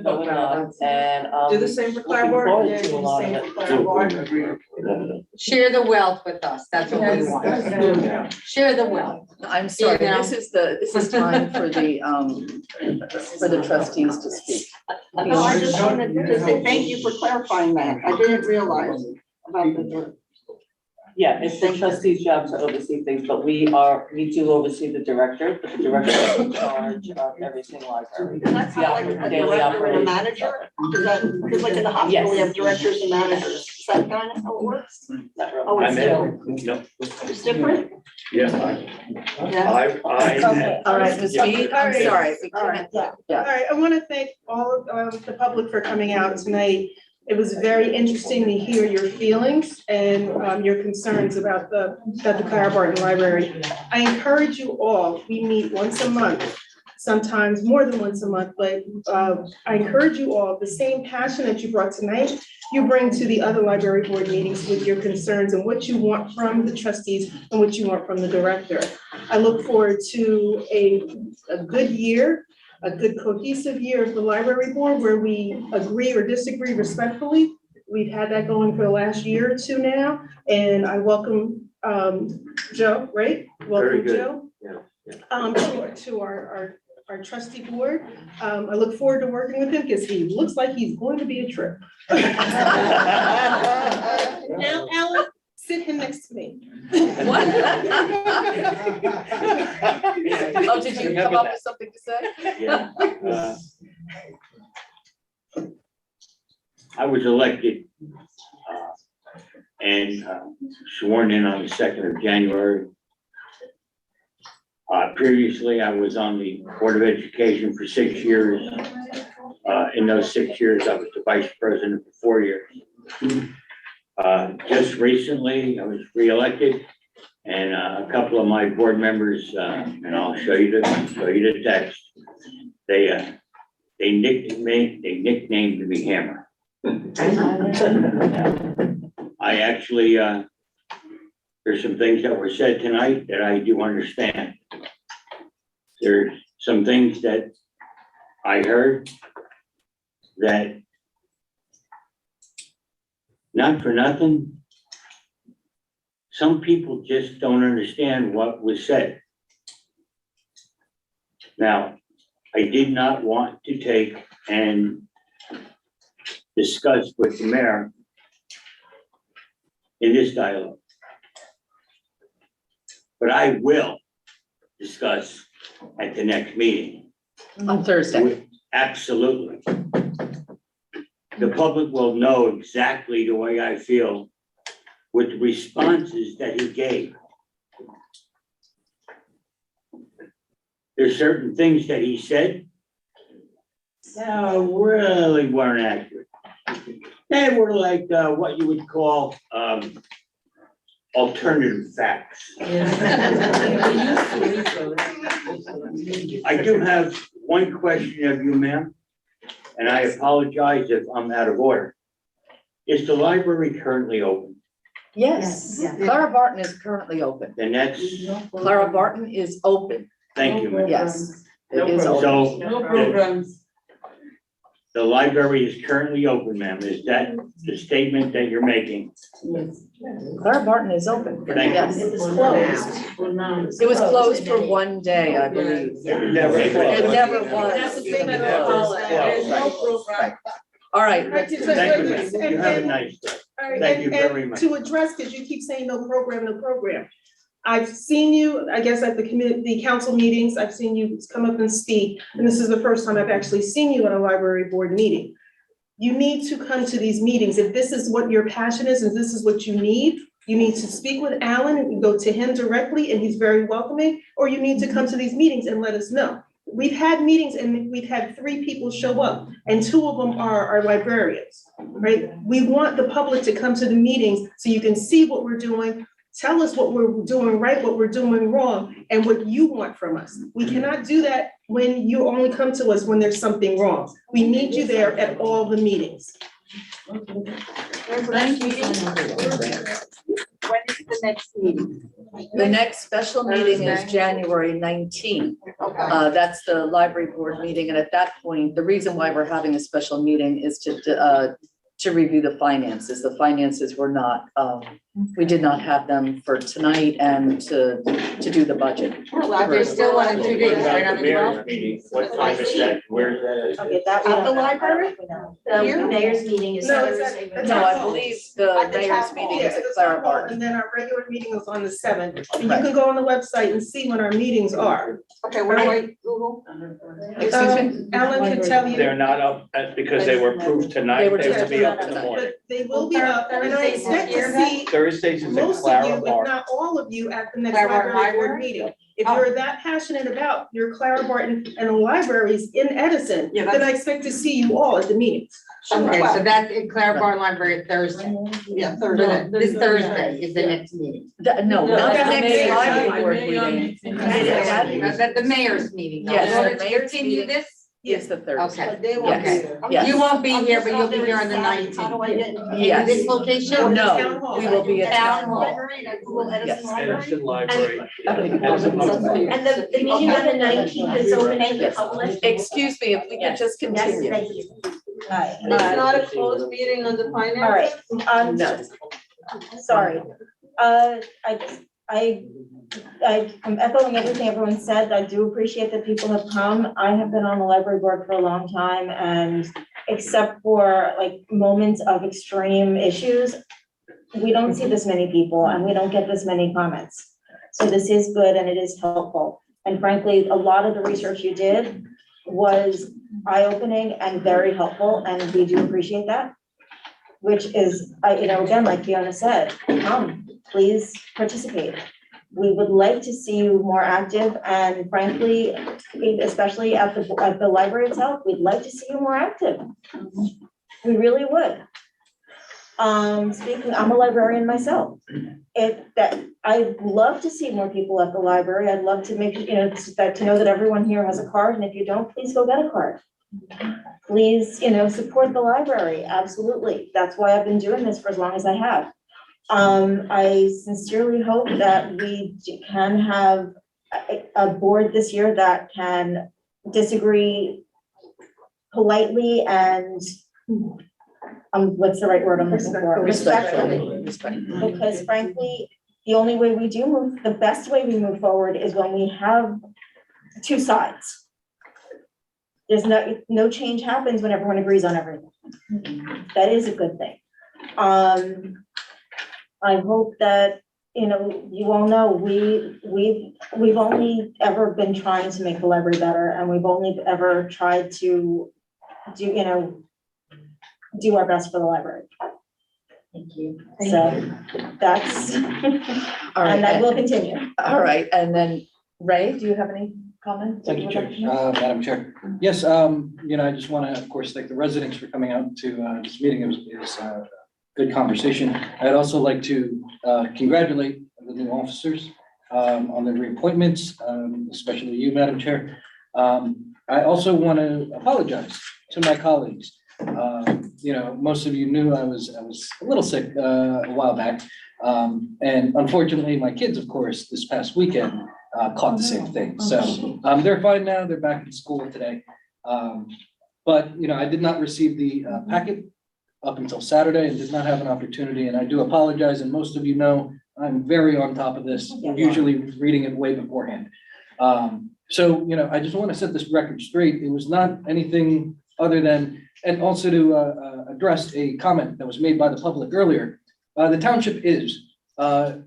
going on and Do the same for looking Claremont. forward Yeah, to do a the lot same of for it. Claremont. Share the wealth with us, that's what we want. Share the wealth. I'm sorry, You know. this is time for the trustees to speak. No, I just wanted to say thank you for clarifying that. I didn't realize about the. Yeah, it's the trustee's job to oversee things, but we do oversee the director, but the director is in charge of everything library. Is that kind of like a Daily director and a operations. manager? Is that, because like in the hospital, we have directors and managers. Is that kind of how it works? Not really. Oh, it's I'm in. still, No. it's different? Yeah. Yeah. Okay, all right, Ms. Mead, I'm sorry. All right. Yeah. All right, I want to thank all of the public for coming out tonight. It was very interesting to hear your feelings and your concerns about the Clara Barton Library. I encourage you all, we meet once a month, sometimes more than once a month, but I encourage you all, the same passion that you brought tonight, you bring to the other library board meetings with your concerns and what you want from the trustees and what you want from the director. I look forward to a good year, a good cohesive year of the library board where we agree or disagree respectfully. We've had that going for the last year or two now, and I welcome Joe, right? Welcome, good. Joe. Yeah. To our trustee board. I look forward to working with him because he looks like he's going to be a trip. Alan, sit him next to me. What? Oh, did you come up with something to say? Yeah. I was elected and sworn in on the 2nd of January. Previously, I was on the Board of Education for 6 years. In those 6 years, I was the vice president for 4 years. Just recently, I was reelected, and a couple of my board members, and I'll show you the text. They nicknamed me Hammer. I actually, there's some things that were said tonight that I do understand. There's some things that I heard that, not for nothing, some people just don't understand what was said. Now, I did not want to take and discuss with the mayor in this dialogue. But I will discuss at the next meeting. On Thursday. Absolutely. The public will know exactly the way I feel with the responses that he gave. There's certain things that he said that really weren't accurate. They were like what you would call alternative facts. I do have one question of you, ma'am, and I apologize if I'm out of order. Is the library currently open? Yes, Clara Barton is currently open. Then that's, Clara Barton is open. thank you, ma'am. Yes, it is open. So No programs. the library is currently open, ma'am. Is that the statement that you're making? Clara Barton is open. Thank you. Yes. It was closed. It was closed for one day, I believe. It never It closed. never was. That's the thing It about closed. There's no Right. All right. Thank you, ma'am. You have a nice day. All right, Thank you very and much. to address, because you keep saying no program, no program. I've seen you, I guess, at the council meetings, I've seen you come up and speak, and this is the first time I've actually seen you at a library board meeting. You need to come to these meetings. If this is what your passion is, and this is what you need to speak with Alan and go to him directly, and he's very welcoming, or you need to come to these meetings and let us know. We've had meetings and we've had 3 people show up, and 2 of them are our librarians, right? We want the public to come to the meetings so you can see what we're doing, tell us what we're doing right, what we're doing wrong, and what you want from us. We cannot do that when you only come to us when there's something wrong. We need you there at all the meetings. Thank you. When is the next meeting? The next special meeting is January 19th. That's the library board meeting, and at that point, the reason why we're having a special meeting is to review the finances. The finances were not, we did not have them for tonight and to do the budget. There's still 1 and 2 days, What right about on the the mayor's 12th? meeting? What time is that? Where's that? Okay, that we At the don't know. library? The mayor's meeting is No, Thursday. it's at- No, I believe the At the mayor's town hall. meeting Yes, is at the Clara town hall, Barton. and then our regular meeting is on the 7th. And you Right. can go on the website and see when our meetings are. Okay, what do I Google? Excuse me? Alan can tell you. They're not up because they were approved tonight. They were They will just be up in approved the tonight. morning. But they will be up, and I Thursdays expect this to year, see Thursdays is at most of you, Clara if Bar. not all of you, at the next Clara Barton library board Library? meeting. If you're that passionate about your Clara Barton and the libraries in Edison, Yeah, then I expect to see you all at the meetings. Okay, so that's in Clara Barn Library Thursday. Yeah, For Thursday. This Thursday is the next meeting. No, not the that's next the library board mayor's meeting. That's the mayor's meeting. though. Yes, In order the to mayor's continue meeting. this, Is the Thursday. okay. They won't be Yes. here. Yes. You won't be I'm here, just but you'll be out here on the there in South. How do I get? 19th. Yes. In this location? No, we will be at Town town hall. hall. Library, I Google Edison Yes. Library. Edison Library. And the meeting on the 19th is open to the Yes. public? Excuse me, if we could just Yes, continue. thank you. Right. It's not a closed meeting on the finance? All right, No. sorry. I'm echoing everything everyone said. I do appreciate that people have come. I have been on the library board for a long time, and except for like moments of extreme issues, we don't see this many people and we don't get this many comments. So this is good and it is helpful. And frankly, a lot of the research you did was eye-opening and very helpful, and we do appreciate that. Which is, again, like Fiona said, come, please participate. We would like to see you more active, and frankly, especially at the library itself, we'd like to see you more active. We really would. Speaking, I'm a librarian myself. I'd love to see more people at the library. I'd love to make, to know that everyone here has a card, and if you don't, please go get a card. Please, support the library, absolutely. That's why I've been doing this for as long as I have. I sincerely hope that we can have a board this year that can disagree politely and, what's the right word I'm looking for? Respectfully. Because frankly, the best way we move forward is when we have 2 sides. There's no change happens when everyone agrees on everything. That is a good thing. I hope that, you all know, we've only ever been trying to make the library better, and we've only ever tried to do our best for the library. Thank you. So that's, All right. and that will continue. All right, and then Ray, do you have any comments? Thank you, Chair. Madam Chair. Yes, I just want to, of course, thank the residents for coming out to this meeting. It was a good conversation. I'd also like to congratulate the new officers on their reappointments, especially you, Madam Chair. I also want to apologize to my colleagues. Most of you knew I was a little sick a while back. And unfortunately, my kids, of course, this past weekend caught the same thing. So they're fine now. They're back in school today. But, I did not receive the packet up until Saturday and did not have an opportunity. And I do apologize. And most of you know, I'm very on top of this, usually reading it way beforehand. So, I just want to set this record straight. It was not anything other than And also to address a comment that was made by the public earlier. The township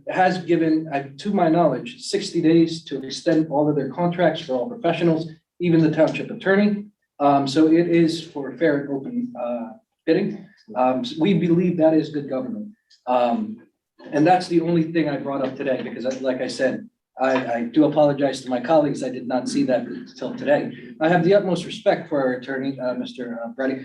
has given, to my knowledge, 60 days to extend all of their contracts for all professionals, even the township attorney. So it is for fair and open bidding. So we believe that is good government. And that's the only thing I brought up today, because like I said, I do apologize to my colleagues. I did not see that until today. I have the utmost respect for our attorney, Mr. Brady.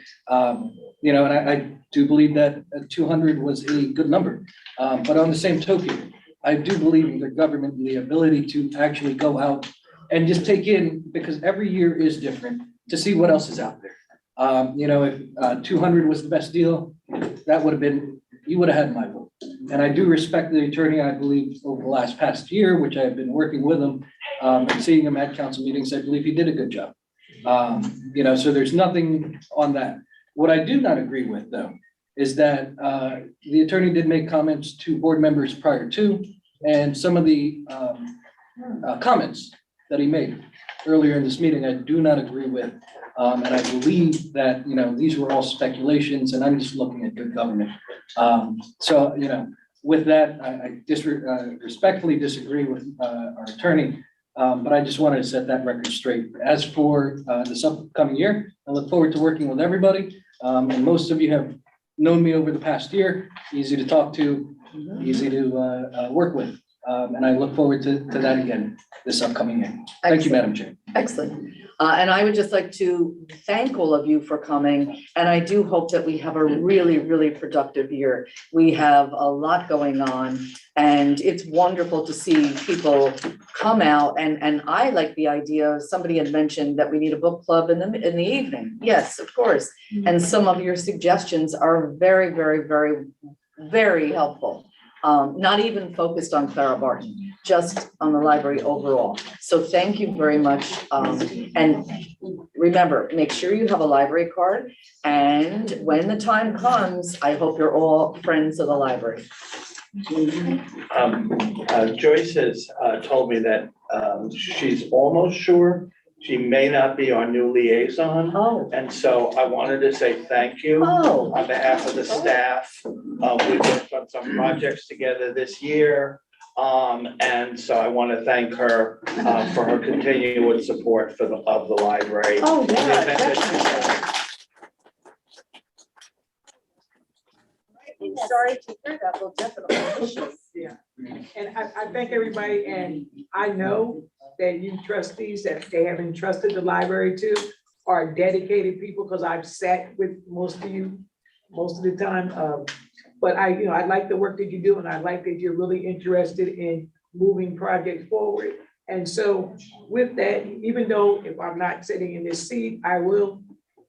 You know, and I do believe that 200 was a good number. But on the same token, I do believe in the government, the ability to actually go out and just take in, because every year is different, to see what else is out there. You know, if 200 was the best deal, that would have been, you would have had my vote. And I do respect the attorney. I believe over the past year, which I've been working with him, and seeing him at council meetings, I believe he did a good job. You know, so there's nothing on that. What I do not agree with, though, is that the attorney did make comments to board members prior to, and some of the comments that he made earlier in this meeting, I do not agree with. And I believe that, you know, these were all speculations, and I'm just looking at good government. So, you know, with that, I respectfully disagree with our attorney, but I just wanted to set that record straight. As for this upcoming year, I look forward to working with everybody. And most of you have known me over the past year, easy to talk to, easy to work with. And I look forward to that again this upcoming year. Thank you, Madam Chair. Excellent. And I would just like to thank all of you for coming. And I do hope that we have a really, really productive year. We have a lot going on, and it's wonderful to see people come out. And I like the idea, somebody had mentioned that we need a book club in the evening. Yes, of course. And some of your suggestions are very, very, very, very helpful. Not even focused on Clara Barton, just on the library overall. So thank you very much. And remember, make sure you have a library card. And when the time comes, I hope you're all friends of the library. Joyce has told me that she's almost sure she may not be our new liaison. Oh. And so I wanted to say thank you on behalf of the staff. We worked on some projects together this year. And so I want to thank her for her continued support of the library. Oh, yeah, definitely. Sorry to hear that. We'll definitely. Yeah, and I thank everybody, and I know that you trustees that they have entrusted the library to are dedicated people, because I've sat with most of you most of the time. But I like the work that you do, and I like that you're really interested in moving projects forward. And so with that, even though if I'm not sitting in this seat, I will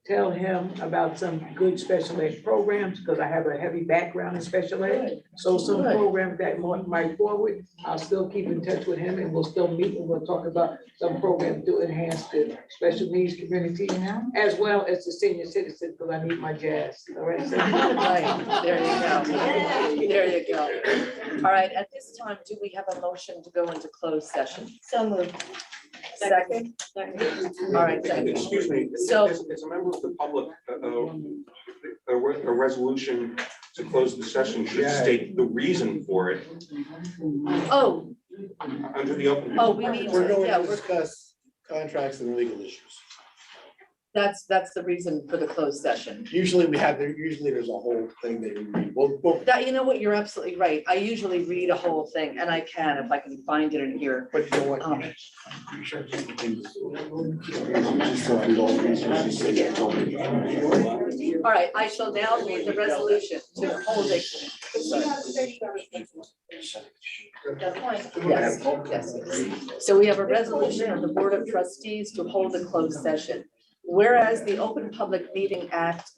tell him about some good special ed programs, because I have a heavy background in special ed. So some programs that might forward, I'll still keep in touch with him, and we'll still meet, and we'll talk about some programs to enhance the special needs community, as well as the senior citizens, because I need my jazz. All right. Right, there you go. There you go. All right, at this time, do we have a motion to go into closed session? So moved. Second? All right, thank you. Excuse me, So- as a member of the public, a resolution to close the session should state the reason for it Oh, under the open. oh, we need We're to, going yeah, to discuss contracts and legal issues. that's the reason for the closed session. Usually there's a whole thing that you read. Well, That, you know what, you're absolutely right. I usually read a whole thing, and I can if I can find it in here. but you know what? All right, I shall now read the resolution to hold a. Yes, yes. So we have a resolution of the Board of Trustees to hold a closed session. Whereas the Open Public Meeting Act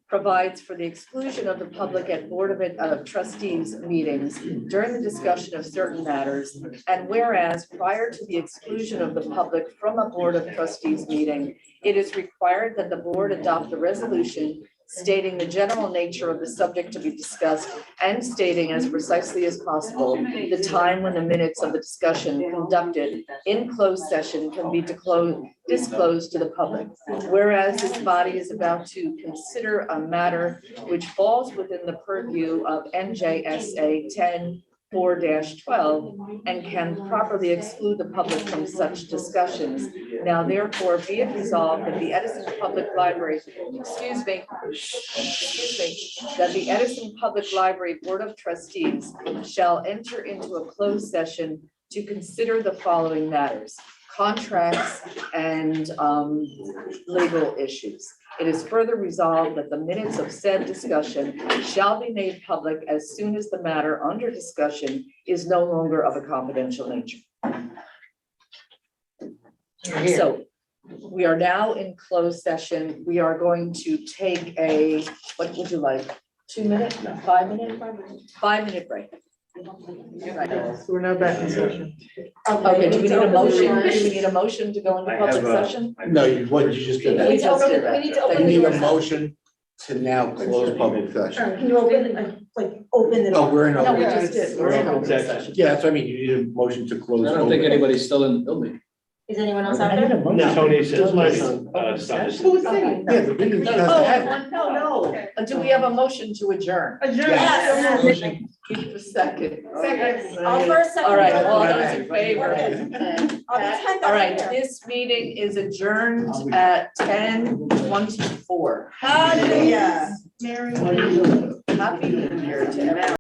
provides for the exclusion of the public at Board of Trustees meetings during the discussion of certain matters, and whereas prior to the exclusion of the public from a Board of Trustees meeting, it is required that the board adopt a resolution stating the general nature of the subject to be discussed and stating as precisely as possible the time when the minutes of the discussion conducted in closed session can be disclosed to the public. Whereas this body is about to consider a matter which falls within the purview of NJSA 10-4-12 and can properly exclude the public from such discussions. Now therefore be it resolved that the Edison Public Library, excuse me, that the Edison Public Library Board of Trustees shall enter into a closed session to consider the following matters: contracts and legal issues. It is further resolved that the minutes of said discussion shall be made public as soon as the matter under discussion is no longer of a confidential nature. So we are now in closed session. We are going to take a, what would you like? 2 minute, 5 minute, 5-minute break. Right. We're now back in session. Okay, do we need a motion? Do we need a motion to go into I public have a- session? No, what you just did. We just did that. We need to You open need the a doors. motion to now close public session. Can you open, open it? Oh, we're in. No, we open- just did. We're in open session. Yeah, that's what I mean. You need a motion to close. I don't think open. anybody's still in the building. Is anyone else out there? No, Tony says my son, stopped. Yeah, the meeting doesn't have- No. Do we have a motion to adjourn? Yes. Motion. Keep a second. I'll first second. All right, all those in favor? I'll just head All back right, here. this meeting is adjourned at 10:24. Hallelujah. Happy New Year to everyone.